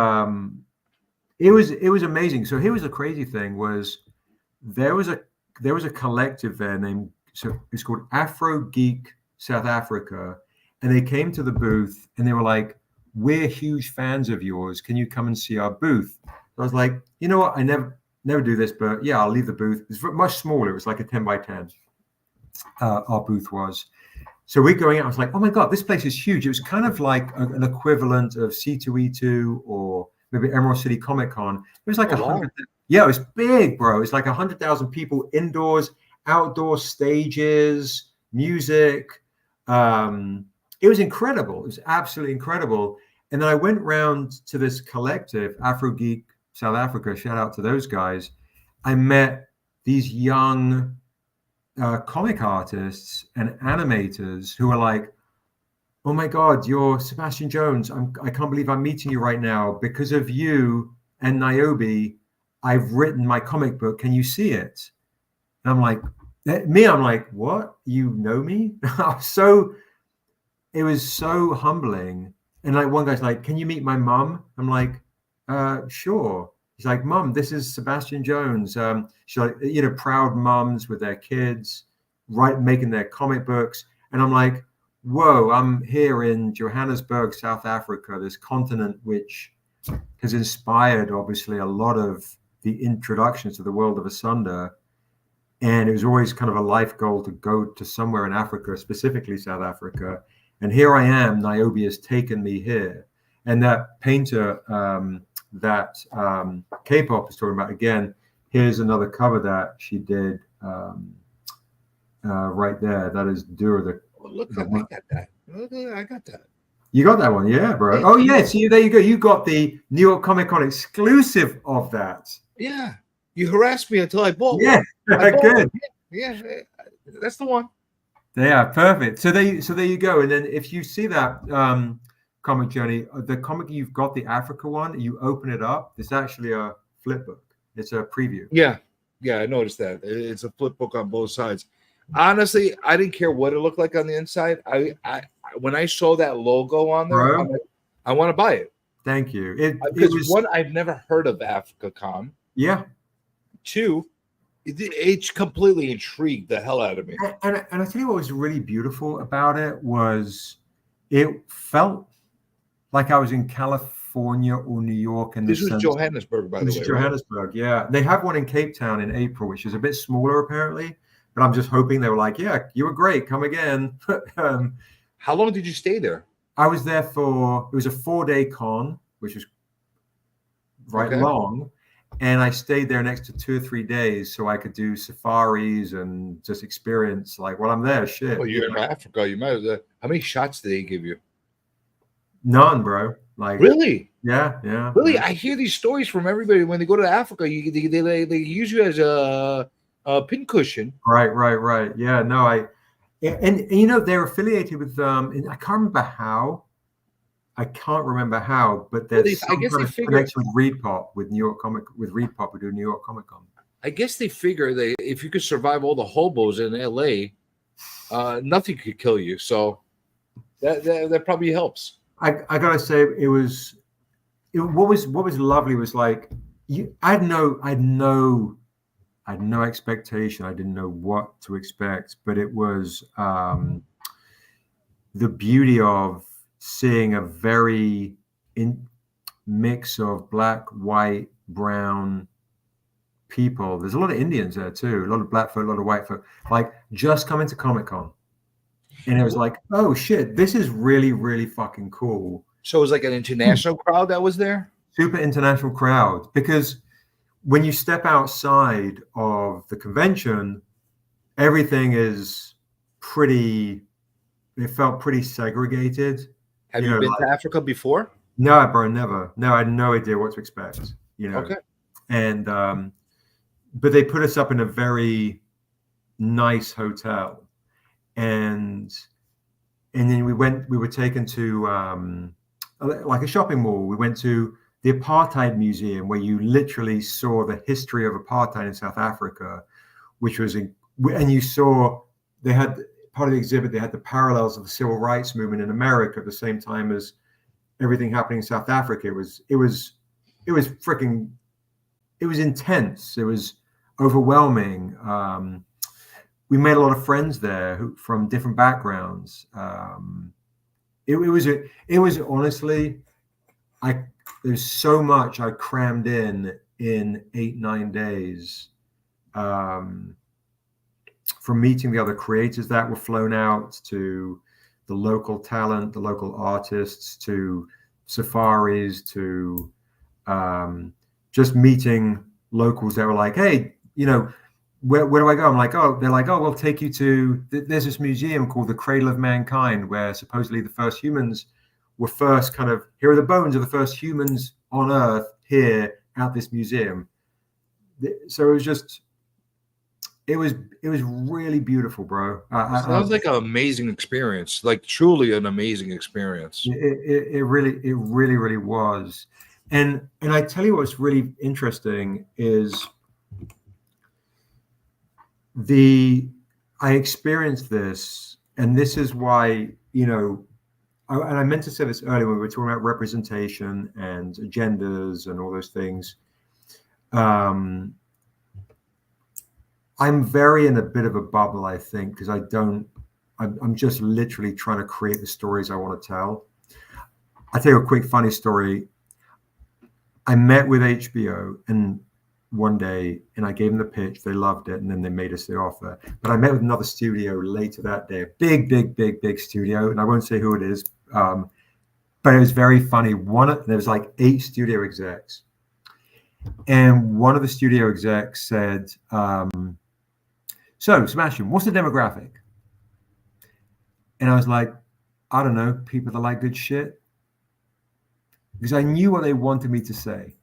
it was amazing. So here was the crazy thing was there was a collective there named, so it's called Afro Geek South Africa, and they came to the booth and they were like, we're huge fans of yours. Can you come and see our booth? So I was like, you know what? I never do this, but yeah, I'll leave the booth. It's much smaller. It was like a 10 by 10. Our booth was. So we're going out. I was like, oh my God, this place is huge. It was kind of like an equivalent of C2E2 or maybe Emerald City Comic Con. It was like 100. Yeah, it was big, bro. It's like 100,000 people indoors, outdoor stages, music. It was incredible. It was absolutely incredible. And then I went round to this collective, Afro Geek South Africa. Shout out to those guys. I met these young comic artists and animators who are like, oh my God, you're Sebastian Jones. I can't believe I'm meeting you right now. Because of you and Niobe, I've written my comic book. Can you see it? And I'm like, I'm like, what? You know me? It was so humbling. And like one guy's like, can you meet my mom? I'm like, sure. He's like, Mom, this is Sebastian Jones. She's like, you know, proud moms with their kids, making their comic books. And I'm like, whoa, I'm here in Johannesburg, South Africa, this continent which has inspired, obviously, a lot of the introductions to the world of Asunder. And it was always kind of a life goal to go to somewhere in Africa, specifically South Africa. And here I am, Niobe has taken me here. And that painter that K-pop is talking about, again, here's another cover that she did right there. That is Dura. Look, I got that. I got that. You got that one, yeah, bro. Oh, yeah. See, there you go. You got the New York Comic Con exclusive of that. Yeah. You harassed me until I bought one. Yeah, good. Yeah, that's the one. Yeah, perfect. So there you go. And then if you see that comic journey, the comic you've got, the Africa one, you open it up. It's actually a flip book. It's a preview. Yeah, I noticed that. It's a flip book on both sides. Honestly, I didn't care what it looked like on the inside. I when I saw that logo on there, I'm like, I want to buy it. Thank you. Because one, I've never heard of AfricaCom. Yeah. 2, it completely intrigued the hell out of me. And I tell you what was really beautiful about it was it felt like I was in California or New York. And this was Johannesburg, by the way. This is Johannesburg, yeah. They have one in Cape Town in April, which is a bit smaller apparently. But I'm just hoping they were like, yeah, you were great. Come again. How long did you stay there? I was there it was a 4-day con, which was long. And I stayed there next to 2 or 3 days so I could do safaris and just experience, like, while I'm there, shit. Well, you're in Africa. You might as well. How many shots did they give you? None, bro. Like, really? Yeah. Really? Yeah. I hear these stories from everybody when they go to Africa. They use you as a pincushion. Right. Yeah, no, and you know, they're affiliated with I can't remember how, but there's some kind of connection with Reed Pop, with Reed Pop, who do New York Comic Con. I guess they figure if you could survive all the hobos in LA, nothing could kill you. So that probably helps. I gotta say, what was lovely was like, I had no expectation. I didn't know what to expect, but it was the beauty of seeing a very mix of black, white, brown people. There's a lot of Indians there too, a lot of black folk, a lot of white folk, like just coming to Comic-Con. And it was like, oh shit, this is really, really fucking cool. So it was like an international crowd that was there? Super international crowd. Because when you step outside of the convention, everything is pretty, it felt pretty segregated. Have you been to Africa before? No, bro, never. No, I had no idea what to expect, Okay. And, but they put us up in a very nice hotel. And then we were taken to like a shopping mall. We went to the Apartheid Museum, where you literally saw the history of apartheid in South Africa, which was, and you saw they had part of the exhibit, they had the parallels of the civil rights movement in America at the same time as everything happening in South Africa. It was freaking, it was intense. It was overwhelming. We made a lot of friends there from different backgrounds. It was honestly, there's so much I crammed in 8-9 days, from meeting the other creators that were flown out, to the local talent, the local artists, to safaris, to just meeting locals that were like, hey, where do I go? I'm like, oh, they're like, oh, we'll take you to, there's this museum called the Cradle of Mankind, where supposedly the first humans were first kind of, here are the bones of the first humans on Earth here at this museum. So it was just, it was really beautiful, bro. Sounds like an amazing experience, like truly an amazing experience. It really was. And I tell you what's really interesting is I experienced this, and this is why, and I meant to say this earlier when we were talking about representation and agendas and all those things. I'm very in a bit of a bubble, I think, because I'm just literally trying to create the stories I want to tell. I'll tell you a quick funny story. I met with HBO and one day, and I gave them the pitch. They loved it, and then they made us the offer. But I met with another studio later that day, a big studio, and I won't say who it is, but it was very funny. There was like 8 studio execs, and one of the studio execs said, so Sebastian, what's the demographic? And I was like, I don't know, people that like good shit, because I knew what they wanted me to say.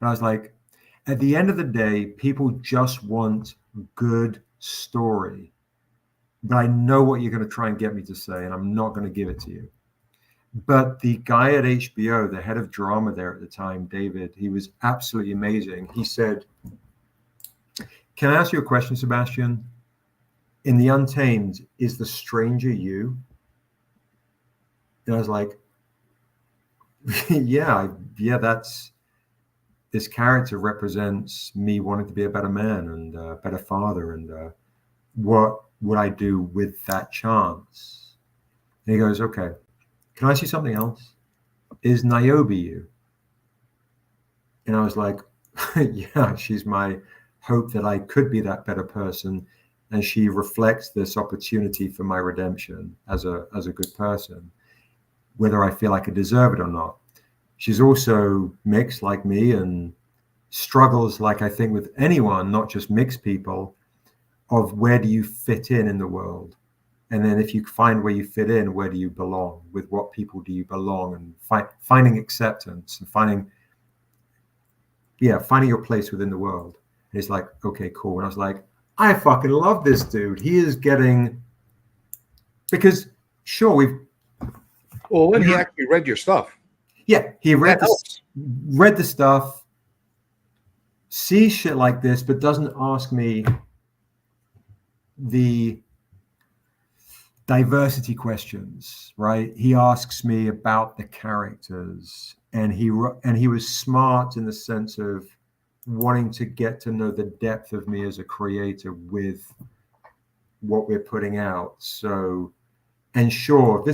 And I was like, at the end of the day, people just want good story. But I know what you're going to try and get me to say, and I'm not going to give it to you. But the guy at HBO, the head of drama there at the time, David, he was absolutely amazing. He said, can I ask you a question, Sebastian? In The Untamed, is the stranger you? And I was like, yeah, that's, this character represents me wanting to be a better man and a better father, and what would I do with that chance? And he goes, okay, can I ask you something else? Is Niobe you? And I was like, yeah, she's my hope that I could be that better person, and she reflects this opportunity for my redemption as a good person, whether I feel like I deserve it or not. She's also mixed like me and struggles, like I think with anyone, not just mixed people, of where do you fit in the world? And then if you find where you fit in, where do you belong? With what people do you belong? And finding acceptance and finding your place within the world. And it's like, okay, cool. And I was like, I fucking love this dude. He is getting, because sure, and he actually read your stuff. Yeah, he read the stuff, sees shit like this, but doesn't ask me the diversity questions, right? He asks me about the characters, and he was smart in the sense of wanting to get to know the depth of me as a creator with what we're putting out. So, and sure,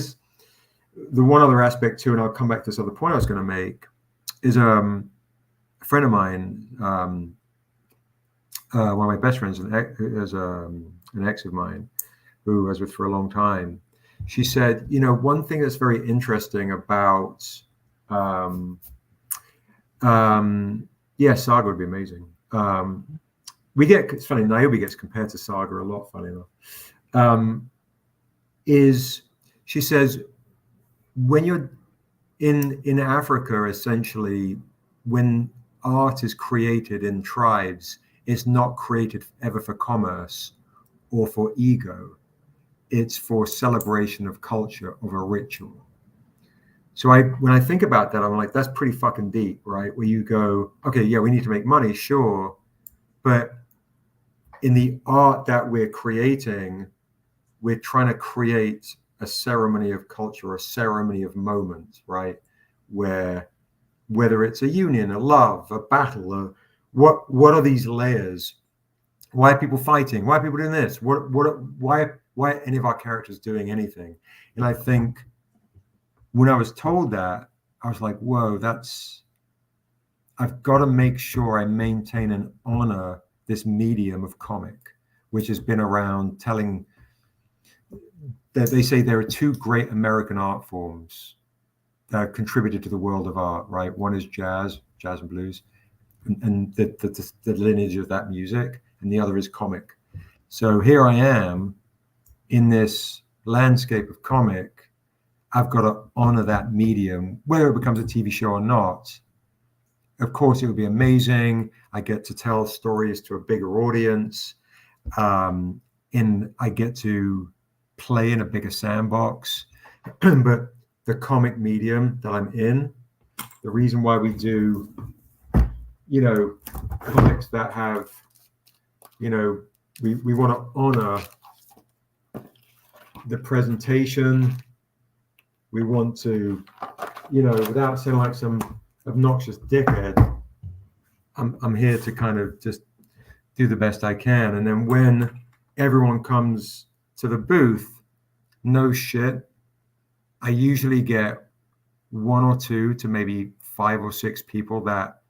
the one other aspect too, and I'll come back to this other point I was going to make, is a friend of mine, one of my best friends, is an ex of mine who I was with for a long time. She said, one thing that's very interesting about, Saga would be amazing. It's funny, Niobe gets compared to Saga a lot, funny enough. She says, when you're in Africa, essentially, when art is created in tribes, it's not created ever for commerce or for ego. It's for celebration of culture, of a ritual. So when I think about that, I'm like, that's pretty fucking deep, right? Where you go, okay, yeah, we need to make money, sure. But in the art that we're creating, we're trying to create a ceremony of culture, a ceremony of moment, right? Where whether it's a union, a love, a battle, what are these layers? Why are people fighting? Why are people doing this? Why are any of our characters doing anything? And I think when I was told that, I was like, whoa, I've got to make sure I maintain and honor this medium of comic, which has been around telling that they say there are two great American art forms that have contributed to the world of art, right? One is jazz and blues, and the lineage of that music, and the other is comic. So here I am in this landscape of comic. I've got to honor that medium, whether it becomes a TV show or not. Of course, it would be amazing. I get to tell stories to a bigger audience. And I get to play in a bigger sandbox. But the comic medium that I'm in, the reason why we do, comics that have, we want to honor the presentation. We want to, without sounding like some obnoxious dickhead, I'm here to kind of just do the best I can. And then when everyone comes to the booth, no shit, I usually get 1 or 2 to maybe 5 or 6 people that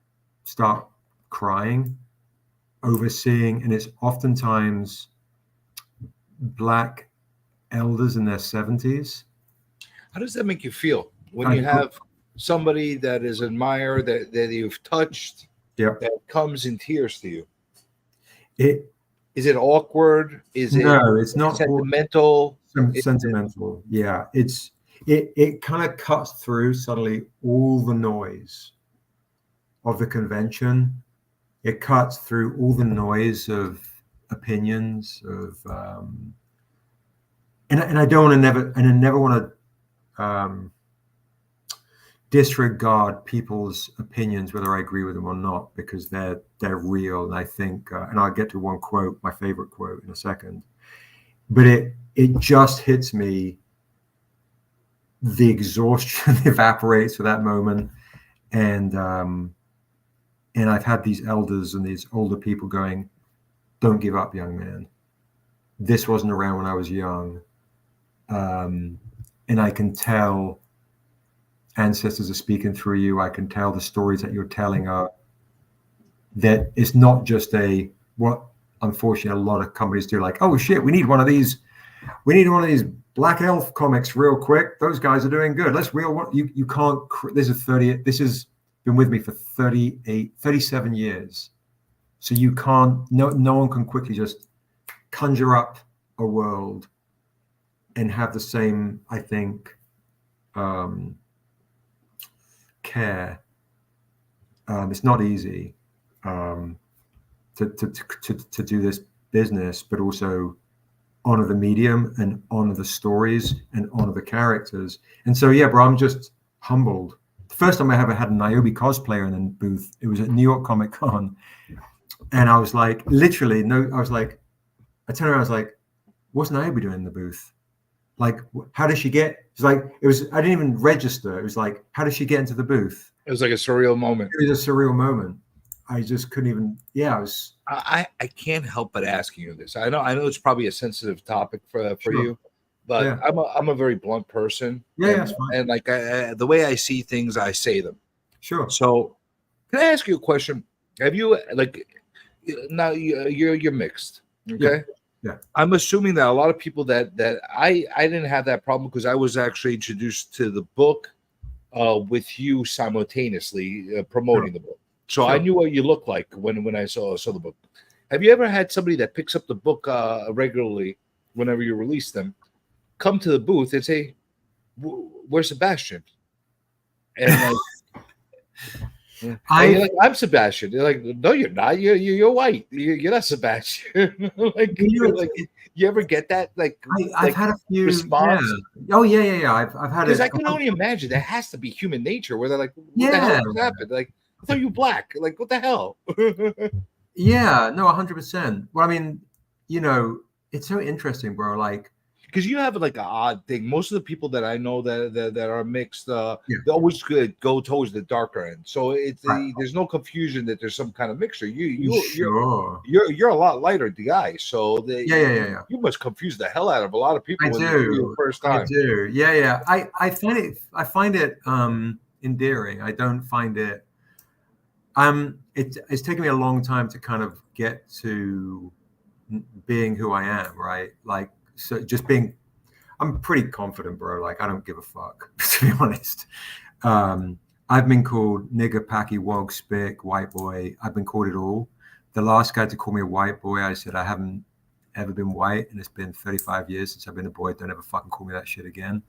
start crying, overseeing, and it's oftentimes Black elders in their 70s. How does that make you feel when you have somebody that is admired, that you've touched, that comes in tears to you? Is it awkward? It's not sentimental. Sentimental. Yeah. It kind of cuts through suddenly all the noise of the convention. It cuts through all the noise of opinions and I don't want to I never want to disregard people's opinions, whether I agree with them or not, because they're real. And I think, and I'll get to one quote, my favorite quote, in a second. But it just hits me. The exhaustion evaporates for that moment, and I've had these elders and these older people going, "Don't give up, young man. This wasn't around when I was young." And I can tell ancestors are speaking through you. I can tell the stories that you're telling are that it's not just what unfortunately a lot of companies do, like, oh shit, we need one of these Black Elf comics real quick. Those guys are doing good. You can't. This has been with me for 37 years. So you can't. No one can quickly just conjure up a world and have the same, I think, care. It's not easy to do this business, but also honor the medium and honor the stories and honor the characters. And so, yeah, bro, I'm just humbled. The first time I ever had a Niobe cosplayer in the booth, it was at New York Comic Con. And I was like, I turned around, I was like, what's Niobe doing in the booth? Like, how does she get? It's like, I didn't even register. It was like, how does she get into the booth? It was like a surreal moment. It was a surreal moment. I just couldn't even, I can't help but asking you this. I know it's probably a sensitive topic for you, but yeah. I'm a very blunt person. Yeah, that's fine. And like the way I see things, I say them. Sure. So, can I ask you a question? Have you now you're mixed, okay? I'm assuming that a lot of people that I didn't have that problem because I was actually introduced to the book with you simultaneously promoting the book. So I Sure. knew what you looked like when I saw the book. Have you ever had somebody that picks up the book regularly whenever you release them, come to the booth and say, "Where's Sebastian?" And like, and you're like, "I'm Sebastian." They're like, "No, you're not. You're white. You're not Sebastian." like, like, you ever get that I've had a few response? Yeah. Oh yeah. I've had it. Because I can only imagine there has to be human nature where they're like, "What the hell just happened?" Like, I thought you were black. Like, what the hell? Yeah, no, 100%. Well, I mean, it's so interesting, bro. Like, because you have like an odd thing. Most of the people that I know that are mixed, Yeah. they always go towards the darker end. So it's Right. there's no confusion that there's some kind of mixture. Sure. You're a lot lighter, the guy. So Yeah. you must confuse the hell out of a lot of people I when you do. first I time. do. Yeah. I find it endearing. I don't find it it's taken me a long time to kind of get to being who I am, right? Like, so just being, I'm pretty confident, bro. Like, I don't give a fuck, to be honest. I've been called nigger, packy, woke, spick, white boy. I've been called it all. The last guy to call me a white boy, I said I haven't ever been white, and it's been 35 years since I've been a boy. Don't ever fucking call me that shit again.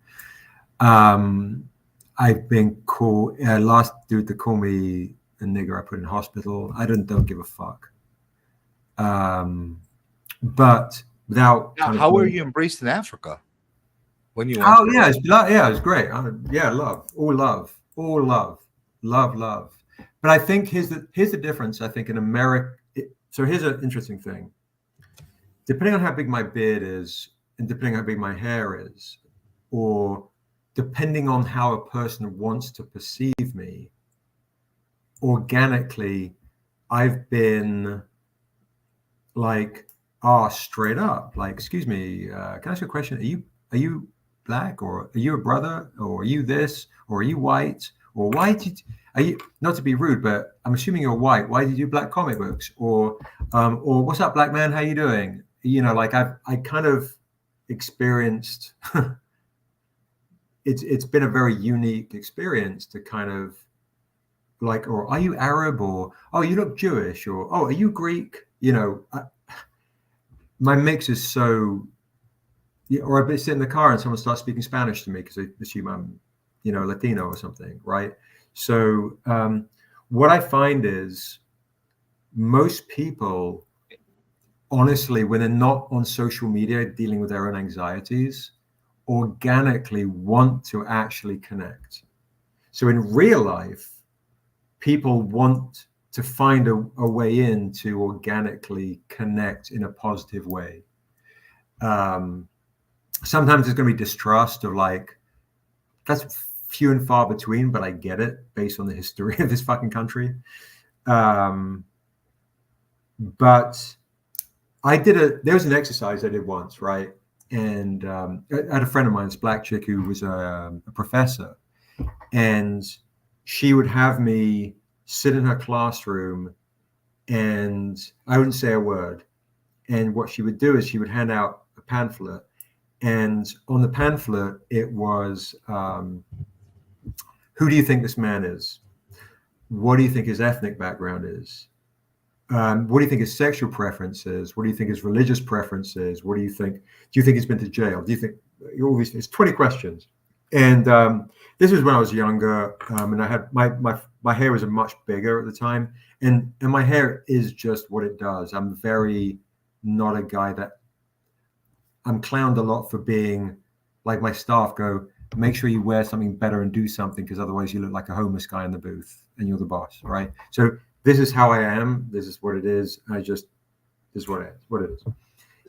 I've been called last dude to call me a nigger I put in hospital. I don't give a fuck. But without Now, how were you embraced in Africa when you went? Oh yeah, it was great. Love. But I think here's the difference. I think in America. So here's an interesting thing. Depending on how big my beard is, and depending on how big my hair is, or depending on how a person wants to perceive me, organically, I've been like, straight up, like, excuse me, can I ask you a question? Are you black, or are you a brother, or are you this, or are you white, or are you, not to be rude, but I'm assuming you're white. Why do you do black comic books? Or what's up, black man? How you doing? Like I kind of experienced. It's been a very unique experience to kind of like, or are you Arab, or oh, you look Jewish, or oh, are you Greek? My mix is so. Or I sit in the car and someone starts speaking Spanish to me because they assume I'm, Latino or something, right? So what I find is most people, honestly, when they're not on social media dealing with their own anxieties, organically want to actually connect. So in real life, people want to find a way in to organically connect in a positive way. Sometimes there's going to be distrust of like, that's few and far between, but I get it based on the history of this fucking country. But there was an exercise I did once, right? And I had a friend of mine, this black chick who was a professor, and she would have me sit in her classroom and I wouldn't say a word. And what she would do is she would hand out a pamphlet. And on the pamphlet, it was, who do you think this man is? What do you think his ethnic background is? What do you think his sexual preference is? What do you think his religious preference is? What do you think? Do you think he's been to jail? Do you think all these? It's 20 questions. And this was when I was younger, and I had my hair was much bigger at the time, and my hair is just what it does. I'm very not a guy that. I'm clowned a lot for being like, my staff go, make sure you wear something better and do something, because otherwise you look like a homeless guy in the booth and you're the boss, right? So this is how I am. This is what it is. This is what it is.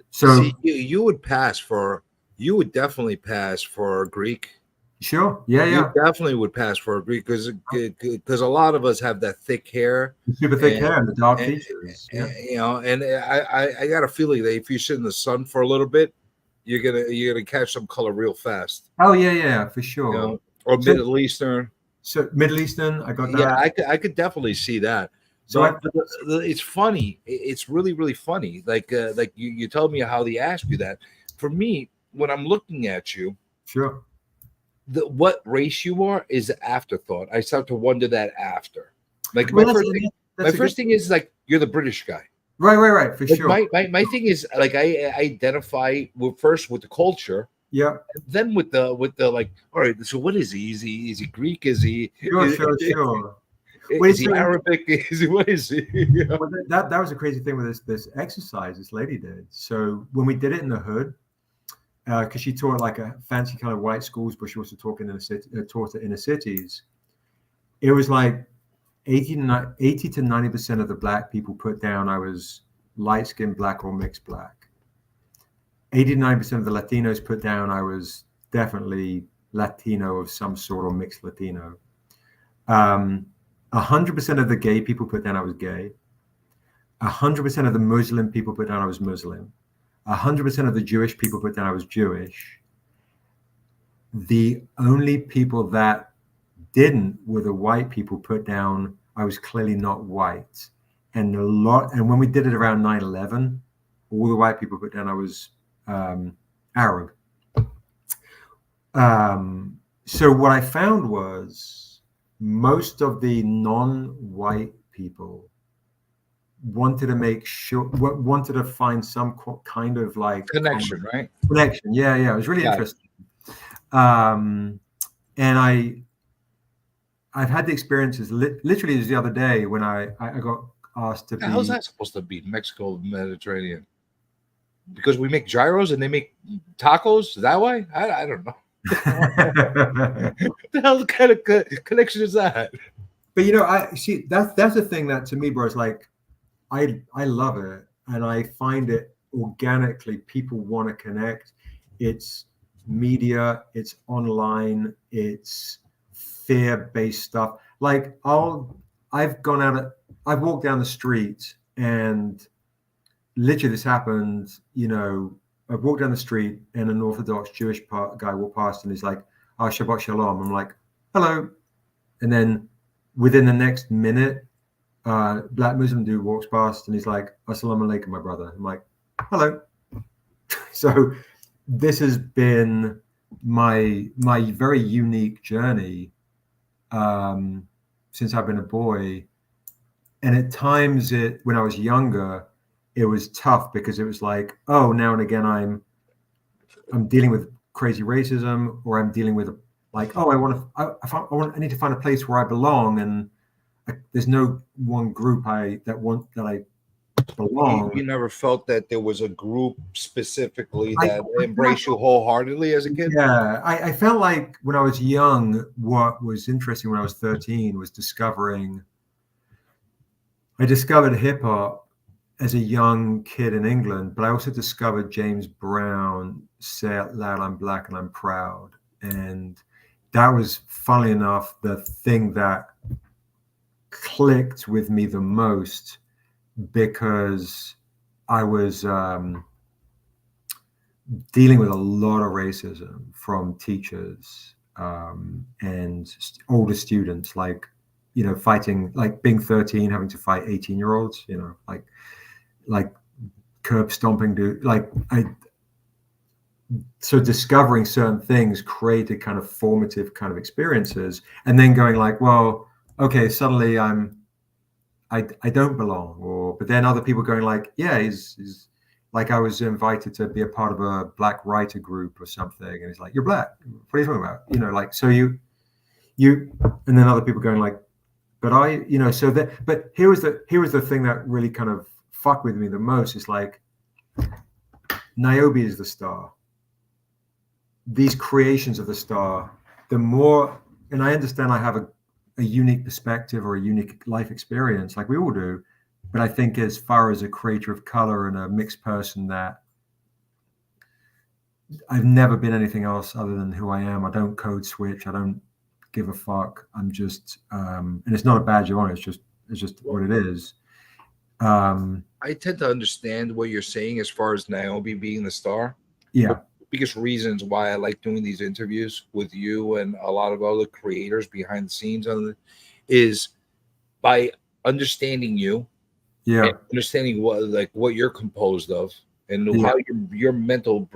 So see, you would definitely pass for a Greek. Sure. Yeah. You definitely would pass for a Greek because a lot of us have that thick hair, super thick hair and the dark features. And I got a feeling that if you sit in the sun for a little bit, you're gonna catch some color real fast. Oh yeah, for sure. Or Middle Eastern. So Middle Eastern, I got that. Yeah, I could definitely see that. So It's funny. It's really, really funny. Like you tell me how they ask you that. For me, when I'm looking at you, sure. what race you are is an afterthought. I start to wonder that after. Like Well, my first thing is like you're the British guy. Right, for Like sure. my thing is like I identify first with the culture, Yeah. then with the like. All right, so what is he? Is he Greek? Is he Sure. is he Arabic? Is he what is he? Yeah. Well, that was a crazy thing with this exercise this lady did. So when we did it in the hood, because she taught like a fancy kind of white schools, but she also taught in taught it inner cities. It was like 80 to 90% of the black people put down I was light skinned black or mixed black. 89% of the Latinos put down I was definitely Latino of some sort or mixed Latino. 100% of the gay people put down I was gay. 100% of the Muslim people put down I was Muslim. 100% of the Jewish people put down I was Jewish. The only people that didn't were the white people put down I was clearly not white. And when we did it around 9/11, all the white people put down I was Arab. So what I found was most of the non-white people wanted to find some kind of like Connection, right? Connection. Yeah. It was really interesting. And I've had the experiences. Literally, it was the other day when I got asked to be. How's that supposed to be Mexico, Mediterranean? Because we make gyros and they make tacos that way. I don't know. What the hell kind of connection is that? But I see that's the thing that to me, bro, is like I love it and I find it organically. People want to connect. It's media. It's online. It's fear-based stuff. Like I've walked down the street and literally this happened. I walked down the street and an Orthodox Jewish guy walked past and he's like, "Oh, Shabbat Shalom." I'm like, "Hello," and then within the next minute, black Muslim dude walks past and he's like, "Assalamu alaikum, my brother." I'm like, "Hello." So this has been my very unique journey since I've been a boy. And at times when I was younger, it was tough because it was like, oh, now and again I'm dealing with crazy racism, or I'm dealing with like, oh, I need to find a place where I belong, and there's no one group I belong. You never felt that there was a group specifically that embraced you wholeheartedly as a kid? Yeah, I felt like when I was young, what was interesting when I was 13 was I discovered hip hop as a young kid in England, but I also discovered James Brown, "Say Out Loud, I'm Black and I'm Proud." And that was, funnily enough, the thing that clicked with me the most, because I was dealing with a lot of racism from teachers and older students, like, fighting, like being 13, having to fight 18-year-olds, like curb stomping, so discovering certain things created kind of formative kind of experiences, and then going like, well, okay, suddenly I don't belong, but then other people going like, yeah, he's like, I was invited to be a part of a black writer group or something, and it's like, you're black, what are you talking about? Like, so you, and then other people going like, but but here was the thing that really kind of fucked with me the most. Is like, Niobe is the star. These creations of the star, the more, and I understand I have a unique perspective or a unique life experience, like we all do, but I think as far as a creator of color and a mixed person, that I've never been anything else other than who I am. I don't code switch. I don't give a fuck. I'm just, and it's not a badge of honor. It's just what it is. I tend to understand what you're saying as far as Niobe being the star. Yeah. Biggest reasons why I like doing these interviews with you and a lot of other creators behind the scenes on it is by understanding you, Yeah. and understanding what you're composed of, and Yeah. how your mental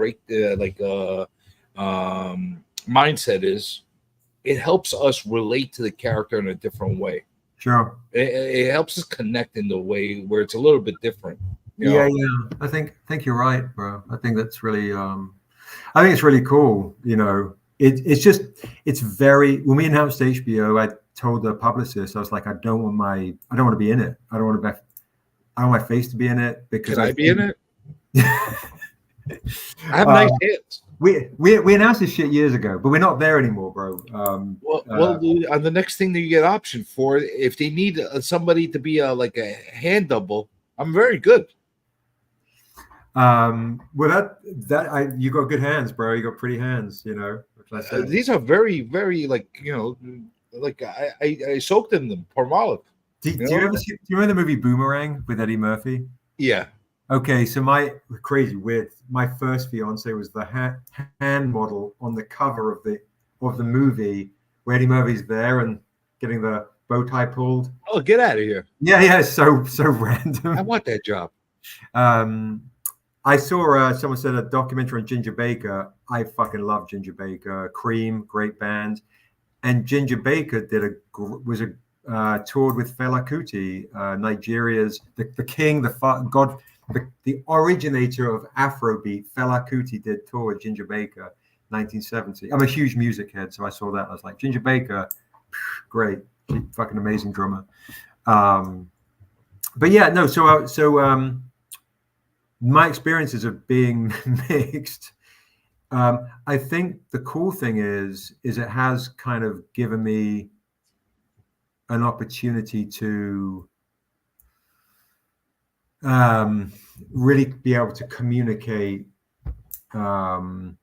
mindset is. It helps us relate to the character in a different way. Sure. It helps us connect in the way where it's a little bit different. Yeah. I think you're right, bro. I think that's really I think it's really cool. It's very, when we announced HBO, I told the publicist, I was like, I don't want to be in it. I don't want my face to be in it, because Can I be in it? I have Uh, nice hands. we announced this shit years ago, but we're not there anymore, bro. Well, dude, on the next thing that you get option for, if they need somebody to be like a hand double, I'm very good. Well, you got good hands, bro. You got pretty hands, what can I say? These are very, very like I soaked in them, Palmolive. Do you remember the movie Boomerang with Eddie Murphy? Yeah. Okay, so my first fiance was the hand model on the cover of the movie, where Eddie Murphy's there and getting the bow tie pulled. Oh, get out of here! Yeah, so random. I want that job. I saw someone said a documentary on Ginger Baker. I fucking love Ginger Baker. Cream, great band, and Ginger Baker toured with Fela Kuti, Nigeria's the king, the god. The originator of Afrobeat, Fela Kuti, did tour with Ginger Baker, 1970. I'm a huge music head, so I saw that. I was like, Ginger Baker, great, fucking amazing drummer. But yeah, no. So my experiences of being mixed. I think the cool thing is it has kind of given me an opportunity to really be able to communicate in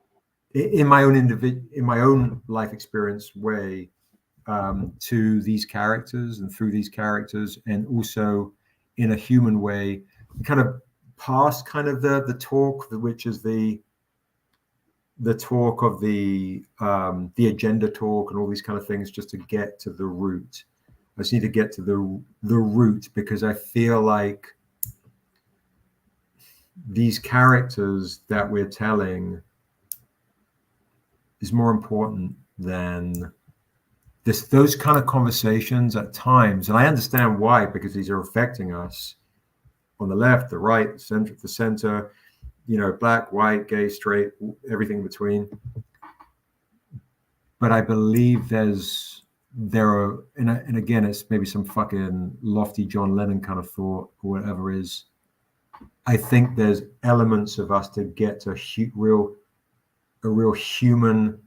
my own life experience way to these characters and through these characters, and also in a human way, kind of past kind of the talk, which is the talk of the agenda talk and all these kind of things, just to get to the root. I just need to get to the root, because I feel like these characters that we're telling is more important than those kind of conversations at times. And I understand why, because these are affecting us on the left, the right, the center, black, white, gay, straight, everything in between. But I believe there are, and again, it's maybe some fucking lofty John Lennon kind of thought or whatever is, I think there's elements of us to get to a real human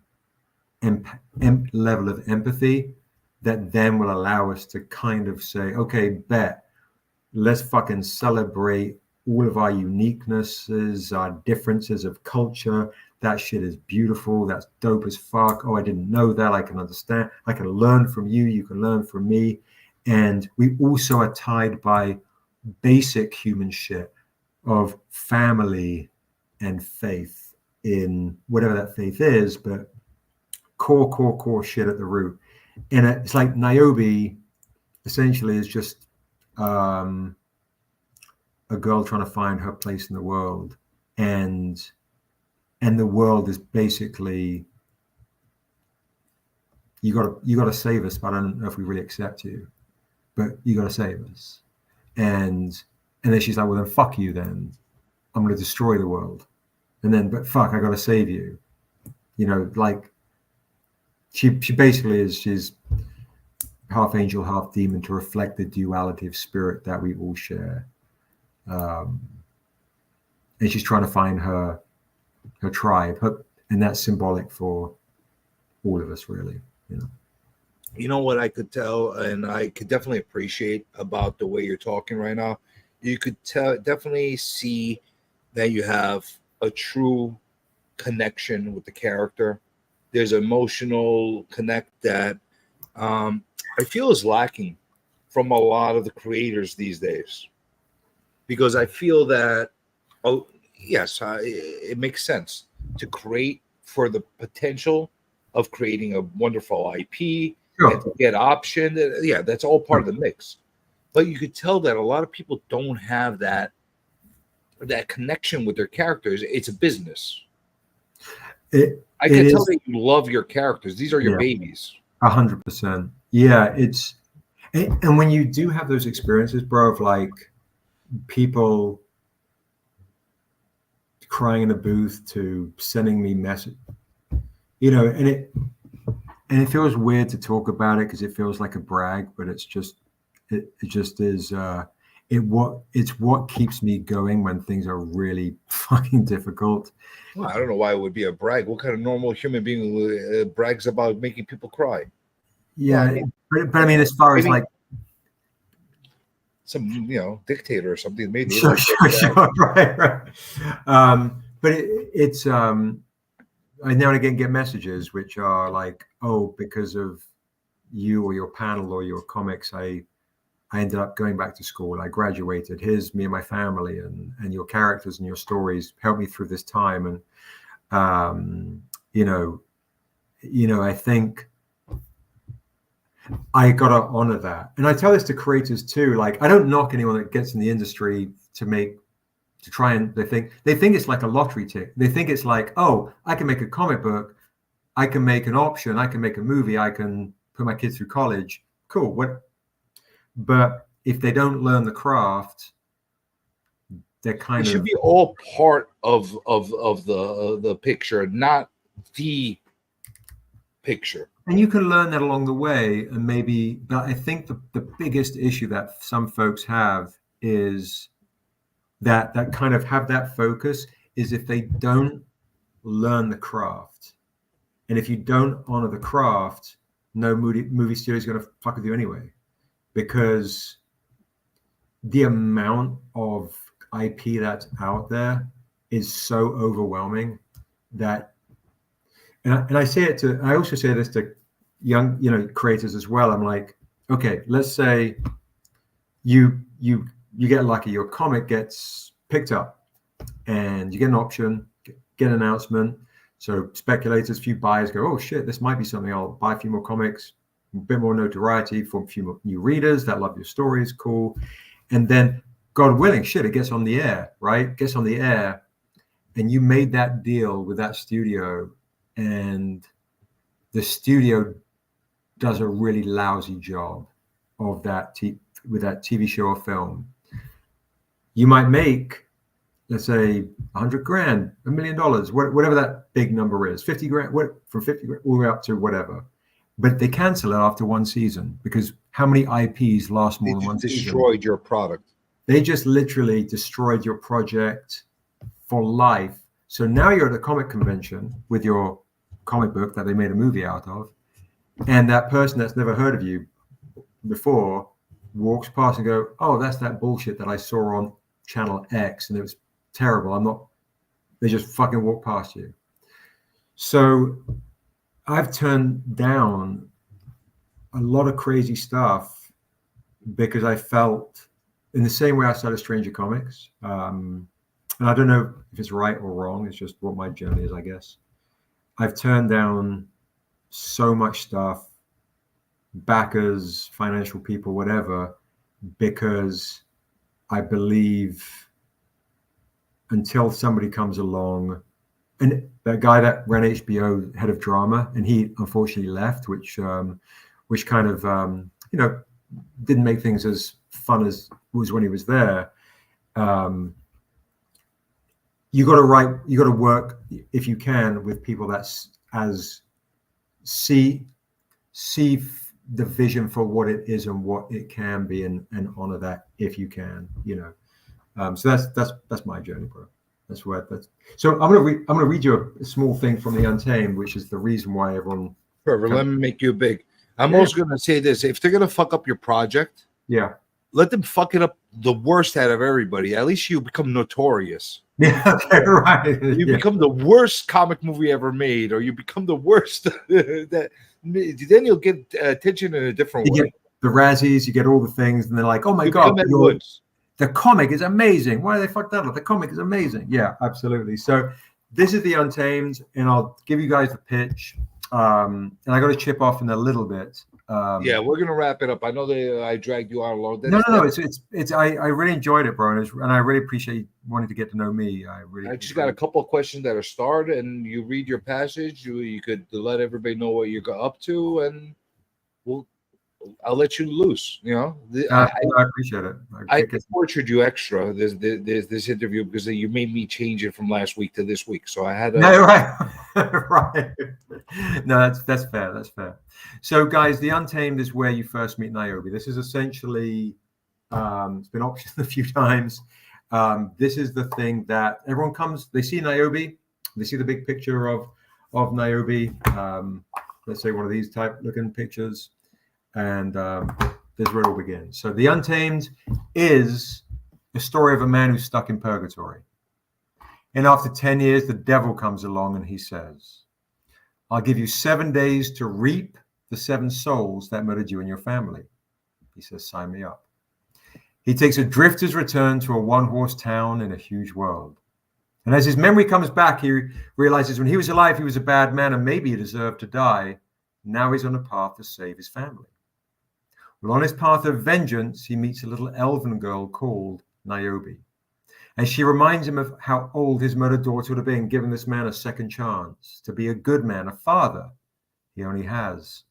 level of empathy that then will allow us to kind of say, okay, let's fucking celebrate all of our uniquenesses, our differences of culture. That shit is beautiful. That's dope as fuck. Oh, I didn't know that. I can understand. I can learn from you. You can learn from me. And we also are tied by basic human shit of family and faith, in whatever that faith is, but core shit at the root. And it's like Niobe essentially is just a girl trying to find her place in the world, and the world is basically, you got to save us, but I don't know if we really accept you, but you got to save us. And then she's like, well, then fuck you, then I'm going to destroy the world. And then, but fuck, I got to save you. Like she basically is, she's half angel, half demon, to reflect the duality of spirit that we all share. And she's trying to find her tribe, and that's symbolic for all of us, really. You know what I could tell, and I could definitely appreciate about the way you're talking right now. You could definitely see that you have a true connection with the character. There's emotional connect that I feel is lacking from a lot of the creators these days, because I feel that, yes, it makes sense to create for the potential of creating a wonderful IP, Sure. and to get option. Yeah, that's all part of the mix. but you could tell that a lot of people don't have that connection with their characters. It's a business. I can tell that you love your characters. These are your babies. 100%. Yeah, and when you do have those experiences, bro, of like people crying in a booth to sending me message, and it feels weird to talk about it because it feels like a brag, but it's just it just is. It's what keeps me going when things are really fucking difficult. Well, I don't know why it would be a brag. What kind of normal human being brags about making people cry? Yeah, well, but I mean, as far as like some dictator or something, maybe. Sure, right. But it's I now and again get messages which are like, oh, because of you or your panel or your comics, I ended up going back to school. I graduated. Here's me and my family, and your characters and your stories helped me through this time. And I think I gotta honor that. And I tell this to creators too. Like, I don't knock anyone that gets in the industry they think it's like a lottery ticket. They think it's like, oh, I can make a comic book, I can make an option, I can make a movie, I can put my kids through college. Cool. But if they don't learn the craft, they're it should be all part of the picture, not the picture. And you can learn that along the way. And but I think the biggest issue that some folks have is that kind of have that focus is if they don't learn the craft. And if you don't honor the craft, no movie studio is going to fuck with you anyway. Because the amount of IP that's out there is so overwhelming that, and I also say this to young, creators as well. I'm like, okay, let's say you get lucky, your comic gets picked up and you get an option, get an announcement. So speculators, few buyers go, oh shit, this might be something. I'll buy a few more comics, a bit more notoriety for a few more new readers that love your stories. Cool. And then God willing, shit, it gets on the air, right? It gets on the air, and you made that deal with that studio, and the studio does a really lousy job of that with that TV show or film. You might make, let's say, $100,000, $1 million, whatever that big number is, 50 grand, from 50 grand all the way up to whatever. But they cancel it after one season because how many IPs last more than one season? They destroyed your product. They just literally destroyed your project for life. So now you're at a comic convention with your comic book that they made a movie out of, and that person that's never heard of you before walks past and go, oh, that's that bullshit that I saw on channel X and it was terrible. They just fucking walk past you. So I've turned down a lot of crazy stuff because I felt in the same way I started Stranger Comics. And I don't know if it's right or wrong. It's just what my journey is, I guess. I've turned down so much stuff, backers, financial people, whatever, because I believe until somebody comes along, and that guy that ran HBO, head of drama, and he unfortunately left, which kind of didn't make things as fun as it was when he was there. You got to work if you can with people that's as see the vision for what it is and what it can be, and honor that if you can, So that's my journey, bro. So I'm gonna read you a small thing from the Untamed, which is the reason why everyone. Perfect. Let me make you big. I'm also gonna say this: if they're gonna fuck up your project, let them fuck it up the worst out of everybody. At least you become notorious. Yeah, okay, right. You become the worst comic movie ever made, or you become the worst. Then you'll get attention in a different way. You get the Razzies, you get all the things, and they're like, "Oh my god, the comic is amazing. Why did they fuck that up? The comic is amazing." Yeah, absolutely. So this is the Untamed, and I'll give you guys the pitch. And I got to chip off in a little bit. Yeah, we're gonna wrap it up. I know that I dragged you out a long. No. It's. I really enjoyed it, bro, and I really appreciate you wanting to get to know me. I just got a couple of questions that are starred, and you read your passage. You could let everybody know what you're up to, and I'll let you loose. You know, I appreciate it. I tortured you extra this interview because you made me change it from last week to this week. So I had to. No, right, right. No, that's fair. That's fair. So, guys, The Untamed is where you first meet Niobe. This is essentially, it's been optioned a few times. This is the thing that everyone comes. They see Niobe. They see the big picture of Niobe. Let's say one of these type looking pictures. And this is where it all begins. So The Untamed is the story of a man who's stuck in purgatory. And after 10 years, the devil comes along and he says, I'll give you 7 days to reap the 7 souls that murdered you and your family. He says, sign me up. He takes a drifter's return to a one-horse town in a huge world. And as his memory comes back, he realizes when he was alive, he was a bad man and maybe he deserved to die. Now he's on a path to save his family. Well, on his path of vengeance, he meets a little elven girl called Niobe. And she reminds him of how old his murdered daughter would have been, giving this man a second chance to be a good man, a father. He only has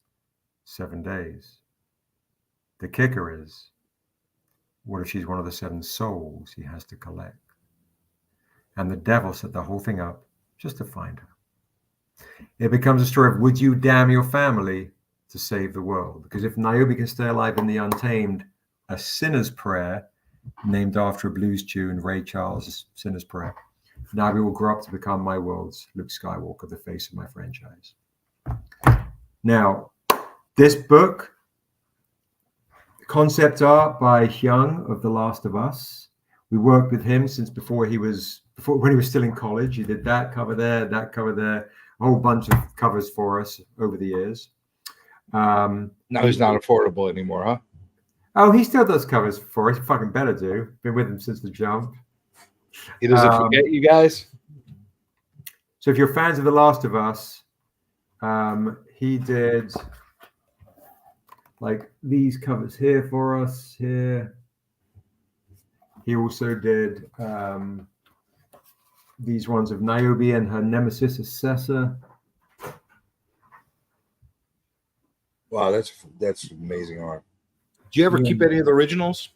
7 days. The kicker is, what if she's one of the 7 souls he has to collect? And the devil set the whole thing up just to find her. It becomes a story of, would you damn your family to save the world? Because if Niobe can stay alive in The Untamed, a sinner's prayer, named after a blues tune, Ray Charles' Sinner's Prayer, Niobe will grow up to become my world's Luke Skywalker, the face of my franchise. Now, this book, concept art by Hyung of The Last of Us. We worked with him since when he was still in college. He did that cover there, a whole bunch of covers for us over the years. Now he's not affordable anymore, huh? Oh, he still does covers for us. Fucking better do. Been with him since the jump. He doesn't forget you guys. So if you're fans of The Last of Us, he did like these covers here for us here. He also did these ones of Niobe and her nemesis Assessor. Wow, that's amazing art. Do you ever keep any of the originals?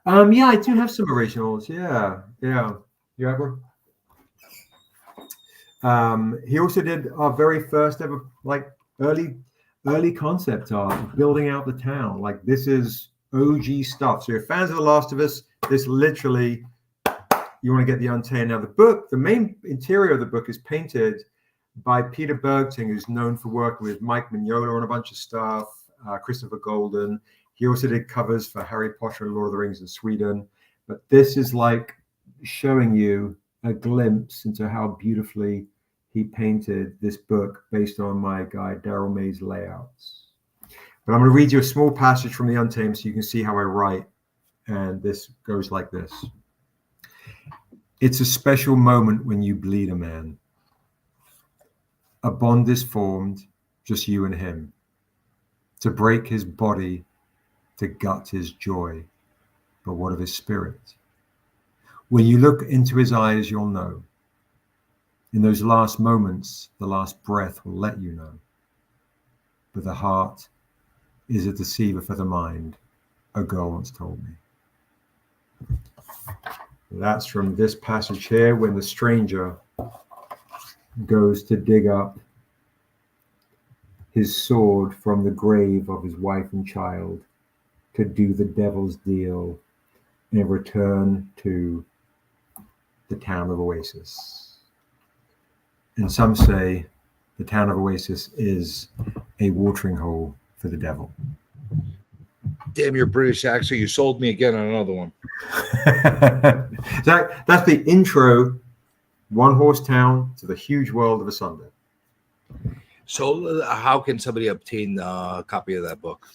Yeah, I do have some originals. Yeah. You ever? He also did our very first ever, like early concept art, building out the town. Like this is OG stuff. So if you're fans of The Last of Us, this literally, you want to get The Untamed. Now the main interior of the book is painted by Peter Bergting, who's known for working with Mike Mignola on a bunch of stuff, Christopher Golden. He also did covers for Harry Potter and Lord of the Rings in Sweden. But this is like showing you a glimpse into how beautifully he painted this book based on my guy Daryl May's layouts. But I'm going to read you a small passage from The Untamed so you can see how I write. And this goes like this. It's a special moment when you bleed a man. A bond is formed, just you and him. To break his body, to gut his joy. But what of his spirit? When you look into his eyes, you'll know. In those last moments, the last breath will let you know. But the heart is a deceiver for the mind, a girl once told me. That's from this passage here, when the stranger goes to dig up his sword from the grave of his wife and child to do the devil's deal and return to the town of Oasis. And some say the town of Oasis is a watering hole for the devil. Damn your British accent. You sold me again on another one. That's the intro, one horse town to the huge world of Asunder. So how can somebody obtain a copy of that book?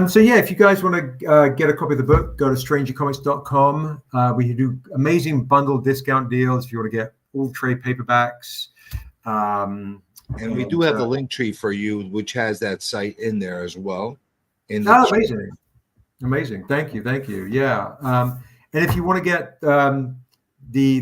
So yeah, if you guys want to get a copy of the book, go to strangercomics.com. We do amazing bundle discount deals if you want to get all trade paperbacks. And we do have the link tree for you, which has that site in there as well. Amazing. Amazing. Thank you. Yeah. And if you want to get the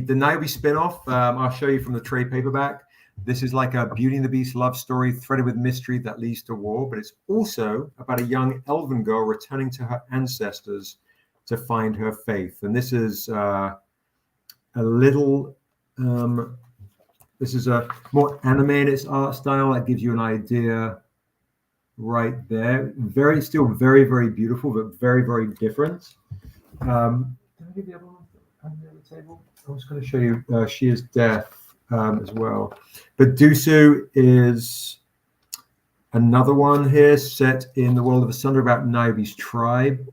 Niobe spinoff, I'll show you from the trade paperback. This is like a Beauty and the Beast love story threaded with mystery that leads to war, but it's also about a young elven girl returning to her ancestors to find her faith. And this is a little, this is a more anime in its art style. That gives you an idea right there. Still very, very beautiful, but very, very different. Can I give the other one on the table? I was going to show you She is Death as well. But Dusu is another one here set in the world of Asunder about Niobe's tribe.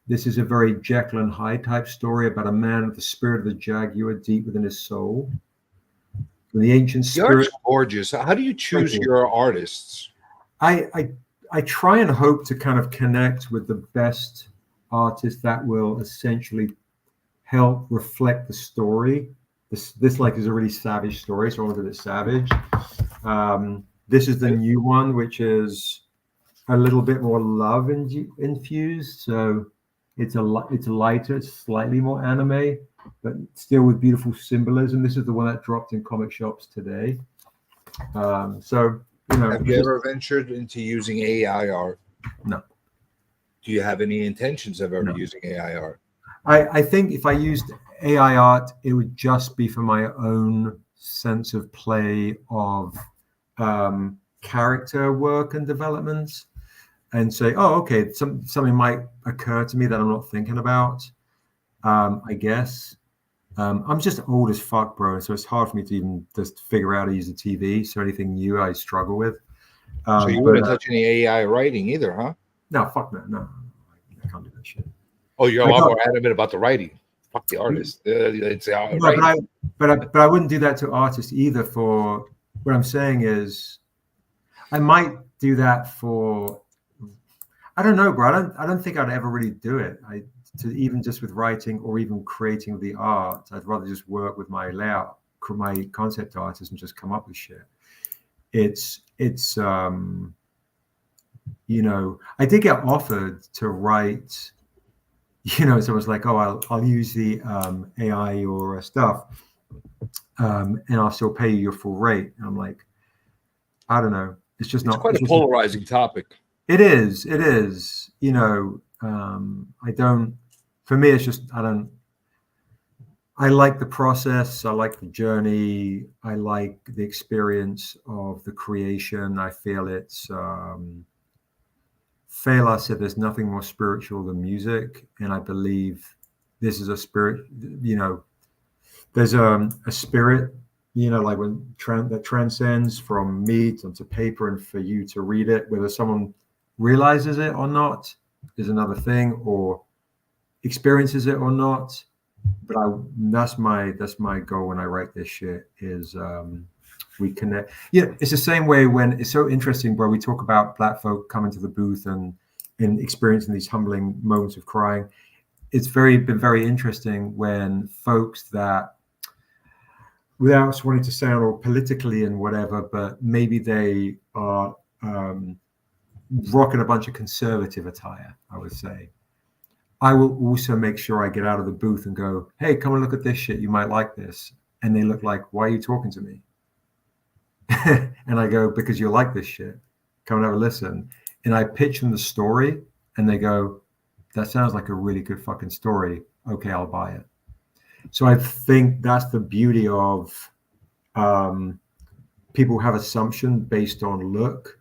This is a very Jekyll and Hyde type story about a man with the spirit of the jaguar deep within his soul. And the ancient spirit. You're gorgeous. How do you choose your artists? I try and hope to kind of connect with the best artists that will essentially help reflect the story. This like is a really savage story, so I wanted it savage. This is the new one, which is a little bit more love infused. So it's lighter, it's slightly more anime, but still with beautiful symbolism. This is the one that dropped in comic shops today. So you know, have you ever ventured into using AI art? No. Do you have any intentions of ever using AI art? I think if I used AI art, it would just be for my own sense of play of character work and development, and say, oh, okay, something might occur to me that I'm not thinking about. I guess I'm just old as fuck, bro. So it's hard for me to even just figure out how to use the TV. So anything new, I struggle with. So you wouldn't touch any AI writing either, huh? No, fuck no. I can't do that shit. Oh, you're a lot more adamant about the writing. Fuck the artist. It's writing. But I wouldn't do that to artists either. For what I'm saying is, I might do that for. I don't know, bro. I don't think I'd ever really do it. Even just with writing or even creating the art, I'd rather just work with my layout, my concept artist, and just come up with shit. It's you know, I did get offered to write. You know, someone's like, oh, I'll use the AI or stuff, and I'll still pay you your full rate. And I'm like, I don't know. It's just not. Quite a polarizing topic. It is. You know, I don't. For me, it's just I don't. I like the process. I like the journey. I like the experience of the creation. I feel it's. Fela said there's nothing more spiritual than music, and I believe this is a spirit. You know, there's a spirit. You know, like when that transcends from me to paper, and for you to read it, whether someone realizes it or not is another thing, or experiences it or not. But that's my goal when I write this shit is we connect. Yeah, it's the same way when it's so interesting where we talk about black folk coming to the booth and experiencing these humbling moments of crying. It's been very interesting when folks that, without wanting to sound all politically and whatever, but maybe they are rocking a bunch of conservative attire, I would say. I will also make sure I get out of the booth and go, hey, come and look at this shit. You might like this. And they look like, why are you talking to me? And I go, because you like this shit. Come and have a listen. And I pitch them the story and they go, that sounds like a really good fucking story. Okay, I'll buy it. So I think that's the beauty of people have assumption based on look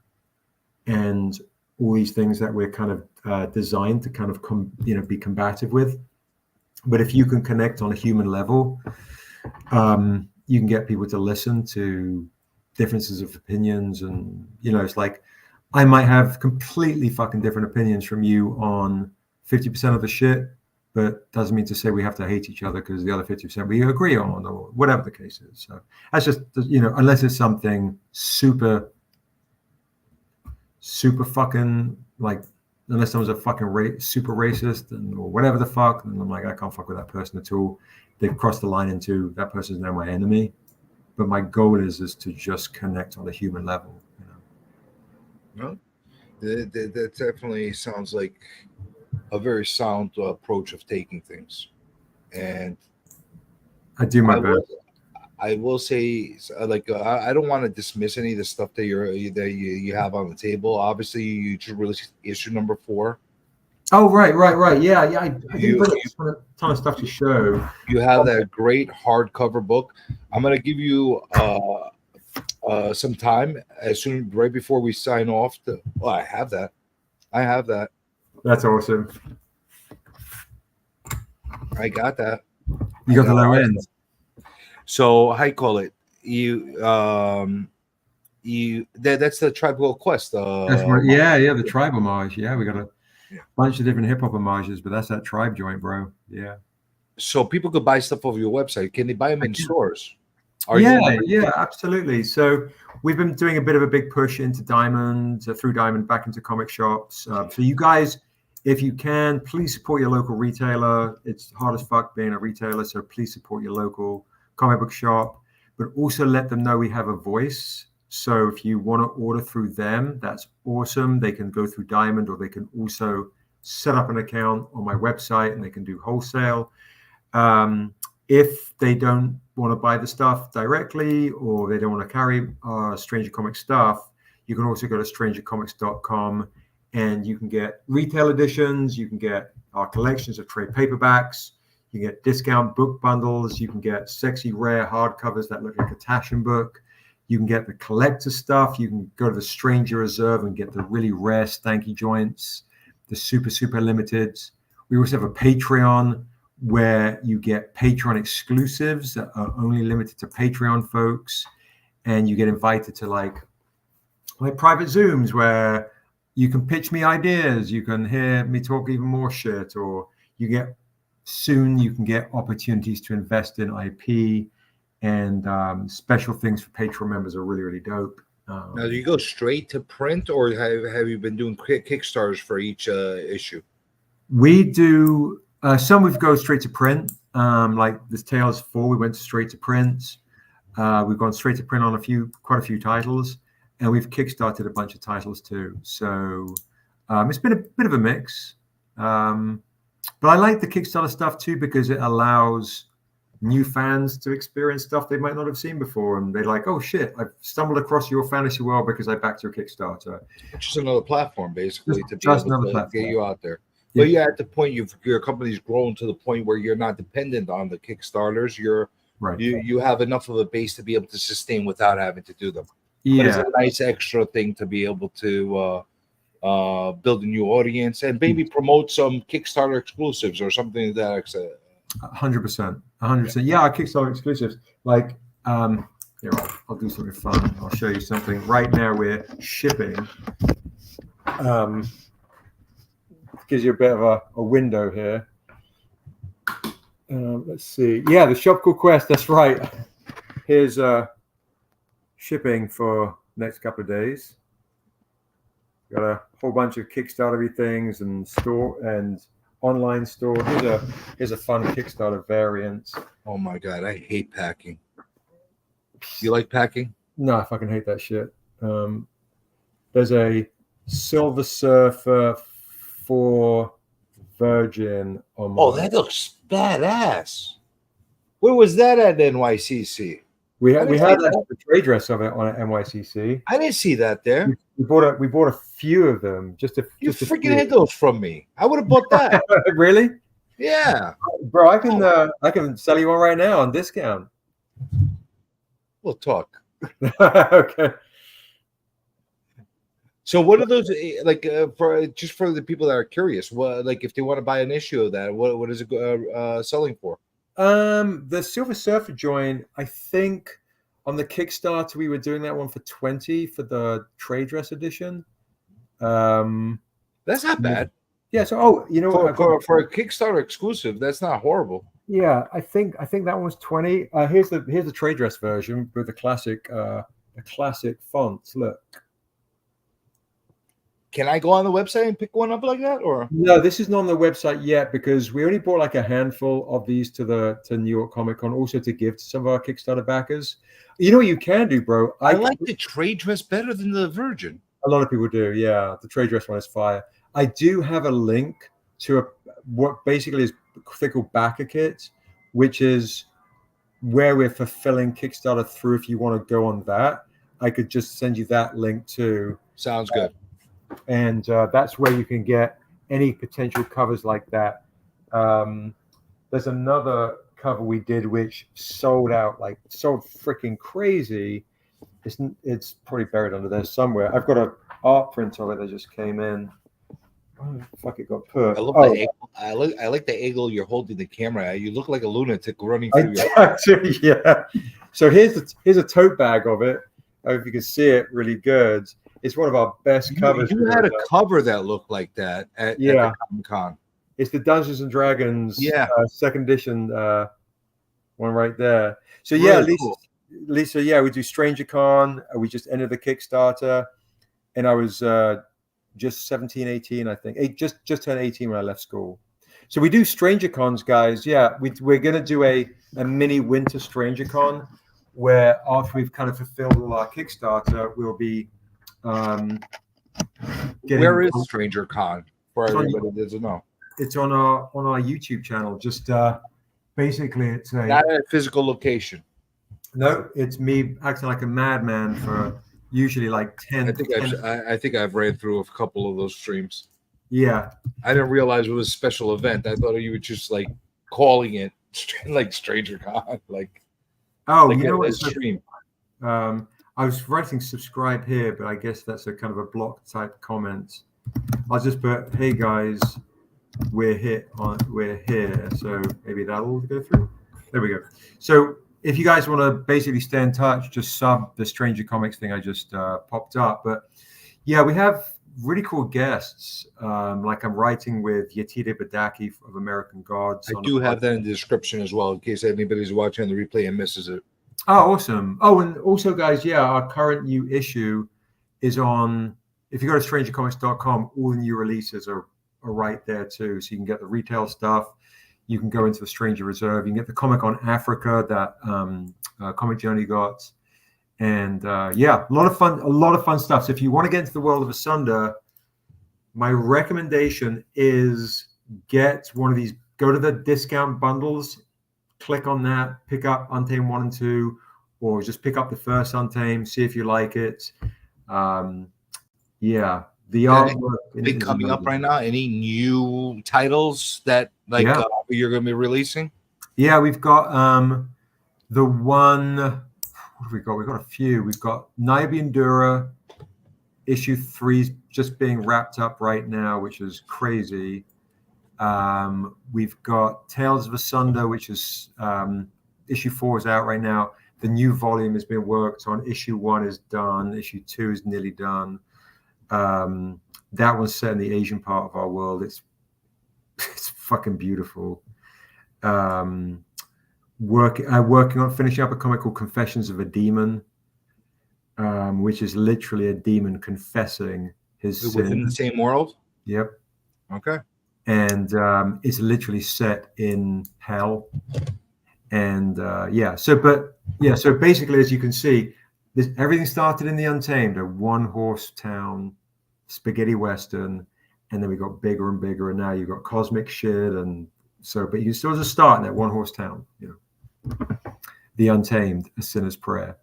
and all these things that we're kind of designed to kind of be combative with. But if you can connect on a human level, you can get people to listen to differences of opinions. And, you know, it's like, I might have completely fucking different opinions from you on 50% of the shit, but doesn't mean to say we have to hate each other because the other 50% we agree on, or whatever the case is. So that's just, you know, unless it's something super fucking, like, unless someone's a fucking super racist or whatever the fuck, and I'm like, I can't fuck with that person at all. They've crossed the line into that person's now my enemy. but my goal is to just connect on a human level. No, that definitely sounds like a very sound approach of taking things. And I do my I will, best. I will say, like, I don't want to dismiss any of the stuff that you have on the table. Obviously, you just released issue number 4. Oh, right. Yeah. I didn't You bring a ton of stuff to show. you have that great hardcover book. I'm gonna give you some time right before we sign off. I have that. I have that. That's awesome. I got that. You got the low end. So how you call it? That's the Tribal Quest. That's right. Yeah, the tribe homage. Yeah, we got a bunch of different hip hop homages, but that's that tribe joint, bro. Yeah. So people could buy stuff over your website. Can they buy them in stores? Yeah, absolutely. So we've been doing a bit of a big push into Diamond, through Diamond, back into comic shops. So you guys, if you can, please support your local retailer. It's hard as fuck being a retailer, so please support your local comic book shop, but also let them know we have a voice. So if you want to order through them, that's awesome. They can go through Diamond, or they can also set up an account on my website and they can do wholesale. If they don't want to buy the stuff directly, or they don't want to carry Stranger Comics stuff, you can also go to strangercomics.com and you can get retail editions. You can get our collections of trade paperbacks. You can get discount book bundles. You can get sexy, rare hardcovers that look like a Taschen book. You can get the collector stuff. You can go to the Stranger Reserve and get the really rare stanky joints, the super, super limiteds. We also have a Patreon where you get Patreon exclusives that are only limited to Patreon folks. And you get invited to like private Zooms where you can pitch me ideas. You can hear me talk even more shit, or you can get opportunities to invest in IP, and special things for Patreon members are really, really dope. Now, do you go straight to print, or have you been doing Kickstarters for each issue? We do some. We go straight to print. Like this Tales 4, we went straight to print. We've gone straight to print on quite a few titles, and we've kickstarted a bunch of titles too. So it's been a bit of a mix. But I like the Kickstarter stuff too, because it allows new fans to experience stuff they might not have seen before, and they're like, "Oh shit, I've stumbled across your fantasy world because I backed your Kickstarter." Which is another platform, basically, to be able to get you out there. Yeah. But yeah, at the point your company's grown to the point where you're not dependent on the Kickstarters. You have enough of a base to be able to sustain without having to do them. Yeah, but it's a nice extra thing to be able to build a new audience and maybe promote some Kickstarter exclusives or something like that. 100%. Yeah, our Kickstarter exclusives. Like, here, I'll do something fun. I'll show you something. Right now, we're shipping. Gives you a bit of a window here. Let's see. Yeah, the Shop Called Quest. That's right. Here's shipping for next couple of days. Got a whole bunch of Kickstarter things and store and online store. Here's a fun Kickstarter variant. Oh my god, I hate packing. You like packing? No, I fucking hate that shit. There's a Silver Surfer for Virgin on my... Oh, that looks badass. Where was that at NYCC? We had a trade dress of it on NYCC. I didn't see that there. We bought a few of them. You freaking hid those from me. I would have bought that. Really? Yeah, bro. I can sell you one right now on discount. We'll talk. Okay. So, what are those like for the people that are curious? What, like, if they want to buy an issue of that, what is it selling for? The Silver Surfer joint, I think on the Kickstarter we were doing that one for 20 for the trade dress edition. That's not bad. Yeah. So, for a Kickstarter exclusive, that's not horrible. Yeah, I think that one was 20. Here's the trade dress version with the classic fonts. Look. can I go on the website and pick one up like that, or No, this isn't on the website yet because we only bought like a handful of these to New York Comic Con, also to give to some of our Kickstarter backers. You know what you can do, bro? I like the trade dress better than the Virgin. A lot of people do, yeah. The trade dress one is fire. I do have a link to what basically is they call backer kit, which is where we're fulfilling Kickstarter through. If you want to go on that, I could just send you that link too. Sounds good. And that's where you can get any potential covers like that. There's another cover we did which sold freaking crazy. It's probably buried under there somewhere. I've got an art print of it that just came in. Oh, fuck, it got put. I love the angle. I like the angle you're holding the camera at. You look like a lunatic running through your. Yeah. So here's a tote bag of it. I hope you can see it really good. It's one of our best covers. You had a cover that looked like that at the Comic-Con. It's the Dungeons and Dragons second edition one right there. So really Lisa, we do Stranger Con. We just entered the Kickstarter, and I was just 17, 18, I think. Just turned 18 when I left school. So we do Stranger Cons, guys. Yeah, we're going to do a mini winter Stranger Con where after we've kind of fulfilled all our Kickstarter, we'll be where is Stranger Con for everybody that doesn't know? It's on our YouTube channel. Just basically, it's not a physical location. No, it's me acting like a madman for usually like 10. I think I've ran through a couple of those streams. Yeah, I didn't realize it was a special event. I thought you were just like calling it like Stranger Con, like. Oh, like you know what? Stream. I was writing subscribe here, but I guess that's a kind of a block type comment. I'll just put, hey guys, we're here. So maybe that'll go through. There we go. So if you guys want to basically stay in touch, just sub the Stranger Comics thing I just popped up. But yeah, we have really cool guests. Like I'm writing with Yetide Badaki of American Gods. I do have that in the description as well, in case anybody's watching the replay and misses it. Oh, awesome. Oh, and also, guys, our current new issue is on, if you go to strangercomics.com, all the new releases are right there too. So you can get the retail stuff. You can go into the Stranger Reserve. You can get the comic on Africa that Comic Journey got. And a lot of fun stuff. So if you want to get into the world of Asunder, my recommendation is get one of these, go to the discount bundles, click on that, pick up Untamed 1 and 2, or just pick up the first Untamed, see if you like it. The artwork. Big coming up right now. Any new titles that you're going to be releasing? Yeah, we've got the one. What have we got? We've got a few. We've got Naibi Endura, issue 3's just being wrapped up right now, which is crazy. We've got Tales of Asunder, which is issue 4 is out right now. The new volume has been worked on. Issue 1 is done. Issue 2 is nearly done. That one's set in the Asian part of our world. It's fucking beautiful. Working on finishing up a comic called Confessions of a Demon, which is literally a demon confessing his sin. Within the same world? Yep. Okay. And it's literally set in hell. And so basically, as you can see, everything started in the Untamed, a one-horse town spaghetti western, and then we got bigger and bigger, and now you've got cosmic shit, and so, but you still just start in that one-horse town, the Untamed, A Sinner's Prayer.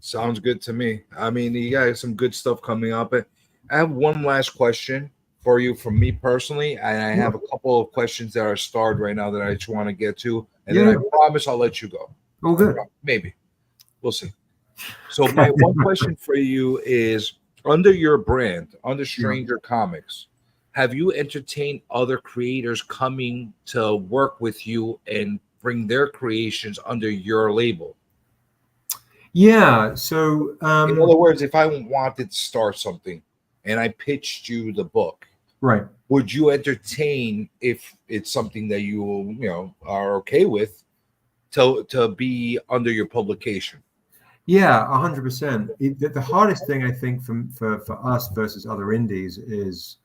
Sounds good to me. I mean, you got some good stuff coming up. I have one last question for you from me personally, and I have a couple of questions that are starred right now that I just want to get to, and then I promise I'll let you go. Oh, good. Maybe. We'll see. So my one question for you is, under your brand, under Stranger Comics, have you entertained other creators coming to work with you and bring their creations under your label? Yeah. So in other words, if I wanted to start something and I pitched you the book, right, would you entertain, if it's something that you are okay with, to be under your publication? Yeah, 100%. The hardest thing I think for us versus other indies is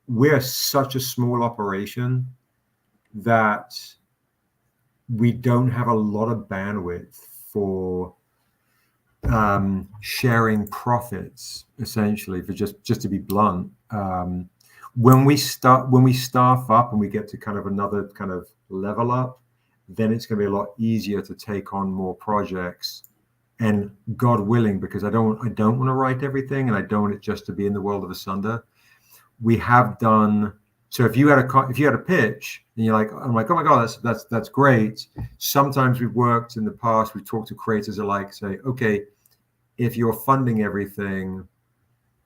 we're such a small operation that we don't have a lot of bandwidth for sharing profits, essentially, for just to be blunt. When we staff up and we get to kind of another kind of level up, then it's going to be a lot easier to take on more projects. And God willing, because I don't want to write everything, and I don't want it just to be in the world of Asunder. We have done so. If you had a pitch, and I'm like, oh my God, that's great. Sometimes we've worked in the past. We've talked to creators alike, say, okay, if you're funding everything,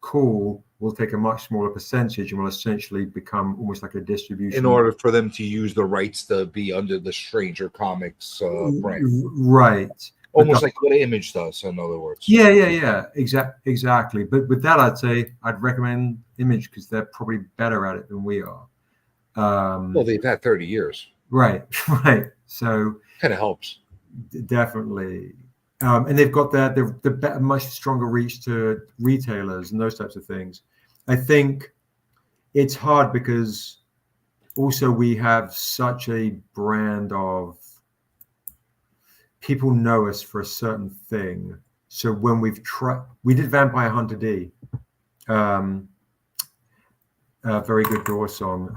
cool. We'll take a much smaller percentage, and we'll essentially become almost like a distribution. In order for them to use the rights to be under the Stranger Comics brand, right? Almost like what Image does, in other words. Yeah. Exactly. But with that, I'd recommend Image because they're probably better at it than we are. Well, they've had 30 years. Right. So kind of helps. Definitely. And they've got the much stronger reach to retailers and those types of things. I think it's hard because also we have such a brand of people know us for a certain thing. So when we did Vampire Hunter D, a very good door song.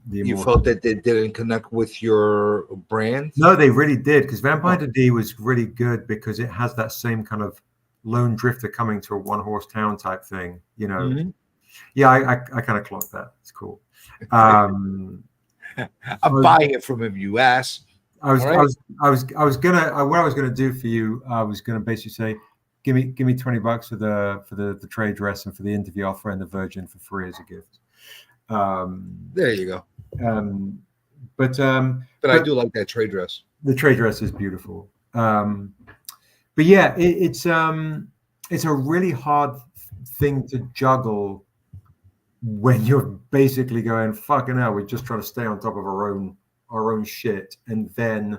You felt that they didn't connect with your brand? No, they really did, because Vampire Hunter D was really good because it has that same kind of lone drifter coming to a one-horse town type thing, you know. Mm-hmm. Yeah, I kind of clocked that. It's cool. I'm buying it from him, you ass. I was gonna do for you. I was gonna basically say, give me $20 for the trade dress and for the interview. I'll throw in the Virgin for free as a gift. There you go. But I do like that trade dress. The trade dress is beautiful. But yeah, it's a really hard thing to juggle when you're basically going, fucking hell, we're just trying to stay on top of our own shit, and then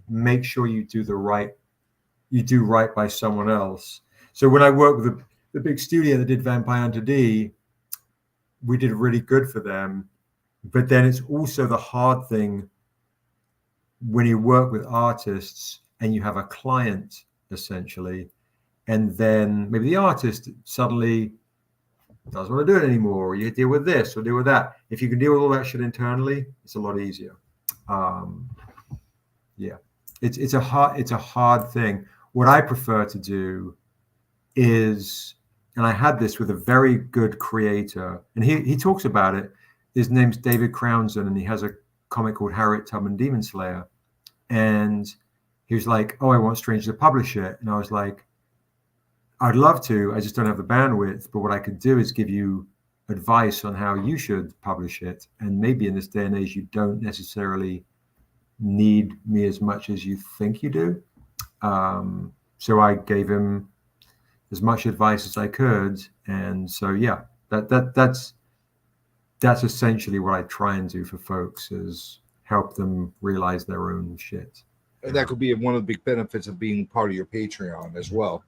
make sure you do right by someone else. So when I worked with the big studio that did Vampire Hunter D, we did really good for them. But then it's also the hard thing when you work with artists and you have a client, essentially, and then maybe the artist suddenly doesn't want to do it anymore, or you deal with this or deal with that. If you can deal with all that shit internally, it's a lot easier. Yeah, it's a hard thing. What I prefer to do is, and I had this with a very good creator, and he talks about it. His name's David Crownson, and he has a comic called Harriet Tubman Demon Slayer. And he was like, oh, I want Strange to publish it. And I was like, I'd love to, I just don't have the bandwidth. But what I could do is give you advice on how you should publish it. And maybe in this day and age, you don't necessarily need me as much as you think you do. So I gave him as much advice as I could. And so, yeah, that's essentially what I try and do for folks, is help them realize their own shit. And that could be one of the big benefits of being part of your Patreon as well.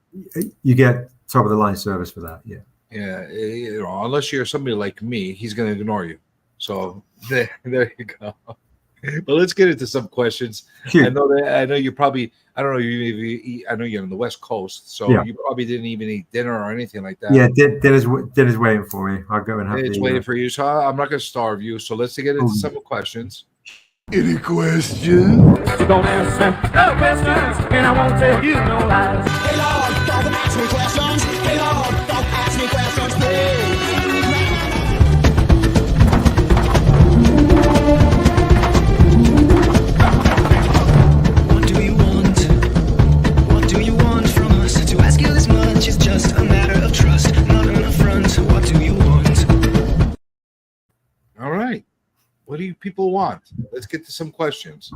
You get top of the line service for that. Yeah. Yeah. You know, unless you're somebody like me, he's going to ignore you. So there you go. But let's get into some questions. Sure. I know you probably, I don't know, I know you're on the West Coast, so yeah. You probably didn't even eat dinner or anything like that. Yeah, dinner's waiting for me. I'll go and have it's waiting for you, so I'm not going to starve you. So let's get into some questions. Any questions? Don't answer no questions, and I won't tell you no lies. Hey Lord, don't ask me questions. Hey Lord, don't ask me questions, please. What do you want? What do you want from us? To ask you this much is just a matter of trust, not an affront. What do you want? All right. What do you people want? Let's get to some questions.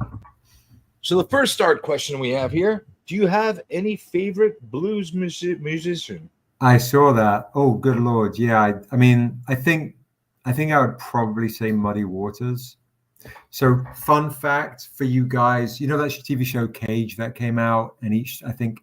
So the first start question we have here: do you have any favorite blues musician? I saw that. Oh, good Lord. Yeah. I mean, I think I would probably say Muddy Waters. So fun fact for you guys, you know that TV show Cage that came out, and I think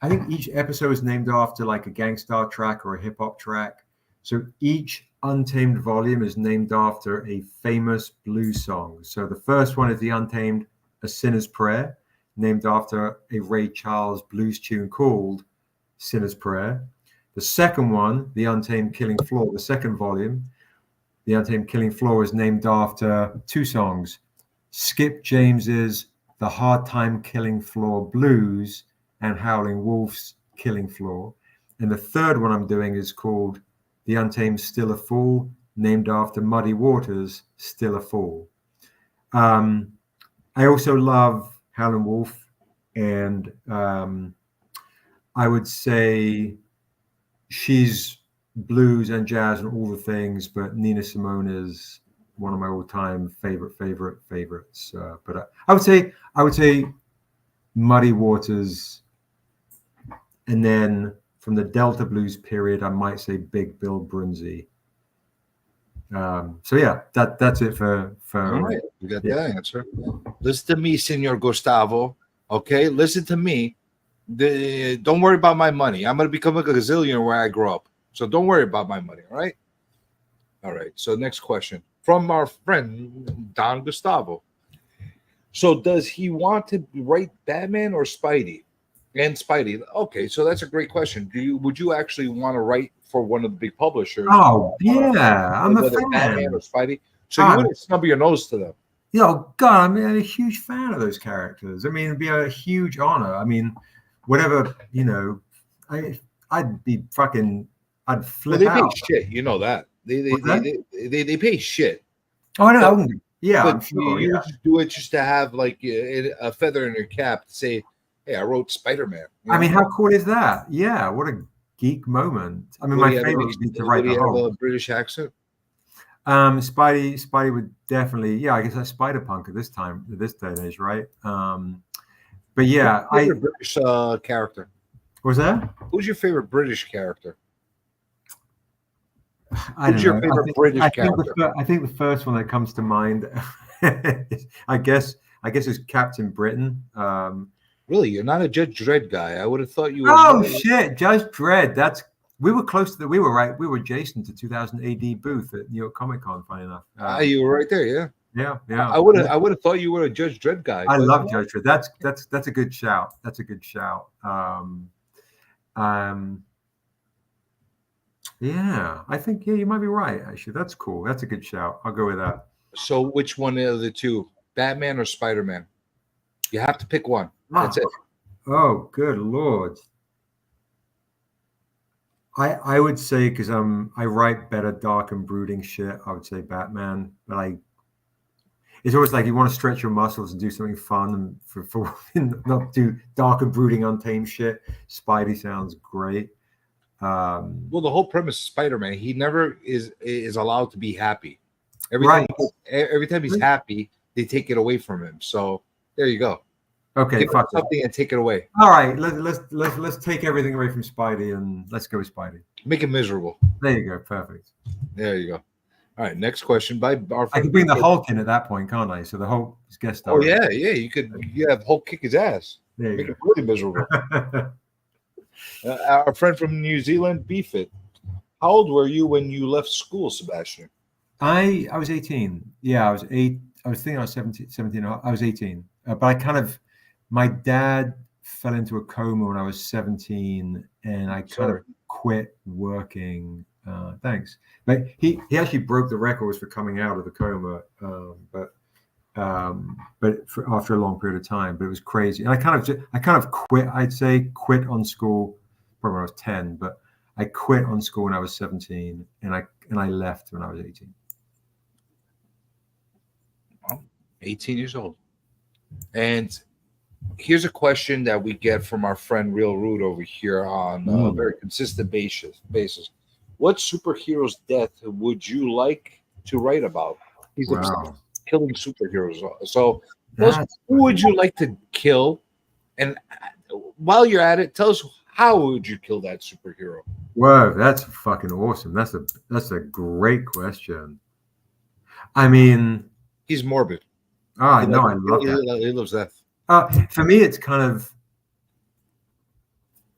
I think each episode is named after like a gangsta track or a hip hop track. So each Untamed volume is named after a famous blues song. So the first one is the Untamed A Sinner's Prayer, named after a Ray Charles blues tune called Sinner's Prayer. The second one, the Untamed Killing Floor, the second volume, the Untamed Killing Floor is named after two songs, Skip James's The Hard Time Killing Floor Blues and Howling Wolf's Killing Floor. And the third one I'm doing is called The Untamed Still a Fool, named after Muddy Waters' Still a Fool. I also love Howlin' Wolf, and I would say she's blues and jazz and all the things, but Nina Simone is one of my all-time favorites. But I would say Muddy Waters, and then from the Delta blues period, I might say Big Bill Brunsey. So yeah, that's it for. All right, you got that answer. Listen to me, Senor Gustavo. Okay, listen to me. Don't worry about my money. I'm gonna become a gazillionaire where I grow up. So don't worry about my money. All right. All right. So next question from our friend Don Gustavo. So does he want to write Batman or Spidey? And Spidey. Okay, so that's a great question. Would you actually want to write for one of the big publishers? Oh yeah, I'm a fan. Batman or Spidey. So you wouldn't snub your nose to them. God, I'm a huge fan of those characters. I mean, it'd be a huge honor. I mean, whatever, I'd be fucking, I'd flip out. They pay shit. You know that. They pay shit. Oh, I know. Yeah, but I'm sure. You would just do it just to have like a feather in your cap to say, "Hey, I wrote Spider-Man." I mean, how cool is that? Yeah, what a geek moment. I mean, my favorite would be to write the whole. A British accent. Spidey would definitely. Yeah, I guess that's Spider-Punk at this day and age, right? But yeah, Who's your British character? What was that? Who's your favorite British character? Who's your favorite British character? I think the first one that comes to mind, I guess is Captain Britain. Really, you're not a Judge Dredd guy. I would have thought you were. Oh shit, Judge Dredd. We were close to that. We were right. We were adjacent to 2000 AD booth at New York Comic Con. Funny enough. You were right there. Yeah. Yeah. I would have thought you were a Judge Dredd guy. I love Judge Dredd. That's a good shout. That's a good shout. Yeah, I think you might be right. Actually, that's cool. That's a good shout. I'll go with that. So, which one of the two, Batman or Spider-Man? You have to pick one. That's it. Oh, good Lord. I would say, because I write better dark and brooding shit, I would say Batman. But it's always like you want to stretch your muscles and do something fun and for not do dark and brooding untamed shit. Spidey sounds great. Well, the whole premise of Spider-Man, he never is allowed to be happy. Every time he's happy, they take it away from him. So there you go. Okay, fuck something and take it away. All right, let's take everything away from Spidey and let's go with Spidey. Make him miserable. There you go. Perfect. There you go. All right, next question by our friend. I can bring the Hulk in at that point, can't I? So the Hulk is guest star. Oh yeah, you could. You have Hulk kick his ass. There you Make go. him really miserable. Our friend from New Zealand, Beefit. How old were you when you left school, Sebastian? I was 18. Yeah, I was 8. I was thinking I was 17. I was 18. But my dad fell into a coma when I was 17, and I kind of quit working. Thanks. But he actually broke the records for coming out of the coma. But after a long period of time, but it was crazy. And I kind of quit. I'd say quit on school probably when I was 10, but I quit on school when I was 17, and I left when I was 18. Well, 18 years old. And here's a question that we get from our friend Real Rude over here on a very consistent basis. What superhero's death would you like to write about? He's obsessed with killing superheroes. So who would you like to kill? And while you're at it, tell us, how would you kill that superhero? Whoa, that's fucking awesome. That's a great question. I mean, he's morbid. Oh, I know. I love that. He loves that. For me, it's kind of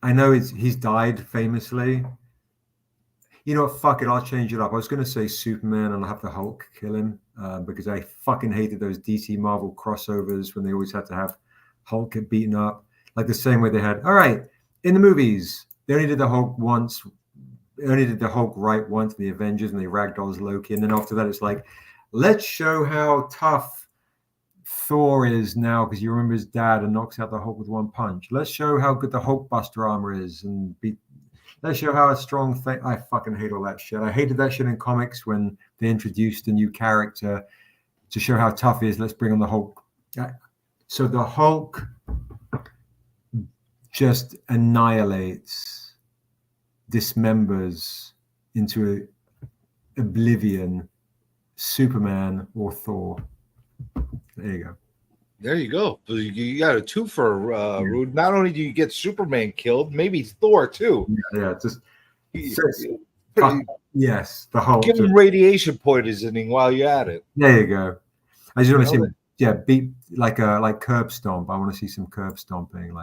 I know he's died famously. You know what? Fuck it. I'll change it up. I was going to say Superman and I'll have the Hulk kill him because I fucking hated those DC Marvel crossovers when they always had to have Hulk get beaten up. Like the same way they had, all right, in the movies, they only did the Hulk once. They only did the Hulk right once in the Avengers and they ragdolls Loki. And then after that, it's like, let's show how tough Thor is now because you remember his dad and knocks out the Hulk with one punch. Let's show how good the Hulkbuster armor is and let's show how a strong thing. I fucking hate all that shit. I hated that shit in comics when they introduced a new character to show how tough he is. Let's bring on the Hulk. So the Hulk just annihilates, dismembers into oblivion Superman or Thor. There you go. There you go. You got a two for Rude. Not only do you get Superman killed, maybe Thor too. Yeah, just yes, the whole give him radiation poisoning while you're at it. There you go. I just want to see him, beat like curb stomp. I want to see some curb stomping,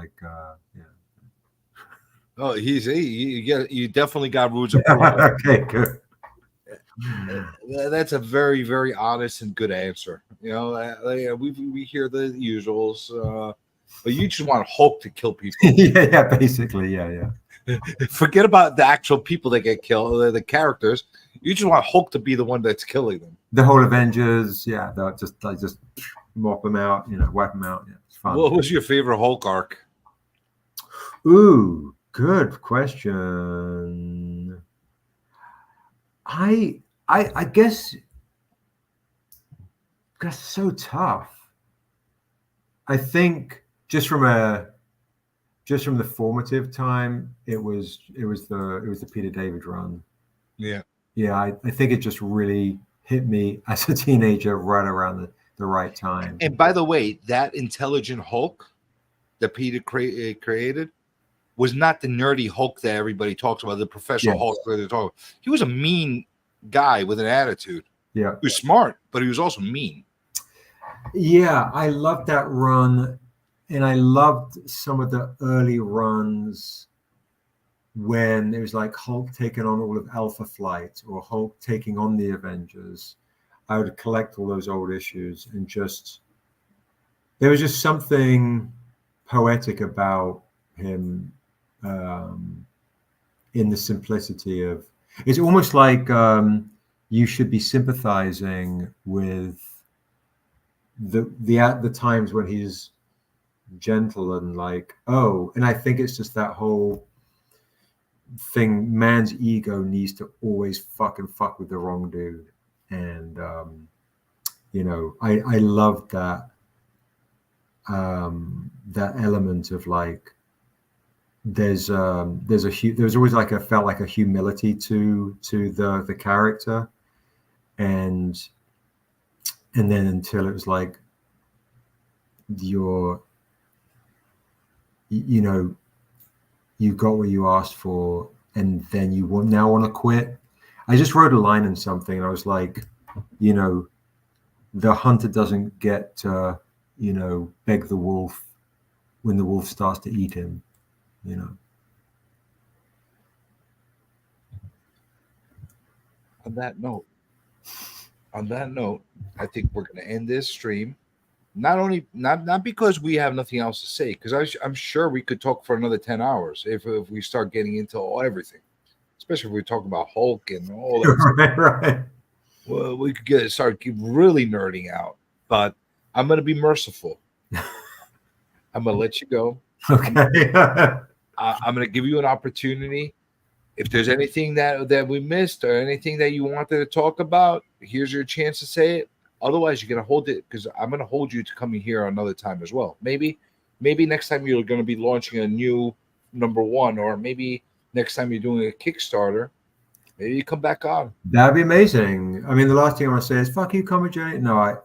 Oh, you definitely got Rude's approval. Okay, good. That's a very, very honest and good answer. You know, we hear the usuals, but you just want Hulk to kill people. yeah, basically, yeah. Forget about the actual people that get killed, the characters. You just want Hulk to be the one that's killing them. The whole Avengers, they'll just mop them out, wipe them out. Yeah, it's fun. What was your favorite Hulk arc? Ooh, good question. I guess that's so tough. I think just from the formative time, it was the Peter David run. Yeah. I think it just really hit me as a teenager right around the right time. And by the way, that intelligent Hulk that Peter created was not the nerdy Hulk that everybody talks about, the professional Hulk that they're talking about. He was a mean guy with an attitude. Yeah. He was smart, but he was also mean. Yeah, I loved that run. And I loved some of the early runs when it was like Hulk taking on all of Alpha Flight or Hulk taking on the Avengers. I would collect all those old issues and there was just something poetic about him in the simplicity of, it's almost like you should be sympathizing with the times when he's gentle and and I think it's just that whole thing, man's ego needs to always fuck with the wrong dude, and I loved that that element of there's always felt like a humility to the character, and then until it was like you got what you asked for, and then you now want to quit. I just wrote a line in something, and I was like, the hunter doesn't get to, beg the wolf when the wolf starts to eat him, On that note, I think we're going to end this stream. Not because we have nothing else to say, because I'm sure we could talk for another 10 hours if we start getting into everything, especially if we talk about Hulk and all that. right. Well, we could start really nerding out, but I'm going to be merciful. I'm going to let you go. Okay. I'm going to give you an opportunity. If there's anything that we missed or anything that you wanted to talk about, here's your chance to say it. Otherwise, you're going to hold it, because I'm going to hold you to coming here another time as well. Maybe next time you're going to be launching a new #1, or maybe next time you're doing a Kickstarter, maybe you come back on. That'd be amazing. I mean, the last thing I want to say is fuck you, Comic Journey. No, all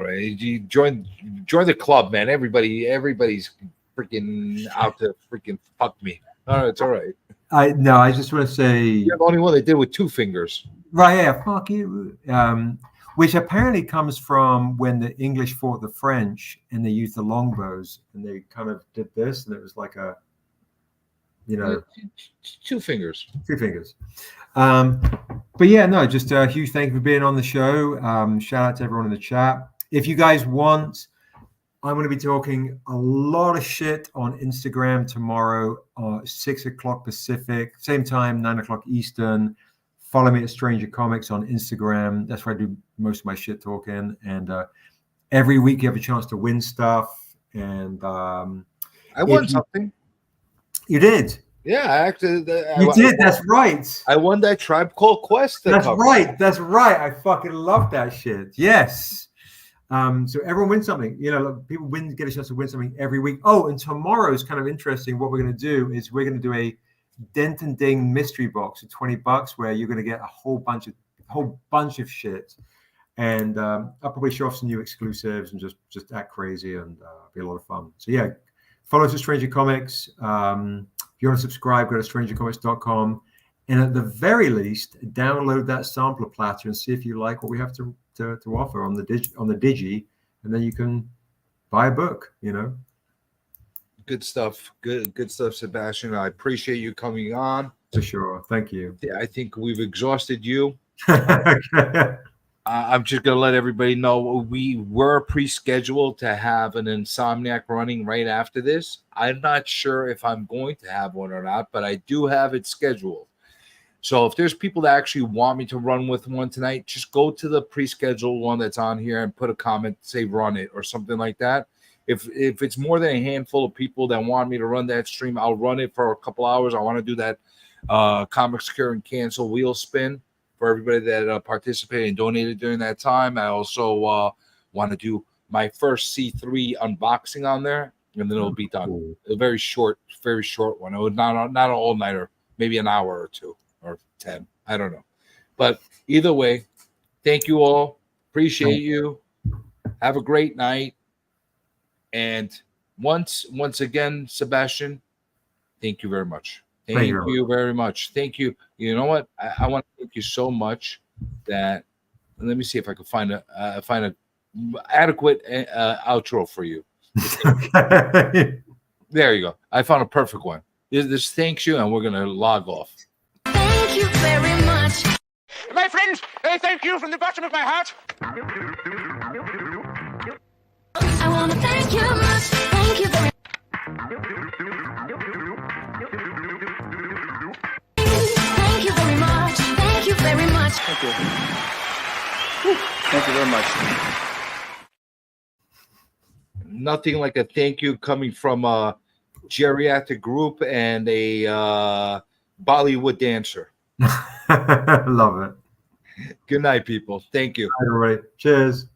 right. You join the club, man. Everybody's freaking out to freaking fuck me. All right, it's all right. I just want to say You're the only one that did with 2 fingers. Right, yeah, fuck you. Which apparently comes from when the English fought the French and they used the longbows, and they kind of did this, and it was like a you know, 2 fingers. 2 fingers. But yeah, no, just a huge thank you for being on the show. Shout out to everyone in the chat. If you guys want, I'm going to be talking a lot of shit on Instagram tomorrow, 6 o'clock Pacific, same time, 9 o'clock Eastern. Follow me at Stranger Comics on Instagram. That's where I do most of my shit talking. And every week you have a chance to win stuff. And I won something. You did. Yeah, I actually. You did. That's right. I won that Tribe Called Quest. That's right. That's right. I fucking love that shit. Yes. So everyone wins something. You know, people get a chance to win something every week. Oh, and tomorrow is kind of interesting. What we're going to do is we're going to do a Dent and Ding mystery box at $20, where you're going to get a whole bunch of shit. And I'll probably show off some new exclusives and just act crazy and be a lot of fun. So yeah, follow us at Stranger Comics. If you want to subscribe, go to strangercomics.com. And at the very least, download that sampler platter and see if you like what we have to offer on the Digi, and then you can buy a book, you know. Good stuff. Good stuff, Sebastian. I appreciate you coming on. For sure. Thank you. Yeah, I think we've exhausted you. I'm just going to let everybody know we were pre-scheduled to have an Insomniac running right after this. I'm not sure if I'm going to have one or not, but I do have it scheduled. So if there's people that actually want me to run with one tonight, just go to the pre-scheduled one that's on here and put a comment, say run it or something like that. If it's more than a handful of people that want me to run that stream, I'll run it for a couple hours. I want to do that Comics Cure and Cancel wheel spin for everybody that participated and donated during that time. I also want to do my first C3 unboxing on there, and then it'll be done. Cool. A very short one. It was not an all-nighter, maybe an hour or 2 or 10. I don't know. But either way, thank you all. Appreciate you. Have a great night. And once again, Sebastian, thank you very much. Thank you very much. Thank you. You know what? I want to thank you so much that let me see if I can find a adequate outro for you. There you go. I found a perfect one. This thanks you, and we're gonna log off. Thank you very much. My friends, thank you from the bottom of my heart. I want to thank you much. Thank you very much. Thank you very much. Thank you very much. Thank you. Thank you very much. Nothing like a thank you coming from a geriatric group and a Bollywood dancer. Love it. Good night, people. Thank you. All right. Cheers.